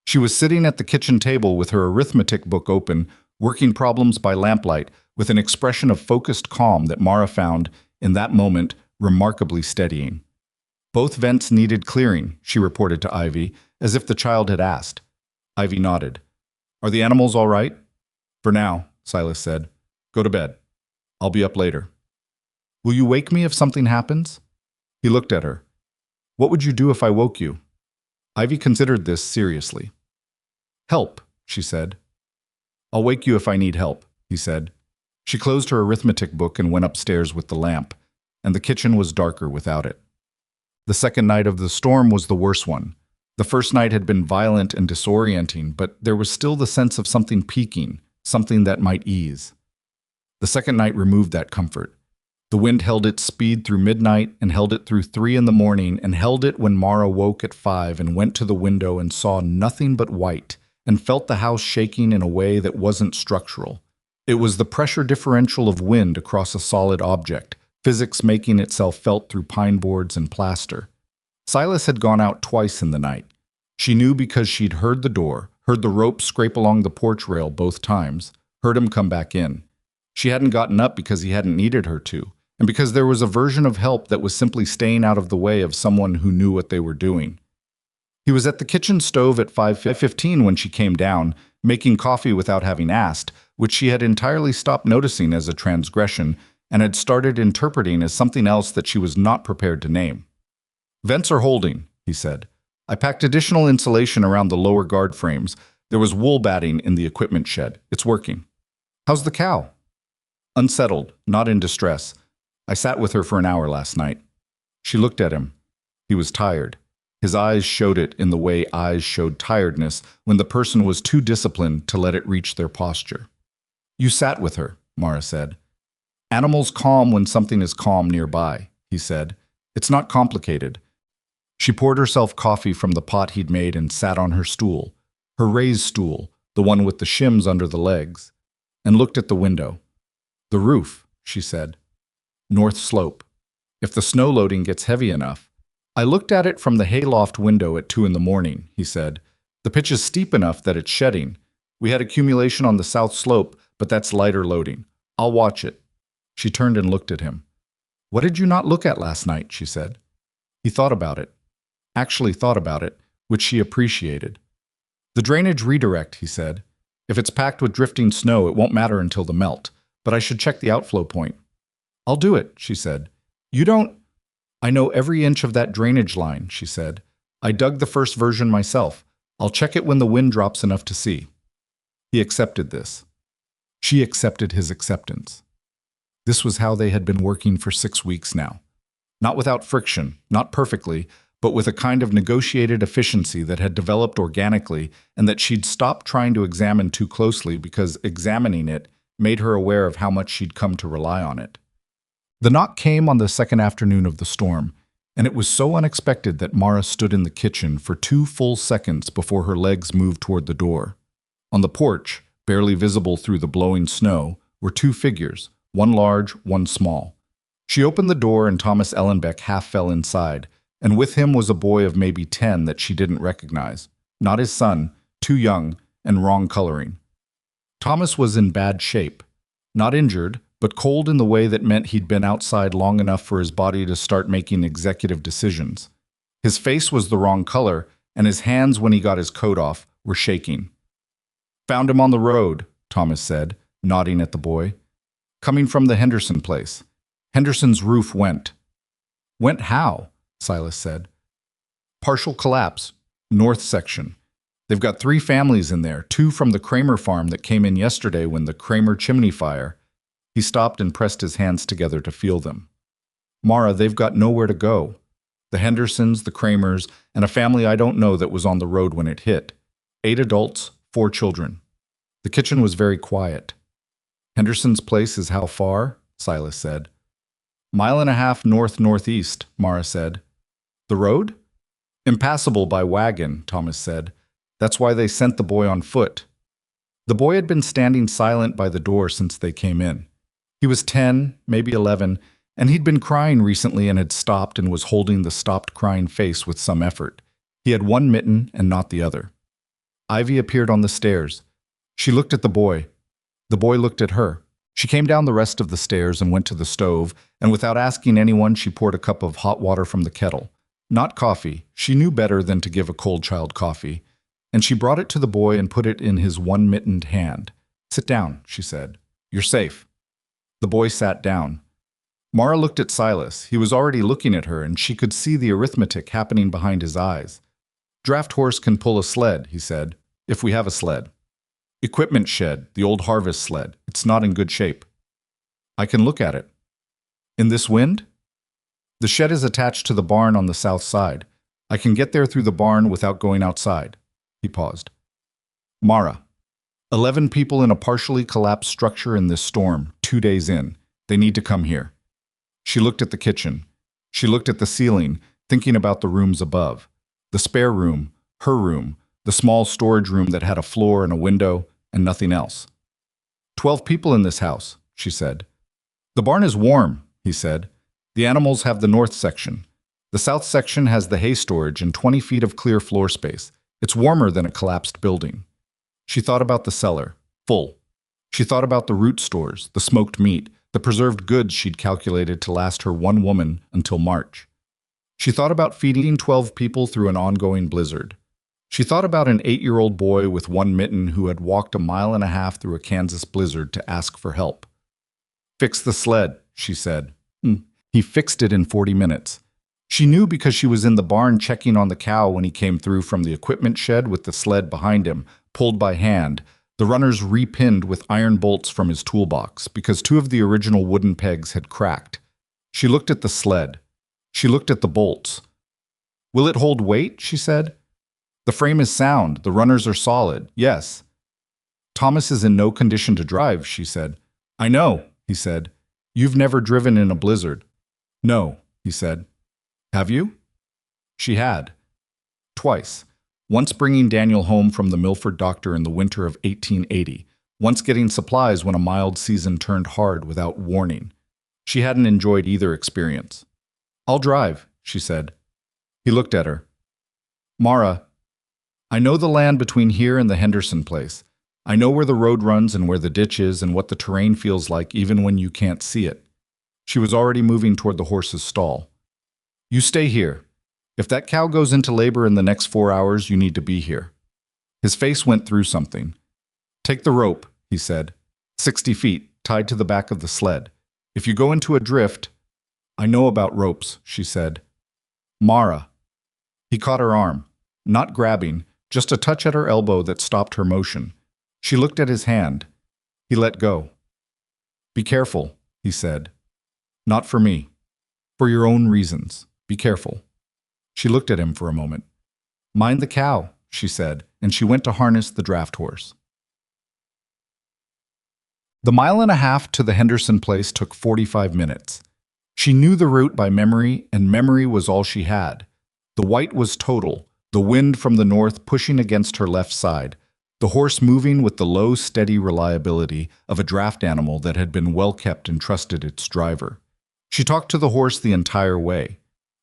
She was sitting at the kitchen table with her arithmetic book open, working problems by lamplight, with an expression of focused calm that Mara found, in that moment, remarkably steadying. "Both vents needed clearing," she reported to Ivy, as if the child had asked. Ivy nodded. "Are the animals all right?" "For now," Silas said. "Go to bed. I'll be up later." "Will you wake me if something happens?" He looked at her. "What would you do if I woke you?" Ivy considered this seriously. "Help," she said. "I'll wake you if I need help," he said. She closed her arithmetic book and went upstairs with the lamp, and the kitchen was darker without it. The second night of the storm was the worst one. The first night had been violent and disorienting, but there was still the sense of something peaking, something that might ease. The second night removed that comfort. The wind held its speed through midnight and held it through 3 in the morning and held it when Mara woke at 5 and went to the window and saw nothing but white and felt the house shaking in a way that wasn't structural. It was the pressure differential of wind across a solid object, physics making itself felt through pine boards and plaster. Silas had gone out twice in the night. She knew because she'd heard the door, heard the rope scrape along the porch rail both times, heard him come back in. She hadn't gotten up because he hadn't needed her to, and because there was a version of help that was simply staying out of the way of someone who knew what they were doing. He was at the kitchen stove at 5:15 when she came down, making coffee without having asked, which she had entirely stopped noticing as a transgression and had started interpreting as something else that she was not prepared to name. "Vents are holding," he said. "I packed additional insulation around the lower guard frames. There was wool batting in the equipment shed. It's working." "How's the cow?" "Unsettled, not in distress. I sat with her for an hour last night." She looked at him. He was tired. His eyes showed it in the way eyes showed tiredness when the person was too disciplined to let it reach their posture. "You sat with her," Mara said. "Animals calm when something is calm nearby," he said. "It's not complicated." She poured herself coffee from the pot he'd made and sat on her stool, her raised stool, the one with the shims under the legs, and looked at the window. "The roof," she said. "North slope. If the snow loading gets heavy enough." "I looked at it from the hayloft window at 2 in the morning," he said. "The pitch is steep enough that it's shedding. We had accumulation on the south slope, but that's lighter loading. I'll watch it." She turned and looked at him. "What did you not look at last night?" she said. He thought about it. Actually thought about it, which she appreciated. "The drainage redirect," he said. "If it's packed with drifting snow, it won't matter until the melt, but I should check the outflow point." "I'll do it," she said. "You don't—" "I know every inch of that drainage line," she said. "I dug the first version myself. I'll check it when the wind drops enough to see." He accepted this. She accepted his acceptance. This was how they had been working for 6 weeks now. Not without friction, not perfectly, but with a kind of negotiated efficiency that had developed organically and that she'd stopped trying to examine too closely because examining it made her aware of how much she'd come to rely on it. The knock came on the second afternoon of the storm, and it was so unexpected that Mara stood in the kitchen for 2 full seconds before her legs moved toward the door. On the porch, barely visible through the blowing snow, were 2 figures, one large, one small. She opened the door and Thomas Ellenbeck half fell inside, and with him was a boy of maybe 10 that she didn't recognize. Not his son, too young, and wrong coloring. Thomas was in bad shape. Not injured, but cold in the way that meant he'd been outside long enough for his body to start making executive decisions. His face was the wrong color, and his hands, when he got his coat off, were shaking. "Found him on the road," Thomas said, nodding at the boy. "Coming from the Henderson place. Henderson's roof went." "Went how?" Silas said. "Partial collapse. North section. They've got 3 families in there, 2 from the Kramer farm that came in yesterday when the Kramer chimney fire." He stopped and pressed his hands together to feel them. "Mara, they've got nowhere to go. The Hendersons, the Kramers, and a family I don't know that was on the road when it hit. 8 adults, 4 children." The kitchen was very quiet. "Henderson's place is how far?" Silas said. "1.5 miles north-northeast," Mara said. "The road?" "Impassable by wagon," Thomas said. "That's why they sent the boy on foot." The boy had been standing silent by the door since they came in. He was 10, maybe 11, and he'd been crying recently and had stopped and was holding the stopped crying face with some effort. He had one mitten and not the other. Ivy appeared on the stairs. She looked at the boy. The boy looked at her. She came down the rest of the stairs and went to the stove, and without asking anyone, she poured a cup of hot water from the kettle. Not coffee. She knew better than to give a cold child coffee. And she brought it to the boy and put it in his one-mittened hand. "Sit down," she said. "You're safe." The boy sat down. Mara looked at Silas. He was already looking at her, and she could see the arithmetic happening behind his eyes. "Draft horse can pull a sled," he said, "if we have a sled. Equipment shed, the old harvest sled. It's not in good shape." "I can look at it." "In this wind?" "The shed is attached to the barn on the south side. I can get there through the barn without going outside." He paused. "Mara, 11 people in a partially collapsed structure in this storm, 2 days in. They need to come here." She looked at the kitchen. She looked at the ceiling, thinking about the rooms above. The spare room, her room, the small storage room that had a floor and a window, and nothing else. 12 people in this house," she said. "The barn is warm," he said. "The animals have the north section. The south section has the hay storage and 20 feet of clear floor space. It's warmer than a collapsed building." She thought about the cellar, full. She thought about the root stores, the smoked meat, the preserved goods she'd calculated to last her one woman until March. She thought about feeding 12 people through an ongoing blizzard. She thought about an 8-year-old boy with one mitten who had walked 1.5 miles through a Kansas blizzard to ask for help. "Fix the sled," she said. He fixed it in 40 minutes. She knew because she was in the barn checking on the cow when he came through from the equipment shed with the sled behind him, pulled by hand, the runners repinned with iron bolts from his toolbox because 2 of the original wooden pegs had cracked. She looked at the sled. She looked at the bolts. "Will it hold weight?" she said. "The frame is sound. The runners are solid. Yes." "Thomas is in no condition to drive," she said. "I know," he said. "You've never driven in a blizzard." "No," he said. "Have you?" She had. Twice. Once bringing Daniel home from the Milford doctor in the winter of 1880. Once getting supplies when a mild season turned hard without warning. She hadn't enjoyed either experience. "I'll drive," she said. He looked at her. "Mara, I know the land between here and the Henderson place. I know where the road runs and where the ditch is and what the terrain feels like even when you can't see it." She was already moving toward the horse's stall. "You stay here. If that cow goes into labor in the next 4 hours, you need to be here." His face went through something. "Take the rope," he said. 60 feet, tied to the back of the sled. "If you go into a drift—" "I know about ropes," she said. "Mara." He caught her arm. Not grabbing, just a touch at her elbow that stopped her motion. She looked at his hand. He let go. "Be careful," he said. "Not for me. For your own reasons. Be careful." She looked at him for a moment. "Mind the cow," she said, and she went to harness the draft horse. The 1.5 miles to the Henderson place took 45 minutes. She knew the route by memory, and memory was all she had. The white was total, the wind from the north pushing against her left side, the horse moving with the low, steady reliability of a draft animal that had been well kept and trusted its driver. She talked to the horse the entire way.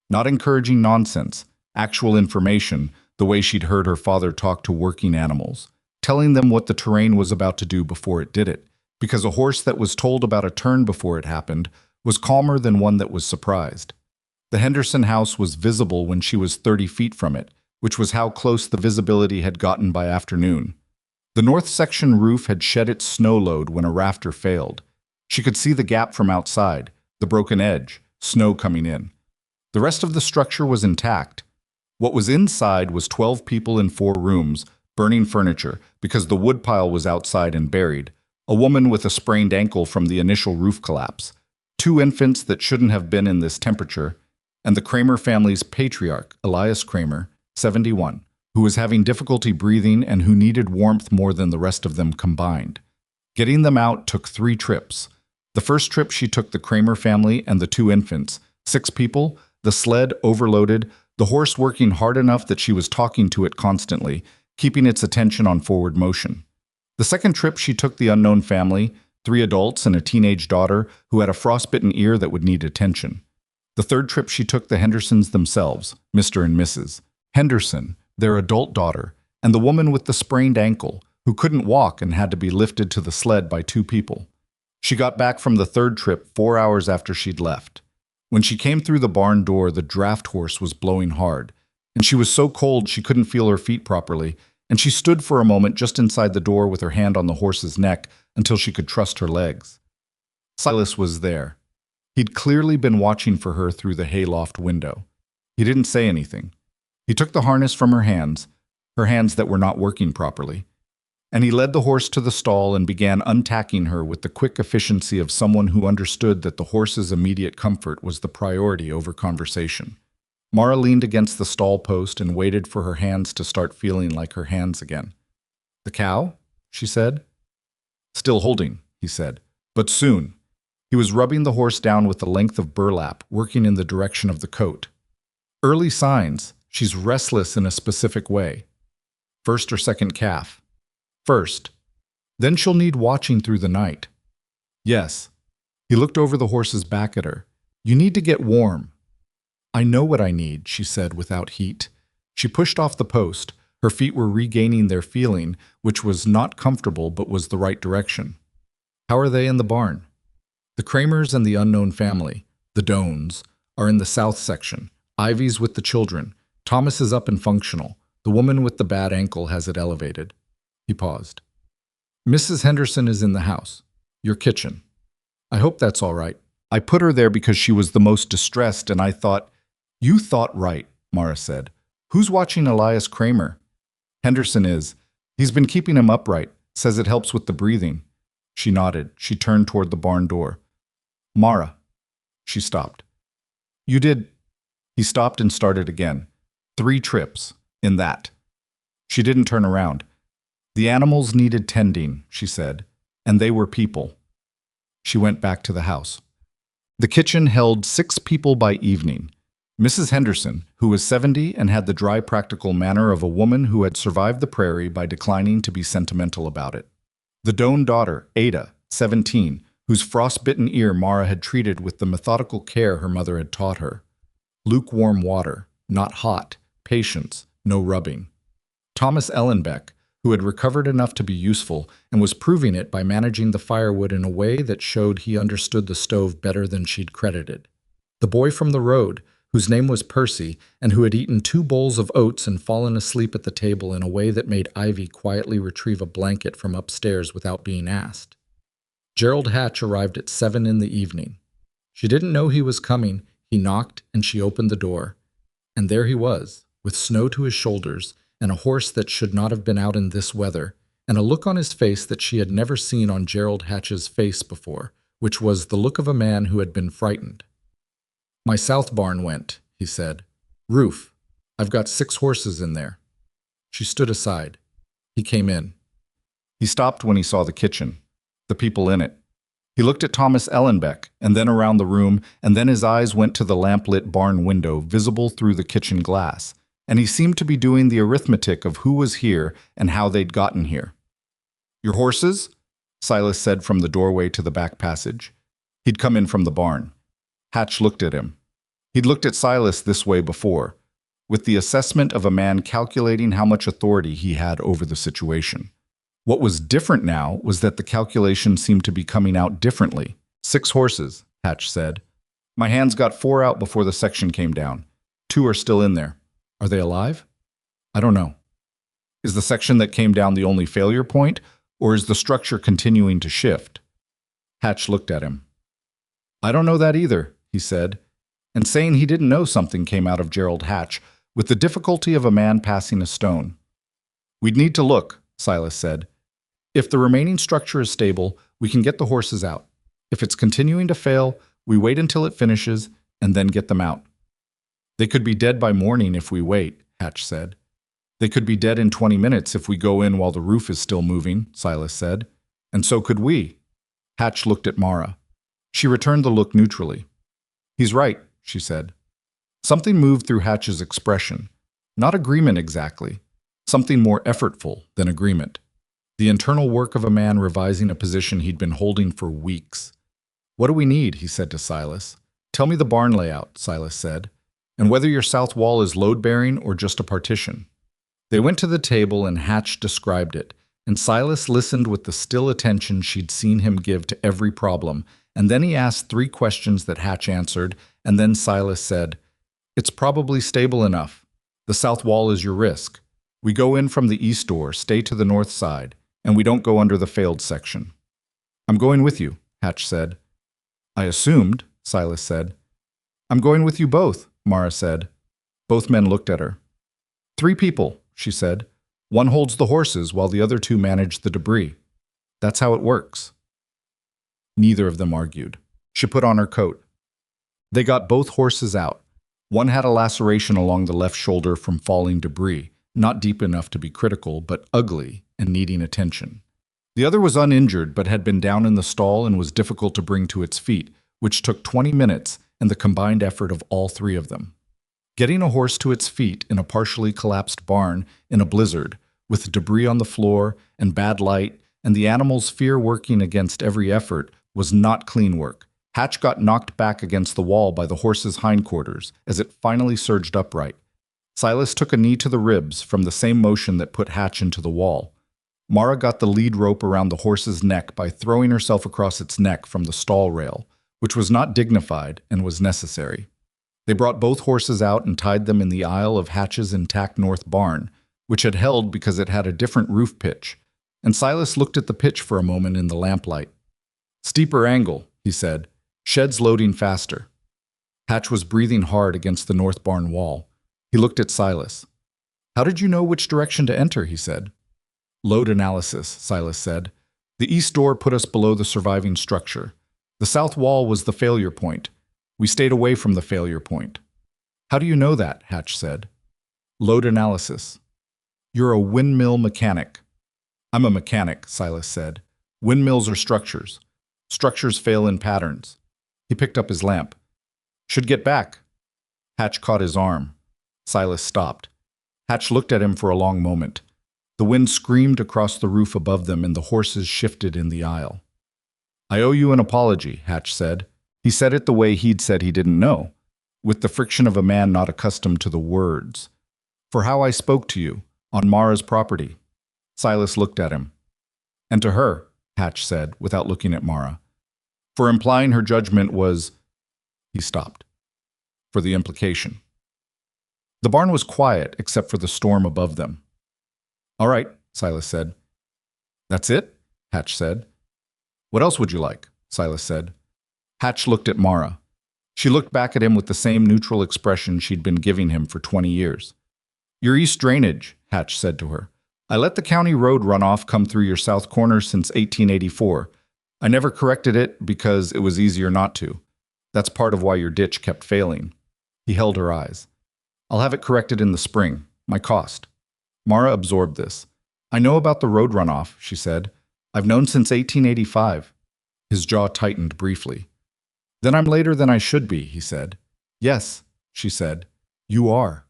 Not encouraging nonsense, actual information, the way she'd heard her father talk to working animals, telling them what the terrain was about to do before it did it, because a horse that was told about a turn before it happened was calmer than one that was surprised. The Henderson house was visible when she was 30 feet from it, which was how close the visibility had gotten by afternoon. The north section roof had shed its snow load when a rafter failed. She could see the gap from outside, the broken edge, snow coming in. The rest of the structure was intact. What was inside was 12 people in 4 rooms, burning furniture because the woodpile was outside and buried, a woman with a sprained ankle from the initial roof collapse, 2 infants that shouldn't have been in this temperature, and the Kramer family's patriarch, Elias Kramer, 71, who was having difficulty breathing and who needed warmth more than the rest of them combined. Getting them out took 3 trips. The first trip she took the Kramer family and the 2 infants, 6 people, the sled overloaded, the horse working hard enough that she was talking to it constantly, keeping its attention on forward motion. The second trip she took the unknown family, 3 adults and a teenage daughter who had a frostbitten ear that would need attention. The third trip she took the Hendersons themselves, Mr. and Mrs. Henderson, their adult daughter, and the woman with the sprained ankle, who couldn't walk and had to be lifted to the sled by 2 people. She got back from the third trip 4 hours after she'd left. When she came through the barn door, the draft horse was blowing hard, and she was so cold she couldn't feel her feet properly, and she stood for a moment just inside the door with her hand on the horse's neck until she could trust her legs. Silas was there. He'd clearly been watching for her through the hayloft window. He didn't say anything. He took the harness from her hands that were not working properly, and he led the horse to the stall and began untacking her with the quick efficiency of someone who understood that the horse's immediate comfort was the priority over conversation. Mara leaned against the stall post and waited for her hands to start feeling like her hands again. "The cow?" she said. "Still holding," he said, "but soon." He was rubbing the horse down with the length of burlap, working in the direction of the coat. "Early signs. She's restless in a specific way. First or second calf?" "First. Then she'll need watching through the night." "Yes." He looked over the horse's back at her. "You need to get warm." "I know what I need," she said without heat. She pushed off the post. Her feet were regaining their feeling, which was not comfortable but was the right direction. "How are they in the barn?" "The Kramers and the unknown family, the Doans, are in the south section. Ivy's with the children. Thomas is up and functional. The woman with the bad ankle has it elevated." He paused. "Mrs. Henderson is in the house. Your kitchen. I hope that's all right. I put her there because she was the most distressed, and I thought—" "You thought right," Mara said. "Who's watching Elias Kramer?" "Henderson is. He's been keeping him upright. Says it helps with the breathing." She nodded. She turned toward the barn door. "Mara." She stopped. "You did—" He stopped and started again. 3 trips, in that. She didn't turn around. "The animals needed tending," she said, "and they were people." She went back to the house. The kitchen held 6 people by evening. Mrs. Henderson, who was 70 and had the dry practical manner of a woman who had survived the prairie by declining to be sentimental about it. The Doan daughter, Ada, 17, whose frostbitten ear Mara had treated with the methodical care her mother had taught her. Lukewarm water, not hot, patience, no rubbing. Thomas Ellenbeck, who had recovered enough to be useful and was proving it by managing the firewood in a way that showed he understood the stove better than she'd credited. The boy from the road, whose name was Percy, and who had eaten 2 bowls of oats and fallen asleep at the table in a way that made Ivy quietly retrieve a blanket from upstairs without being asked. Gerald Hatch arrived at 7 in the evening. She didn't know he was coming. He knocked, and she opened the door. And there he was, with snow to his shoulders, and a horse that should not have been out in this weather, and a look on his face that she had never seen on Gerald Hatch's face before, which was the look of a man who had been frightened. "My south barn went," he said. "Roof. I've got 6 horses in there." She stood aside. He came in. He stopped when he saw the kitchen, the people in it. He looked at Thomas Ellenbeck, and then around the room, and then his eyes went to the lamp-lit barn window visible through the kitchen glass, and he seemed to be doing the arithmetic of who was here and how they'd gotten here. "Your horses?" Silas said from the doorway to the back passage. He'd come in from the barn. Hatch looked at him. He'd looked at Silas this way before, with the assessment of a man calculating how much authority he had over the situation. What was different now was that the calculation seemed to be coming out differently. 6 horses, Hatch said. My hands got 4 out before the section came down. 2 are still in there. Are they alive? I don't know. Is the section that came down the only failure point, or is the structure continuing to shift? Hatch looked at him. I don't know that either, he said, and saying he didn't know something came out of Gerald Hatch with the difficulty of a man passing a stone. We'd need to look, Silas said. If the remaining structure is stable, we can get the horses out. If it's continuing to fail, we wait until it finishes and then get them out. They could be dead by morning if we wait, Hatch said. They could be dead in 20 minutes if we go in while the roof is still moving, Silas said. And so could we. Hatch looked at Mara. She returned the look neutrally. He's right, she said. Something moved through Hatch's expression. Not agreement exactly. Something more effortful than agreement. The internal work of a man revising a position he'd been holding for weeks. What do we need? He said to Silas. Tell me the barn layout, Silas said, and whether your south wall is load-bearing or just a partition. They went to the table and Hatch described it, and Silas listened with the still attention she'd seen him give to every problem, and then he asked 3 questions that Hatch answered, and then Silas said, It's probably stable enough. The south wall is your risk. We go in from the east door, stay to the north side, and we don't go under the failed section. I'm going with you, Hatch said. I assumed, Silas said. I'm going with you both, Mara said. Both men looked at her. 3 people, she said. 1 holds the horses while the other 2 manage the debris. That's how it works. Neither of them argued. She put on her coat. They got both horses out. One had a laceration along the left shoulder from falling debris, not deep enough to be critical, but ugly and needing attention. The other was uninjured but had been down in the stall and was difficult to bring to its feet, which took 20 minutes and the combined effort of all 3 of them. Getting a horse to its feet in a partially collapsed barn in a blizzard, with debris on the floor and bad light and the animal's fear working against every effort, was not clean work. Hatch got knocked back against the wall by the horse's hindquarters as it finally surged upright. Silas took a knee to the ribs from the same motion that put Hatch into the wall. Mara got the lead rope around the horse's neck by throwing herself across its neck from the stall rail, which was not dignified and was necessary. They brought both horses out and tied them in the aisle of Hatch's intact north barn, which had held because it had a different roof pitch, and Silas looked at the pitch for a moment in the lamplight. Steeper angle, he said. Sheds loading faster. Hatch was breathing hard against the north barn wall. He looked at Silas. How did you know which direction to enter, he said. Load analysis, Silas said. The east door put us below the surviving structure. The south wall was the failure point. We stayed away from the failure point. How do you know that? Hatch said. Load analysis. You're a windmill mechanic. I'm a mechanic, Silas said. Windmills are structures. Structures fail in patterns. He picked up his lamp. Should get back. Hatch caught his arm. Silas stopped. Hatch looked at him for a long moment. The wind screamed across the roof above them and the horses shifted in the aisle. I owe you an apology, Hatch said. He said it the way he'd said he didn't know, with the friction of a man not accustomed to the words. For how I spoke to you, on Mara's property. Silas looked at him. And to her, Hatch said, without looking at Mara. For implying her judgment was... He stopped. For the implication. The barn was quiet except for the storm above them. All right, Silas said. That's it? Hatch said. What else would you like? Silas said. Hatch looked at Mara. She looked back at him with the same neutral expression she'd been giving him for 20 years. Your east drainage, Hatch said to her. I let the county road runoff come through your south corner since 1884. I never corrected it because it was easier not to. That's part of why your ditch kept failing. He held her eyes. I'll have it corrected in the spring. My cost. Mara absorbed this. I know about the road runoff, she said. I've known since 1885. His jaw tightened briefly. Then I'm later than I should be, he said. Yes, she said. You are.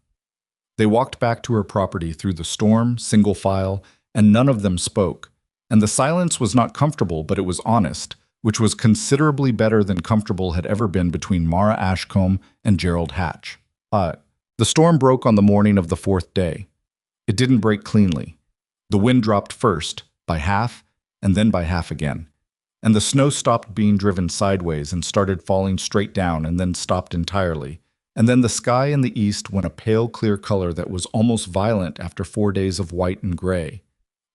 They walked back to her property through the storm, single file, and none of them spoke. And the silence was not comfortable, but it was honest, which was considerably better than comfortable had ever been between Mara Ashcombe and Gerald Hatch. The storm broke on the morning of the 4th day. It didn't break cleanly. The wind dropped first, by half, and then by half again. And the snow stopped being driven sideways and started falling straight down and then stopped entirely. And then the sky in the east went a pale clear color that was almost violent after 4 days of white and gray.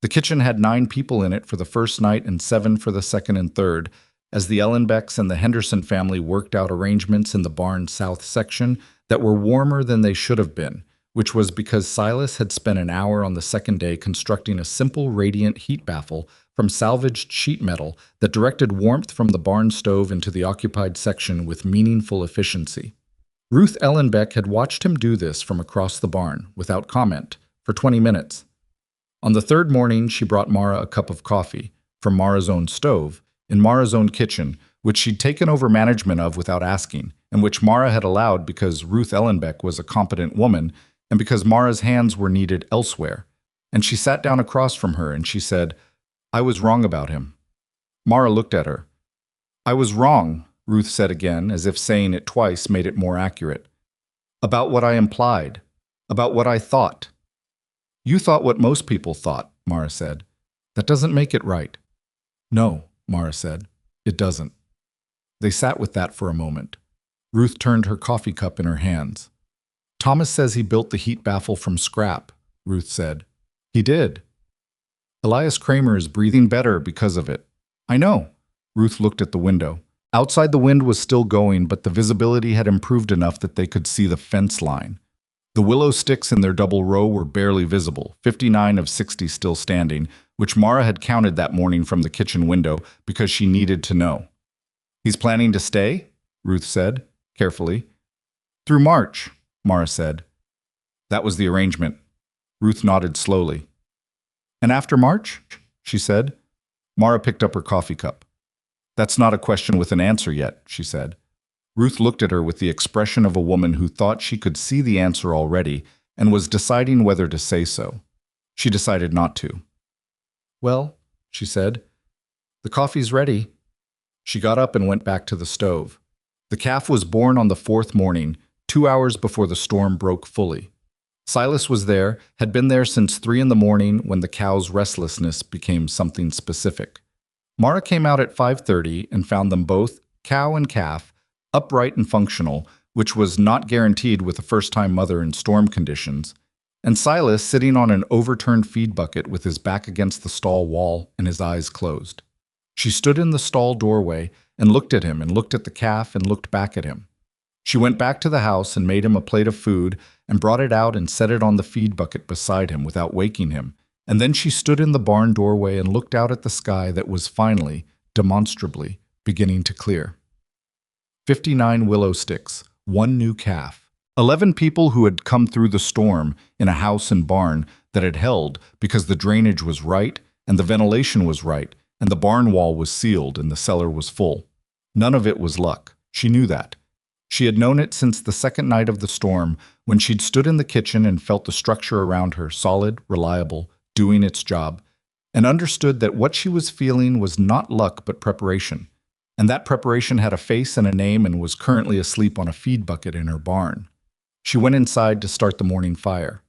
The kitchen had 9 people in it for the first night and 7 for the second and third, as the Ellenbecks and the Henderson family worked out arrangements in the barn's south section that were warmer than they should have been, which was because Silas had spent an hour on the second day constructing a simple radiant heat baffle from salvaged sheet metal that directed warmth from the barn stove into the occupied section with meaningful efficiency. Ruth Ellenbeck had watched him do this from across the barn, without comment, for 20 minutes. On the third morning, she brought Mara a cup of coffee, from Mara's own stove, in Mara's own kitchen, which she'd taken over management of without asking, and which Mara had allowed because Ruth Ellenbeck was a competent woman and because Mara's hands were needed elsewhere. And she sat down across from her and she said, "I was wrong about him." Mara looked at her. "I was wrong," Ruth said again, as if saying it twice made it more accurate. "About what I implied, about what I thought." "You thought what most people thought," Mara said. "That doesn't make it right." "No," Mara said, "it doesn't." They sat with that for a moment. Ruth turned her coffee cup in her hands. "Thomas says he built the heat baffle from scrap," Ruth said. "He did. Elias Kramer is breathing better because of it." "I know." Ruth looked at the window. Outside the wind was still going, but the visibility had improved enough that they could see the fence line. The willow sticks in their double row were barely visible, 59 of 60 still standing, which Mara had counted that morning from the kitchen window because she needed to know. "He's planning to stay?" Ruth said, carefully. "Through March," Mara said. That was the arrangement. Ruth nodded slowly. "And after March?" she said. Mara picked up her coffee cup. "That's not a question with an answer yet," she said. Ruth looked at her with the expression of a woman who thought she could see the answer already and was deciding whether to say so. She decided not to. "Well," she said, "the coffee's ready." She got up and went back to the stove. The calf was born on the 4th morning, 2 hours before the storm broke fully. Silas was there, had been there since 3 in the morning when the cow's restlessness became something specific. Mara came out at 5:30 and found them both, cow and calf, upright and functional, which was not guaranteed with a first-time mother in storm conditions, and Silas sitting on an overturned feed bucket with his back against the stall wall and his eyes closed. She stood in the stall doorway and looked at him and looked at the calf and looked back at him. She went back to the house and made him a plate of food and brought it out and set it on the feed bucket beside him without waking him, and then she stood in the barn doorway and looked out at the sky that was finally, demonstrably, beginning to clear. 59 willow sticks, 1 new calf, 11 people who had come through the storm in a house and barn that had held because the drainage was right and the ventilation was right and the barn wall was sealed and the cellar was full. None of it was luck. She knew that. She had known it since the second night of the storm when she'd stood in the kitchen and felt the structure around her solid, reliable, doing its job, and understood that what she was feeling was not luck but preparation. And that preparation had a face and a name and was currently asleep on a feed bucket in her barn. She went inside to start the morning fire.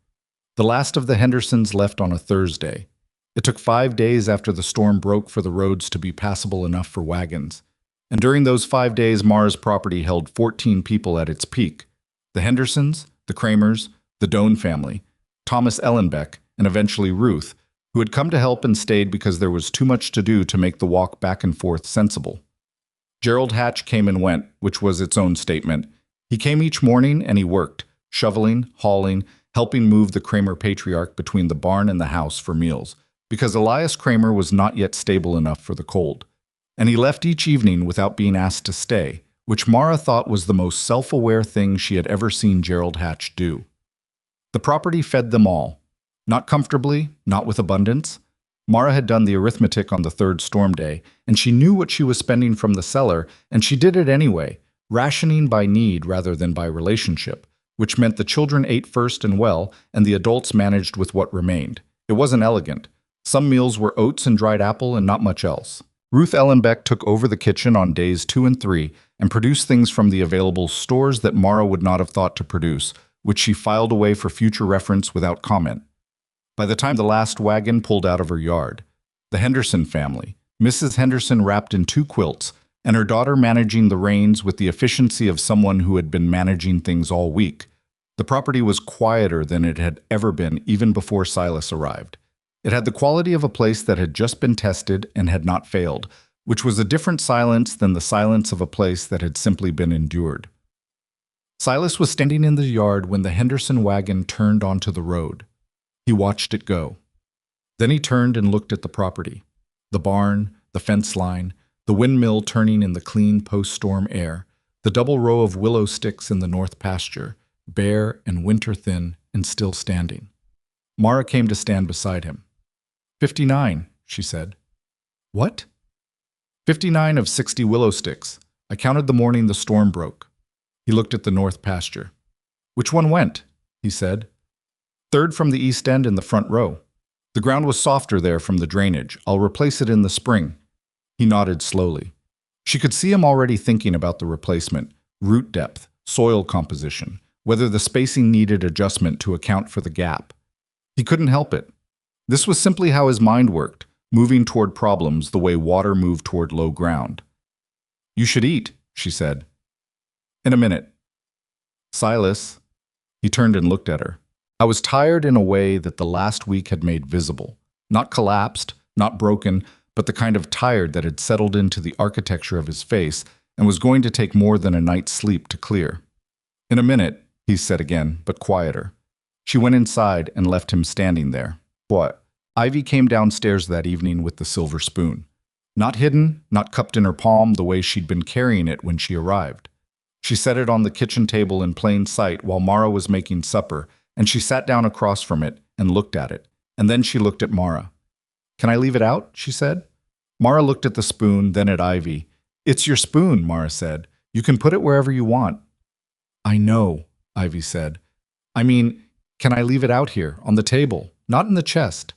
The last of the Hendersons left on a Thursday. It took 5 days after the storm broke for the roads to be passable enough for wagons. And during those 5 days, Mara's property held 14 people at its peak. The Hendersons, the Kramers, the Doan family, Thomas Ellenbeck, and eventually Ruth, who had come to help and stayed because there was too much to do to make the walk back and forth sensible. Gerald Hatch came and went, which was its own statement. He came each morning and he worked, shoveling, hauling, helping move the Kramer patriarch between the barn and the house for meals, because Elias Kramer was not yet stable enough for the cold. And he left each evening without being asked to stay, which Mara thought was the most self-aware thing she had ever seen Gerald Hatch do. The property fed them all. Not comfortably, not with abundance. Mara had done the arithmetic on the 3rd storm day, and she knew what she was spending from the cellar, and she did it anyway, rationing by need rather than by relationship, which meant the children ate first and well, and the adults managed with what remained. It wasn't elegant. Some meals were oats and dried apple and not much else. Ruth Ellenbeck took over the kitchen on days 2 and 3 and produced things from the available stores that Mara would not have thought to produce, which she filed away for future reference without comment. By the time the last wagon pulled out of her yard, The Henderson family, Mrs. Henderson wrapped in 2 quilts, and her daughter managing the reins with the efficiency of someone who had been managing things all week. The property was quieter than it had ever been even before Silas arrived. It had the quality of a place that had just been tested and had not failed, which was a different silence than the silence of a place that had simply been endured. Silas was standing in the yard when the Henderson wagon turned onto the road. He watched it go. Then he turned and looked at the property. The barn, the fence line, the windmill turning in the clean post-storm air, the double row of willow sticks in the north pasture, bare and winter-thin and still standing. Mara came to stand beside him. 59, she said. What? 59 of 60 willow sticks. I counted the morning the storm broke. He looked at the north pasture. Which one went? He said. Third from the east end in the front row. The ground was softer there from the drainage. I'll replace it in the spring. He nodded slowly. She could see him already thinking about the replacement, root depth, soil composition, whether the spacing needed adjustment to account for the gap. He couldn't help it. This was simply how his mind worked, moving toward problems the way water moved toward low ground. You should eat, she said. In a minute. Silas. He turned and looked at her. I was tired in a way that the last week had made visible. Not collapsed, not broken, but the kind of tired that had settled into the architecture of his face and was going to take more than a night's sleep to clear. In a minute, he said again, but quieter. She went inside and left him standing there. What? Ivy came downstairs that evening with the silver spoon. Not hidden, not cupped in her palm the way she'd been carrying it when she arrived. She set it on the kitchen table in plain sight while Mara was making supper, and she sat down across from it and looked at it. And then she looked at Mara. Can I leave it out? She said. Mara looked at the spoon, then at Ivy. It's your spoon, Mara said. You can put it wherever you want. I know, Ivy said. I mean, can I leave it out here, on the table, not in the chest?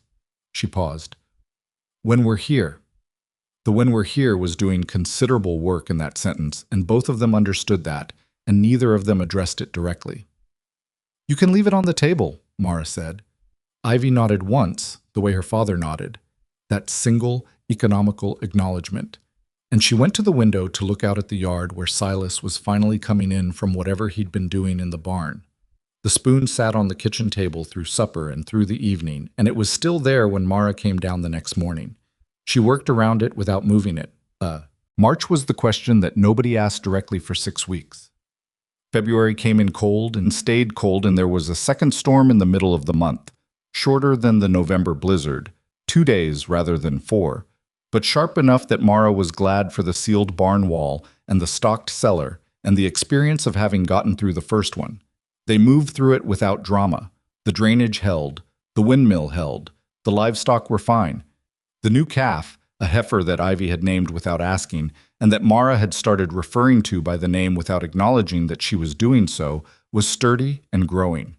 She paused. When we're here. The when we're here was doing considerable work in that sentence, and both of them understood that, and neither of them addressed it directly. You can leave it on the table, Mara said. Ivy nodded once, the way her father nodded, that single, economical acknowledgement, and she went to the window to look out at the yard where Silas was finally coming in from whatever he'd been doing in the barn. The spoon sat on the kitchen table through supper and through the evening, and it was still there when Mara came down the next morning. She worked around it without moving it. March was the question that nobody asked directly for 6 weeks. February came in cold and stayed cold, and there was a second storm in the middle of the month, shorter than the November blizzard, 2 days rather than 4, but sharp enough that Mara was glad for the sealed barn wall and the stocked cellar and the experience of having gotten through the first one. They moved through it without drama. The drainage held, the windmill held, the livestock were fine. The new calf, a heifer that Ivy had named without asking, and that Mara had started referring to by the name without acknowledging that she was doing so, was sturdy and growing.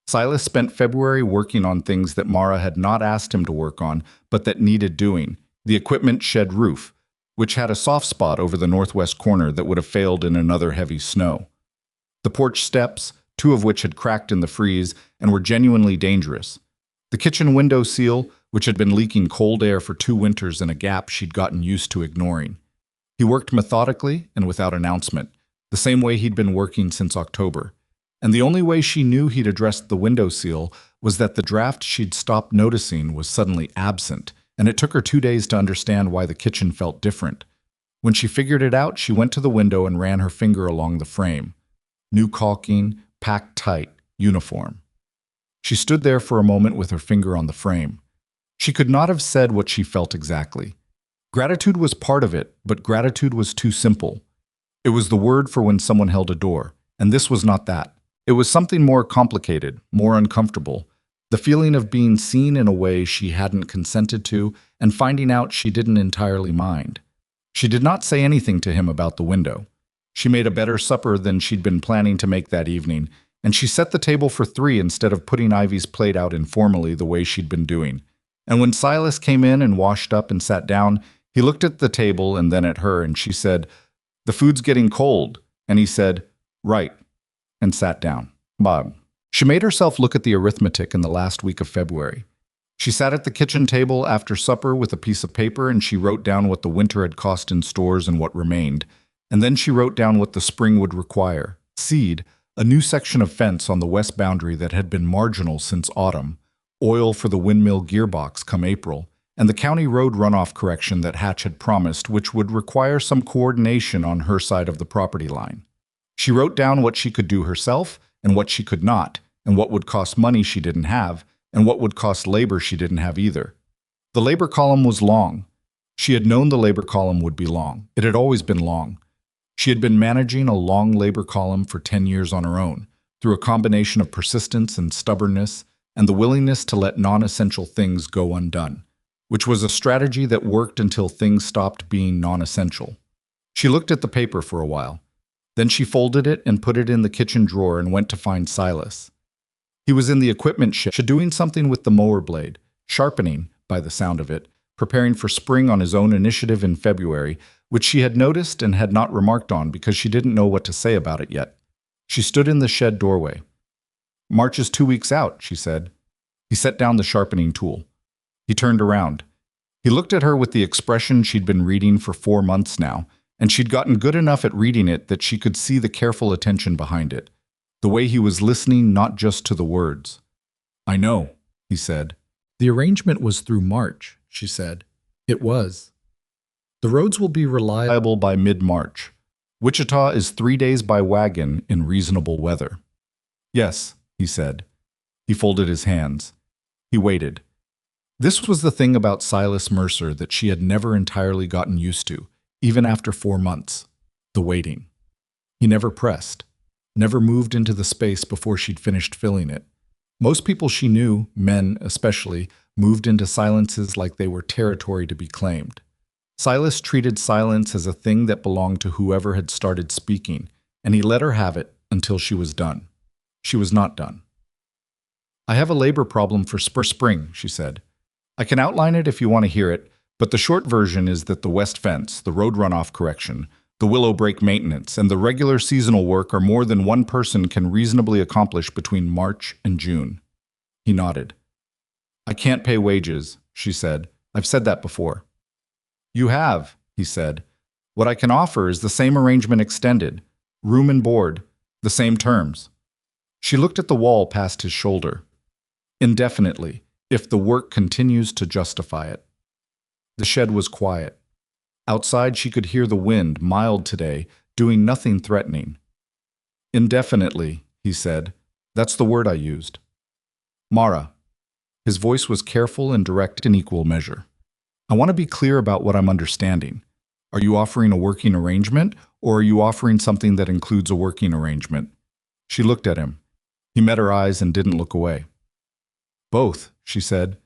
Silas spent February working on things that Mara had not asked him to work on, but that needed doing. The equipment shed roof, which had a soft spot over the northwest corner that would have failed in another heavy snow. The porch steps, 2 of which had cracked in the freeze and were genuinely dangerous. The kitchen window seal, which had been leaking cold air for 2 winters in a gap she'd gotten used to ignoring. He worked methodically and without announcement, the same way he'd been working since October. And the only way she knew he'd addressed the window seal was that the draft she'd stopped noticing was suddenly absent, and it took her 2 days to understand why the kitchen felt different. When she figured it out, she went to the window and ran her finger along the frame. New caulking, packed tight, uniform. She stood there for a moment with her finger on the frame. She could not have said what she felt exactly. Gratitude was part of it, but gratitude was too simple. It was the word for when someone held a door, and this was not that. It was something more complicated, more uncomfortable. The feeling of being seen in a way she hadn't consented to and finding out she didn't entirely mind. She did not say anything to him about the window. She made a better supper than she'd been planning to make that evening, and she set the table for 3 instead of putting Ivy's plate out informally the way she'd been doing. And when Silas came in and washed up and sat down, he looked at the table and then at her, and she said, "The food's getting cold." And he said, "Right," and sat down. Bob. She made herself look at the arithmetic in the last week of February. She sat at the kitchen table after supper with a piece of paper and she wrote down what the winter had cost in stores and what remained. And then she wrote down what the spring would require. Seed, a new section of fence on the west boundary that had been marginal since autumn, oil for the windmill gearbox come April, and the county road runoff correction that Hatch had promised, which would require some coordination on her side of the property line. She wrote down what she could do herself and what she could not, and what would cost money she didn't have, and what would cost labor she didn't have either. The labor column was long. She had known the labor column would be long. It had always been long. She had been managing a long labor column for 10 years on her own, through a combination of persistence and stubbornness, and the willingness to let non-essential things go undone, which was a strategy that worked until things stopped being non-essential. She looked at the paper for a while. Then she folded it and put it in the kitchen drawer and went to find Silas. He was in the equipment shed doing something with the mower blade, sharpening, by the sound of it, preparing for spring on his own initiative in February, which she had noticed and had not remarked on because she didn't know what to say about it yet. She stood in the shed doorway. "March is 2 weeks out," she said. He set down the sharpening tool. He turned around. He looked at her with the expression she'd been reading for 4 months now, and she'd gotten good enough at reading it that she could see the careful attention behind it, the way he was listening not just to the words. "I know," he said. "The arrangement was through March," she said. "It was. The roads will be reliable by mid-March. Wichita is 3 days by wagon in reasonable weather." "Yes," he said. He folded his hands. He waited. This was the thing about Silas Mercer that she had never entirely gotten used to, even after 4 months. The waiting. He never pressed, never moved into the space before she'd finished filling it. Most people she knew, men especially, moved into silences like they were territory to be claimed. Silas treated silence as a thing that belonged to whoever had started speaking, and he let her have it until she was done. She was not done. "I have a labor problem for spring," she said. "I can outline it if you want to hear it, but the short version is that the west fence, the road runoff correction, the willow break maintenance, and the regular seasonal work are more than one person can reasonably accomplish between March and June." He nodded. "I can't pay wages," she said. "I've said that before." "You have," he said. "What I can offer is the same arrangement extended, room and board, the same terms." She looked at the wall past his shoulder. "Indefinitely, if the work continues to justify it." The shed was quiet. Outside she could hear the wind, mild today, doing nothing threatening. "Indefinitely," he said. "That's the word I used." "Mara." His voice was careful and direct in equal measure. "I want to be clear about what I'm understanding. Are you offering a working arrangement, or are you offering something that includes a working arrangement?" She looked at him. He met her eyes and didn't look away. "Both," she said,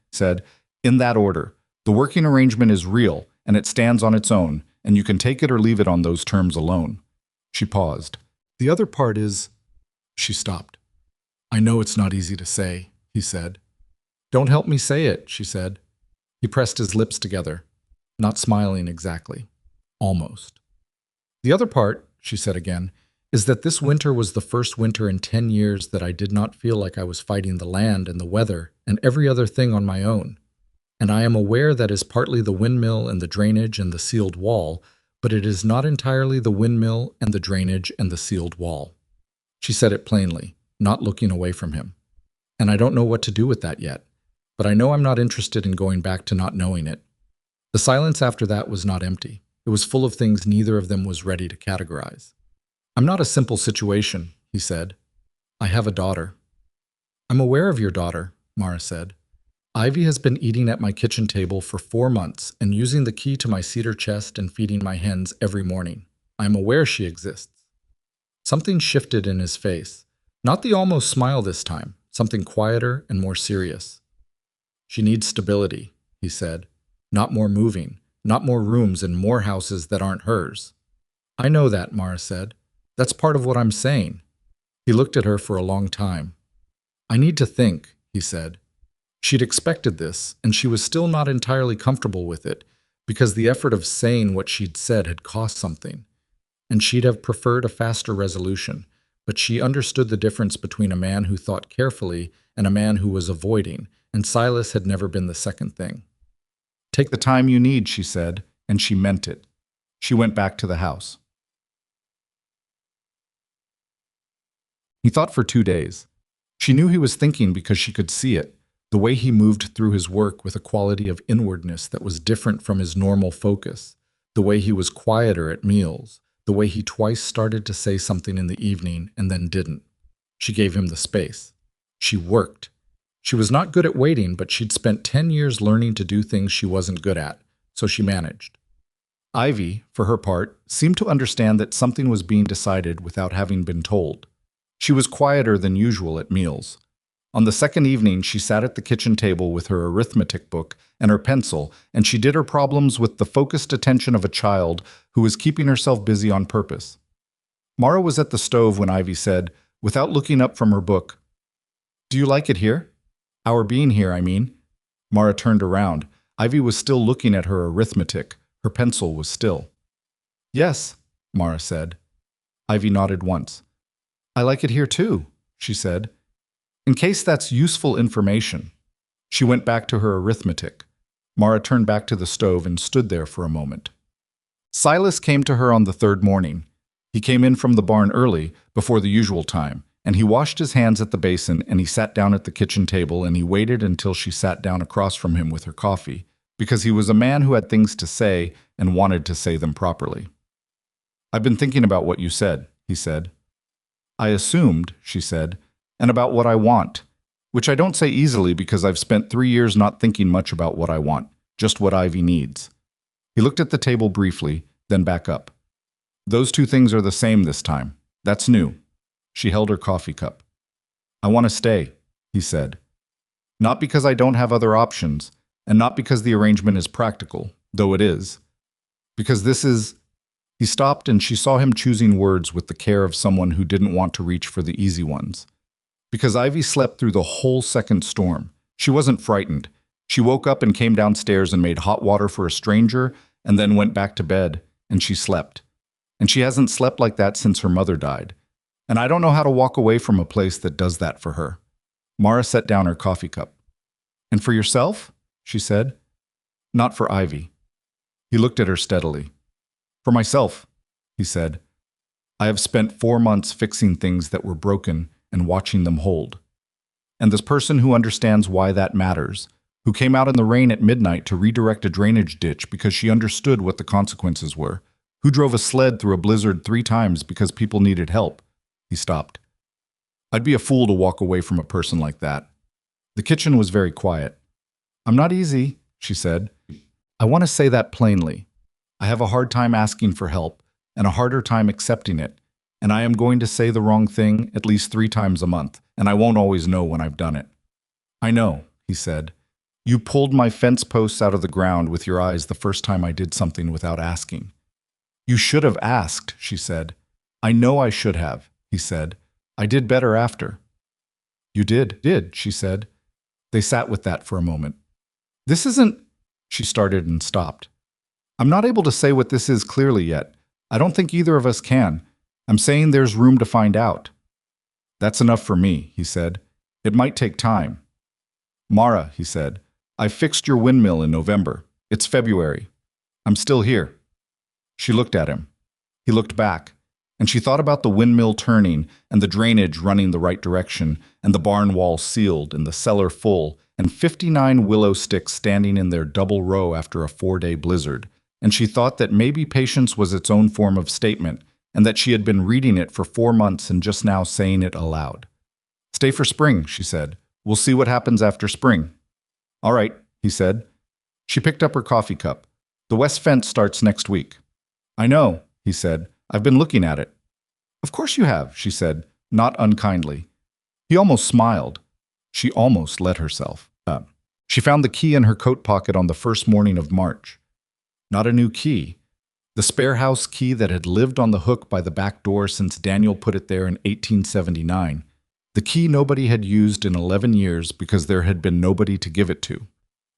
"in that order. The working arrangement is real, and it stands on its own, and you can take it or leave it on those terms alone." She paused. "The other part is—" She stopped. "I know it's not easy to say," he said. "Don't help me say it," she said. He pressed his lips together, not smiling exactly. Almost. "The other part," she said again, "is that this winter was the first winter in 10 years that I did not feel like I was fighting the land and the weather and every other thing on my own. And I am aware that is partly the windmill and the drainage and the sealed wall, but it is not entirely the windmill and the drainage and the sealed wall." She said it plainly, not looking away from him. "And I don't know what to do with that yet. But I know I'm not interested in going back to not knowing it." The silence after that was not empty. It was full of things neither of them was ready to categorize. "I'm not a simple situation," he said. "I have a daughter." "I'm aware of your daughter," Mara said. "Ivy has been eating at my kitchen table for 4 months and using the key to my cedar chest and feeding my hens every morning. I am aware she exists." Something shifted in his face. Not the almost smile this time, something quieter and more serious. "She needs stability," he said. "Not more moving, not more rooms and more houses that aren't hers." "I know that," Mara said. "That's part of what I'm saying." He looked at her for a long time. "I need to think," he said. She'd expected this, and she was still not entirely comfortable with it, because the effort of saying what she'd said had cost something. And she'd have preferred a faster resolution, but she understood the difference between a man who thought carefully and a man who was avoiding, and Silas had never been the second thing. "Take the time you need," she said, and she meant it. She went back to the house. He thought for 2 days. She knew he was thinking because she could see it, the way he moved through his work with a quality of inwardness that was different from his normal focus, the way he was quieter at meals, the way he twice started to say something in the evening and then didn't. She gave him the space. She worked. She was not good at waiting, but she'd spent 10 years learning to do things she wasn't good at, so she managed. Ivy, for her part, seemed to understand that something was being decided without having been told. She was quieter than usual at meals. On the second evening, she sat at the kitchen table with her arithmetic book and her pencil, and she did her problems with the focused attention of a child who was keeping herself busy on purpose. Mara was at the stove when Ivy said, without looking up from her book, "Do you like it here? Our being here, I mean." Mara turned around. Ivy was still looking at her arithmetic. Her pencil was still. "Yes," Mara said. Ivy nodded once. "I like it here too," she said. "In case that's useful information." She went back to her arithmetic. Mara turned back to the stove and stood there for a moment. Silas came to her on the third morning. He came in from the barn early, before the usual time, and he washed his hands at the basin and he sat down at the kitchen table and he waited until she sat down across from him with her coffee, because he was a man who had things to say and wanted to say them properly. "I've been thinking about what you said," he said. "I assumed," she said, "and about what I want, which I don't say easily because I've spent 3 years not thinking much about what I want, just what Ivy needs." He looked at the table briefly, then back up. "Those two things are the same this time. That's new." She held her coffee cup. "I want to stay," he said. "Not because I don't have other options, and not because the arrangement is practical, though it is. Because this is—" He stopped and she saw him choosing words with the care of someone who didn't want to reach for the easy ones. "Because Ivy slept through the whole second storm. She wasn't frightened. She woke up and came downstairs and made hot water for a stranger, and then went back to bed, and she slept. And she hasn't slept like that since her mother died. And I don't know how to walk away from a place that does that for her." Mara set down her coffee cup. "And for yourself?" she said. "Not for Ivy." He looked at her steadily. "For myself," he said. "I have spent 4 months fixing things that were broken and watching them hold. And this person who understands why that matters, who came out in the rain at midnight to redirect a drainage ditch because she understood what the consequences were, who drove a sled through a blizzard 3 times because people needed help." He stopped. "I'd be a fool to walk away from a person like that." The kitchen was very quiet. "I'm not easy," she said. "I want to say that plainly. I have a hard time asking for help, and a harder time accepting it, and I am going to say the wrong thing at least 3 times a month, and I won't always know when I've done it." "I know," he said. "You pulled my fence posts out of the ground with your eyes the first time I did something without asking." "You should have asked," she said. "I know I should have," he said. "I did better after." "You did," she said. They sat with that for a moment. "This isn't—" she started and stopped. "I'm not able to say what this is clearly yet. I don't think either of us can. I'm saying there's room to find out." "That's enough for me," he said. "It might take time." "Mara," he said, "I fixed your windmill in November. It's February. I'm still here." She looked at him. He looked back, and she thought about the windmill turning and the drainage running the right direction and the barn wall sealed and the cellar full and 59 willow sticks standing in their double row after a 4-day blizzard. And she thought that maybe patience was its own form of statement and that she had been reading it for 4 months and just now saying it aloud. "Stay for spring," she said. "We'll see what happens after spring." "All right," he said. She picked up her coffee cup. "The west fence starts next week." "I know," he said. "I've been looking at it." "Of course you have," she said, not unkindly. He almost smiled. She almost let herself. She found the key in her coat pocket on the first morning of March. Not a new key. The spare house key that had lived on the hook by the back door since Daniel put it there in 1879. The key nobody had used in 11 years because there had been nobody to give it to.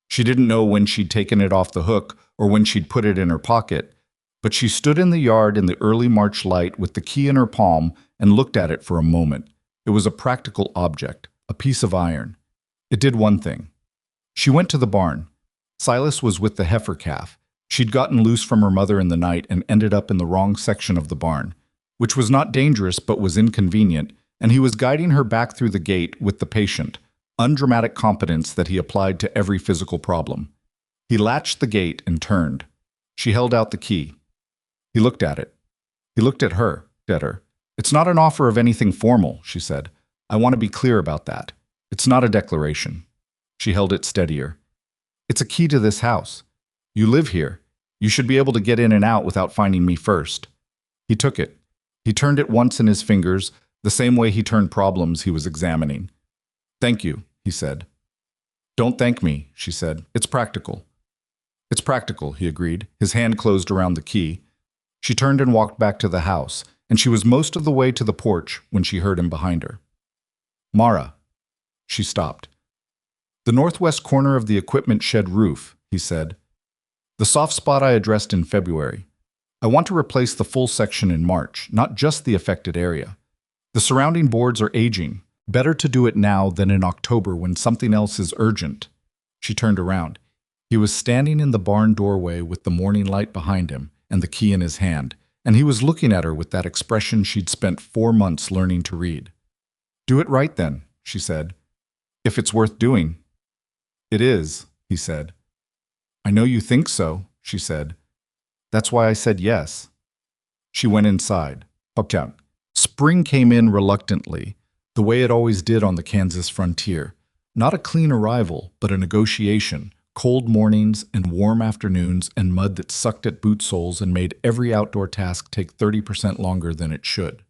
She didn't know when she'd taken it off the hook or when she'd put it in her pocket, but she stood in the yard in the early March light with the key in her palm and looked at it for a moment. It was a practical object, a piece of iron. It did one thing. She went to the barn. Silas was with the heifer calf. She'd gotten loose from her mother in the night and ended up in the wrong section of the barn, which was not dangerous but was inconvenient, and he was guiding her back through the gate with the patient, undramatic competence that he applied to every physical problem. He latched the gate and turned. She held out the key. He looked at it. He looked at her. It's not an offer of anything formal, she said. I want to be clear about that. It's not a declaration. She held it steadier. It's a key to this house. You live here. You should be able to get in and out without finding me first. He took it. He turned it once in his fingers, the same way he turned problems he was examining. Thank you, he said. Don't thank me, she said. It's practical. It's practical, he agreed. His hand closed around the key. She turned and walked back to the house, and she was most of the way to the porch when she heard him behind her. Mara. She stopped. The northwest corner of the equipment shed roof, he said. The soft spot I addressed in February. I want to replace the full section in March, not just the affected area. The surrounding boards are aging. Better to do it now than in October when something else is urgent. She turned around. He was standing in the barn doorway with the morning light behind him and the key in his hand, and he was looking at her with that expression she'd spent 4 months learning to read. Do it right then, she said. If it's worth doing. It is, he said. I know you think so, she said. That's why I said yes. She went inside. Out. Spring came in reluctantly, the way it always did on the Kansas frontier. Not a clean arrival, but a negotiation, cold mornings and warm afternoons and mud that sucked at boot soles and made every outdoor task take 30% longer than it should.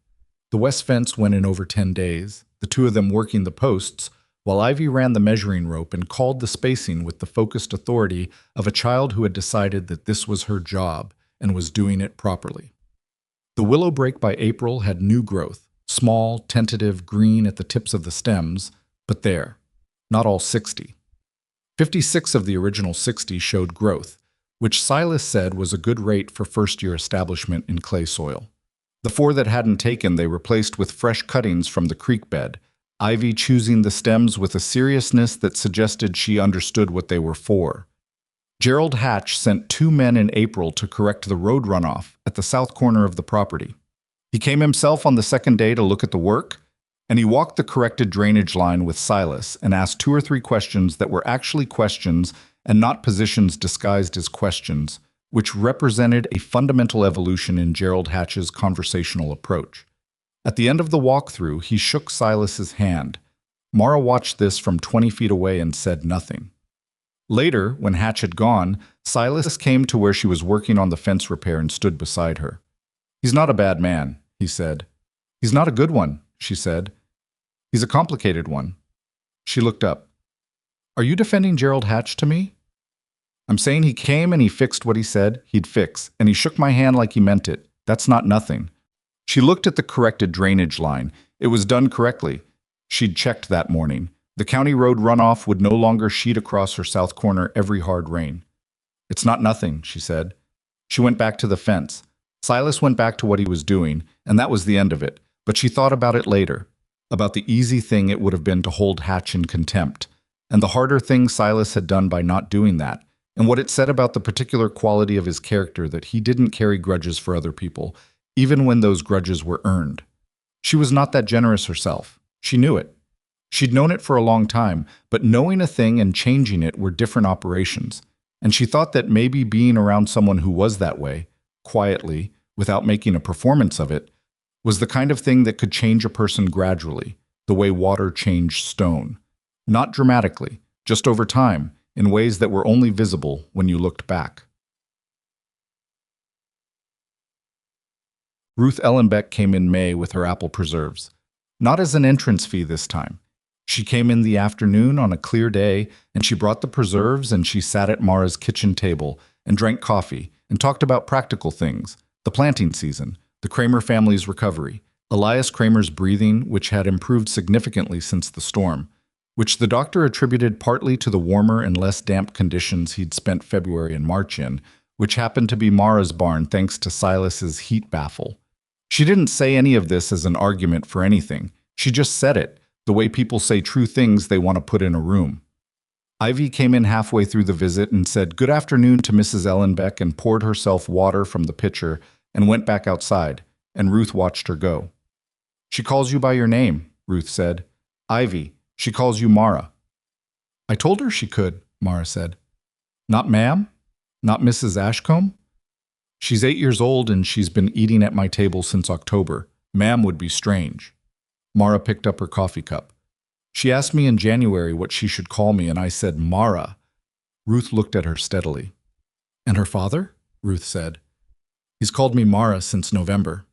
The west fence went in over 10 days, the two of them working the posts, while Ivy ran the measuring rope and called the spacing with the focused authority of a child who had decided that this was her job and was doing it properly. The willow brake by April had new growth, small, tentative, green at the tips of the stems, but there, not all 60. 56 of the original 60 showed growth, which Silas said was a good rate for first-year establishment in clay soil. The 4 that hadn't taken they replaced with fresh cuttings from the creek bed, Ivy choosing the stems with a seriousness that suggested she understood what they were for. Gerald Hatch sent 2 men in April to correct the road runoff at the south corner of the property. He came himself on the second day to look at the work, and he walked the corrected drainage line with Silas and asked 2 or 3 questions that were actually questions and not positions disguised as questions, which represented a fundamental evolution in Gerald Hatch's conversational approach. At the end of the walkthrough, he shook Silas's hand. Mara watched this from 20 feet away and said nothing. Later, when Hatch had gone, Silas came to where she was working on the fence repair and stood beside her. He's not a bad man, he said. He's not a good one, she said. He's a complicated one. She looked up. Are you defending Gerald Hatch to me? I'm saying he came and he fixed what he said he'd fix, and he shook my hand like he meant it. That's not nothing. She looked at the corrected drainage line. It was done correctly. She'd checked that morning. The county road runoff would no longer sheet across her south corner every hard rain. It's not nothing, she said. She went back to the fence. Silas went back to what he was doing, and that was the end of it. But she thought about it later, about the easy thing it would have been to hold Hatch in contempt, and the harder thing Silas had done by not doing that, and what it said about the particular quality of his character that he didn't carry grudges for other people, even when those grudges were earned. She was not that generous herself. She knew it. She'd known it for a long time, but knowing a thing and changing it were different operations, and she thought that maybe being around someone who was that way, quietly, without making a performance of it, was the kind of thing that could change a person gradually, the way water changed stone. Not dramatically, just over time, in ways that were only visible when you looked back. Ruth Ellenbeck came in May with her apple preserves. Not as an entrance fee this time. She came in the afternoon on a clear day, and she brought the preserves, and she sat at Mara's kitchen table and drank coffee and talked about practical things, the planting season, the Kramer family's recovery, Elias Kramer's breathing, which had improved significantly since the storm, which the doctor attributed partly to the warmer and less damp conditions he'd spent February and March in, which happened to be Mara's barn thanks to Silas's heat baffle. She didn't say any of this as an argument for anything. She just said it, the way people say true things they want to put in a room. Ivy came in halfway through the visit and said good afternoon to Mrs. Ellenbeck and poured herself water from the pitcher and went back outside, and Ruth watched her go. She calls you by your name, Ruth said. Ivy, she calls you Mara. I told her she could, Mara said. Not ma'am? Not Mrs. Ashcombe? She's 8 years old and she's been eating at my table since October. Ma'am would be strange. Mara picked up her coffee cup. She asked me in January what she should call me, and I said, Mara. Ruth looked at her steadily. And her father? Ruth said. He's called me Mara since November.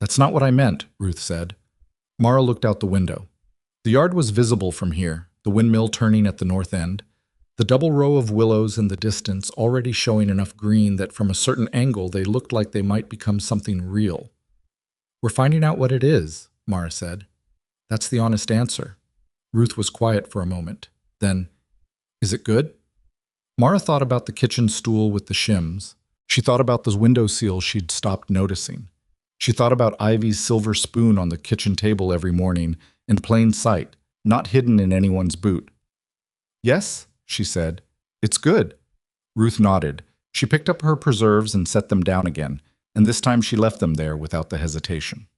That's not what I meant, Ruth said. Mara looked out the window. The yard was visible from here, the windmill turning at the north end, the double row of willows in the distance already showing enough green that from a certain angle they looked like they might become something real. We're finding out what it is, Mara said. That's the honest answer. Ruth was quiet for a moment. Then, is it good? Mara thought about the kitchen stool with the shims. She thought about those window seals she'd stopped noticing. She thought about Ivy's silver spoon on the kitchen table every morning, in plain sight, not hidden in anyone's boot. Yes, she said. It's good. Ruth nodded. She picked up her preserves and set them down again, and this time she left them there without the hesitation.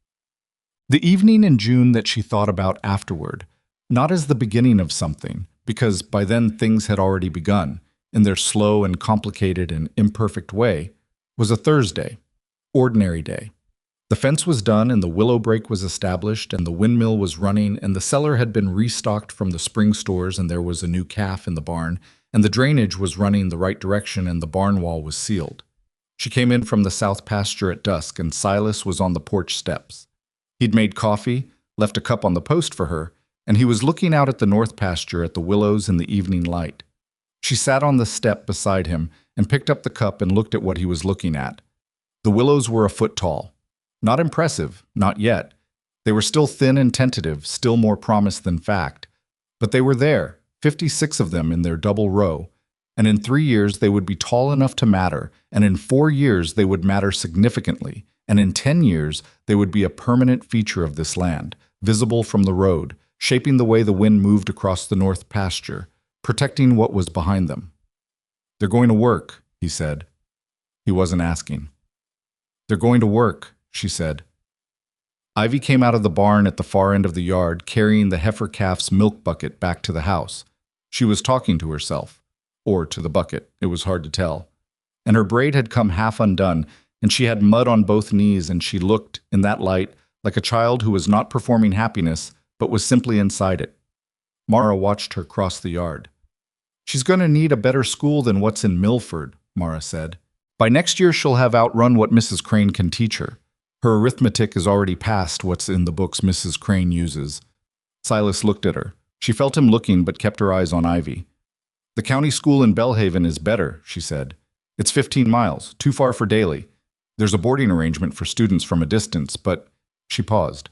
The evening in June that she thought about afterward, not as the beginning of something, because by then things had already begun, in their slow and complicated and imperfect way, was a Thursday, ordinary day. The fence was done and the willow brake was established and the windmill was running and the cellar had been restocked from the spring stores and there was a new calf in the barn and the drainage was running the right direction and the barn wall was sealed. She came in from the south pasture at dusk and Silas was on the porch steps. He'd made coffee, left a cup on the post for her, and he was looking out at the north pasture at the willows in the evening light. She sat on the step beside him and picked up the cup and looked at what he was looking at. The willows were a foot tall. Not impressive, not yet. They were still thin and tentative, still more promise than fact. But they were there, 56 of them in their double row, and in 3 years they would be tall enough to matter, and in 4 years they would matter significantly, and in 10 years they would be a permanent feature of this land, visible from the road, shaping the way the wind moved across the north pasture, protecting what was behind them. They're going to work, he said. He wasn't asking. They're going to work, she said. Ivy came out of the barn at the far end of the yard, carrying the heifer calf's milk bucket back to the house. She was talking to herself, or to the bucket, it was hard to tell. And her braid had come half undone, and she had mud on both knees, and she looked, in that light, like a child who was not performing happiness, but was simply inside it. Mara watched her cross the yard. She's going to need a better school than what's in Milford, Mara said. By next year she'll have outrun what Mrs. Crane can teach her. Her arithmetic is already past what's in the books Mrs. Crane uses. Silas looked at her. She felt him looking but kept her eyes on Ivy. The county school in Belhaven is better, she said. It's 15 miles, too far for daily. There's a boarding arrangement for students from a distance, but... She paused.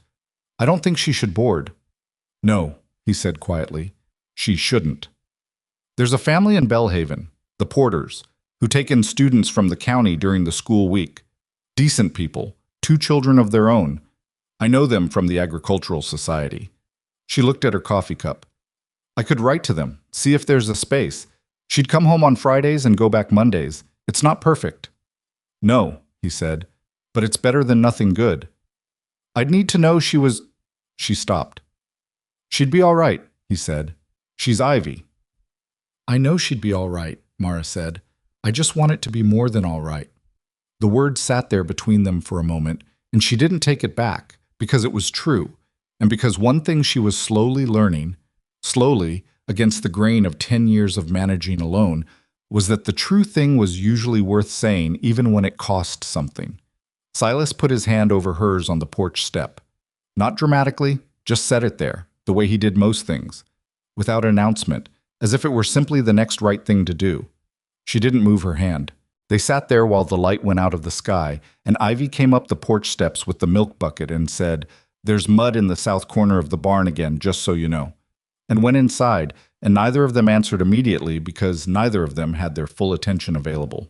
I don't think she should board. No, he said quietly. She shouldn't. There's a family in Belhaven, the Porters, who take in students from the county during the school week. Decent people, 2 children of their own. I know them from the Agricultural Society. She looked at her coffee cup. I could write to them, see if there's a space. She'd come home on Fridays and go back Mondays. It's not perfect. No, he said, but it's better than nothing good. I'd need to know she was... She stopped. She'd be all right, he said. She's Ivy. I know she'd be all right, Mara said. I just want it to be more than all right. The word sat there between them for a moment, and she didn't take it back, because it was true, and because one thing she was slowly learning, slowly, against the grain of 10 years of managing alone, was that the true thing was usually worth saying even when it cost something. Silas put his hand over hers on the porch step. Not dramatically, just set it there, the way he did most things, without announcement, as if it were simply the next right thing to do. She didn't move her hand. They sat there while the light went out of the sky, and Ivy came up the porch steps with the milk bucket and said, "There's mud in the south corner of the barn again, just so you know," and went inside, and neither of them answered immediately because neither of them had their full attention available.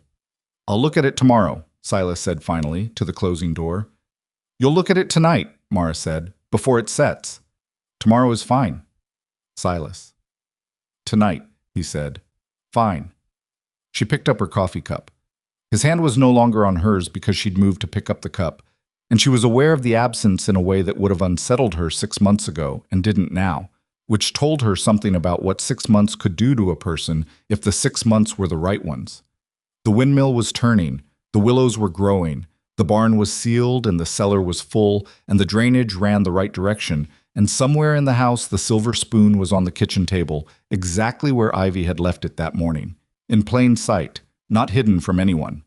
"I'll look at it tomorrow," Silas said finally, to the closing door. "You'll look at it tonight," Mara said, "before it sets." "Tomorrow is fine." Silas. "Tonight. he said. Fine. She picked up her coffee cup. His hand was no longer on hers because she'd moved to pick up the cup, and she was aware of the absence in a way that would have unsettled her 6 months ago and didn't now, which told her something about what 6 months could do to a person if the 6 months were the right ones. The windmill was turning, the willows were growing, the barn was sealed and the cellar was full, and the drainage ran the right direction, and somewhere in the house the silver spoon was on the kitchen table, exactly where Ivy had left it that morning, in plain sight, not hidden from anyone.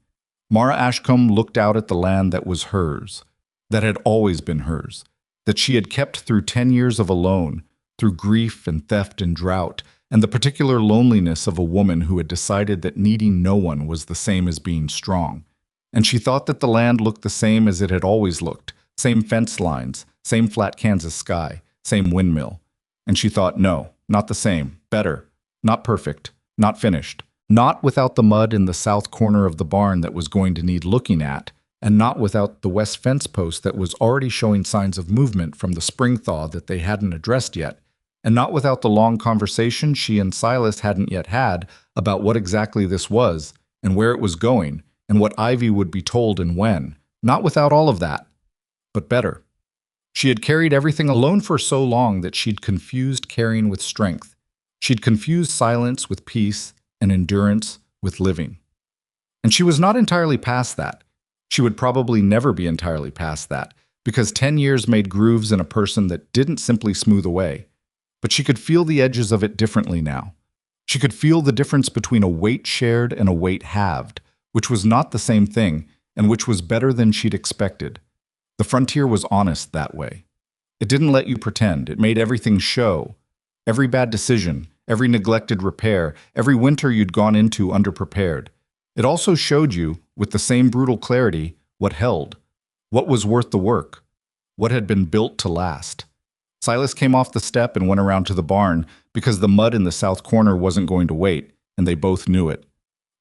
Mara Ashcombe looked out at the land that was hers, that had always been hers, that she had kept through 10 years of alone, through grief and theft and drought, and the particular loneliness of a woman who had decided that needing no one was the same as being strong. And she thought that the land looked the same as it had always looked, same fence lines, same flat Kansas sky, same windmill. And she thought, no, not the same, better, not perfect, not finished, not without the mud in the south corner of the barn that was going to need looking at, and not without the west fence post that was already showing signs of movement from the spring thaw that they hadn't addressed yet, and not without the long conversation she and Silas hadn't yet had about what exactly this was, and where it was going, and what Ivy would be told and when. Not without all of that, but better. She had carried everything alone for so long that she'd confused caring with strength. She'd confused silence with peace and endurance with living. And she was not entirely past that. She would probably never be entirely past that, because 10 years made grooves in a person that didn't simply smooth away. But she could feel the edges of it differently now. She could feel the difference between a weight shared and a weight halved, which was not the same thing, and which was better than she'd expected. The frontier was honest that way. It didn't let you pretend. It made everything show. Every bad decision, every neglected repair, every winter you'd gone into underprepared. It also showed you, with the same brutal clarity, what held, what was worth the work, what had been built to last. Silas came off the step and went around to the barn because the mud in the south corner wasn't going to wait, and they both knew it.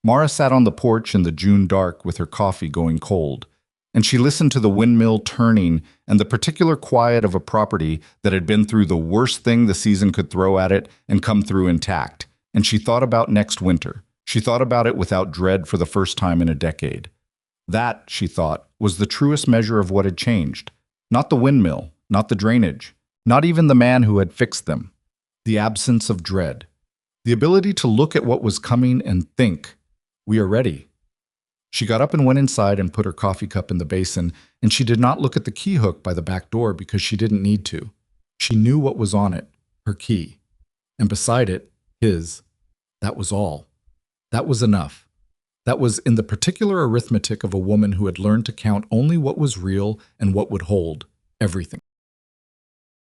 Mara sat on the porch in the June dark with her coffee going cold, and she listened to the windmill turning and the particular quiet of a property that had been through the worst thing the season could throw at it and come through intact, and she thought about next winter. She thought about it without dread for the first time in a decade. That, she thought, was the truest measure of what had changed. Not the windmill, not the drainage, not even the man who had fixed them. The absence of dread. The ability to look at what was coming and think, we are ready. She got up and went inside and put her coffee cup in the basin, and she did not look at the key hook by the back door because she didn't need to. She knew what was on it, her key. And beside it, his. That was all. That was enough. That was in the particular arithmetic of a woman who had learned to count only what was real and what would hold, everything.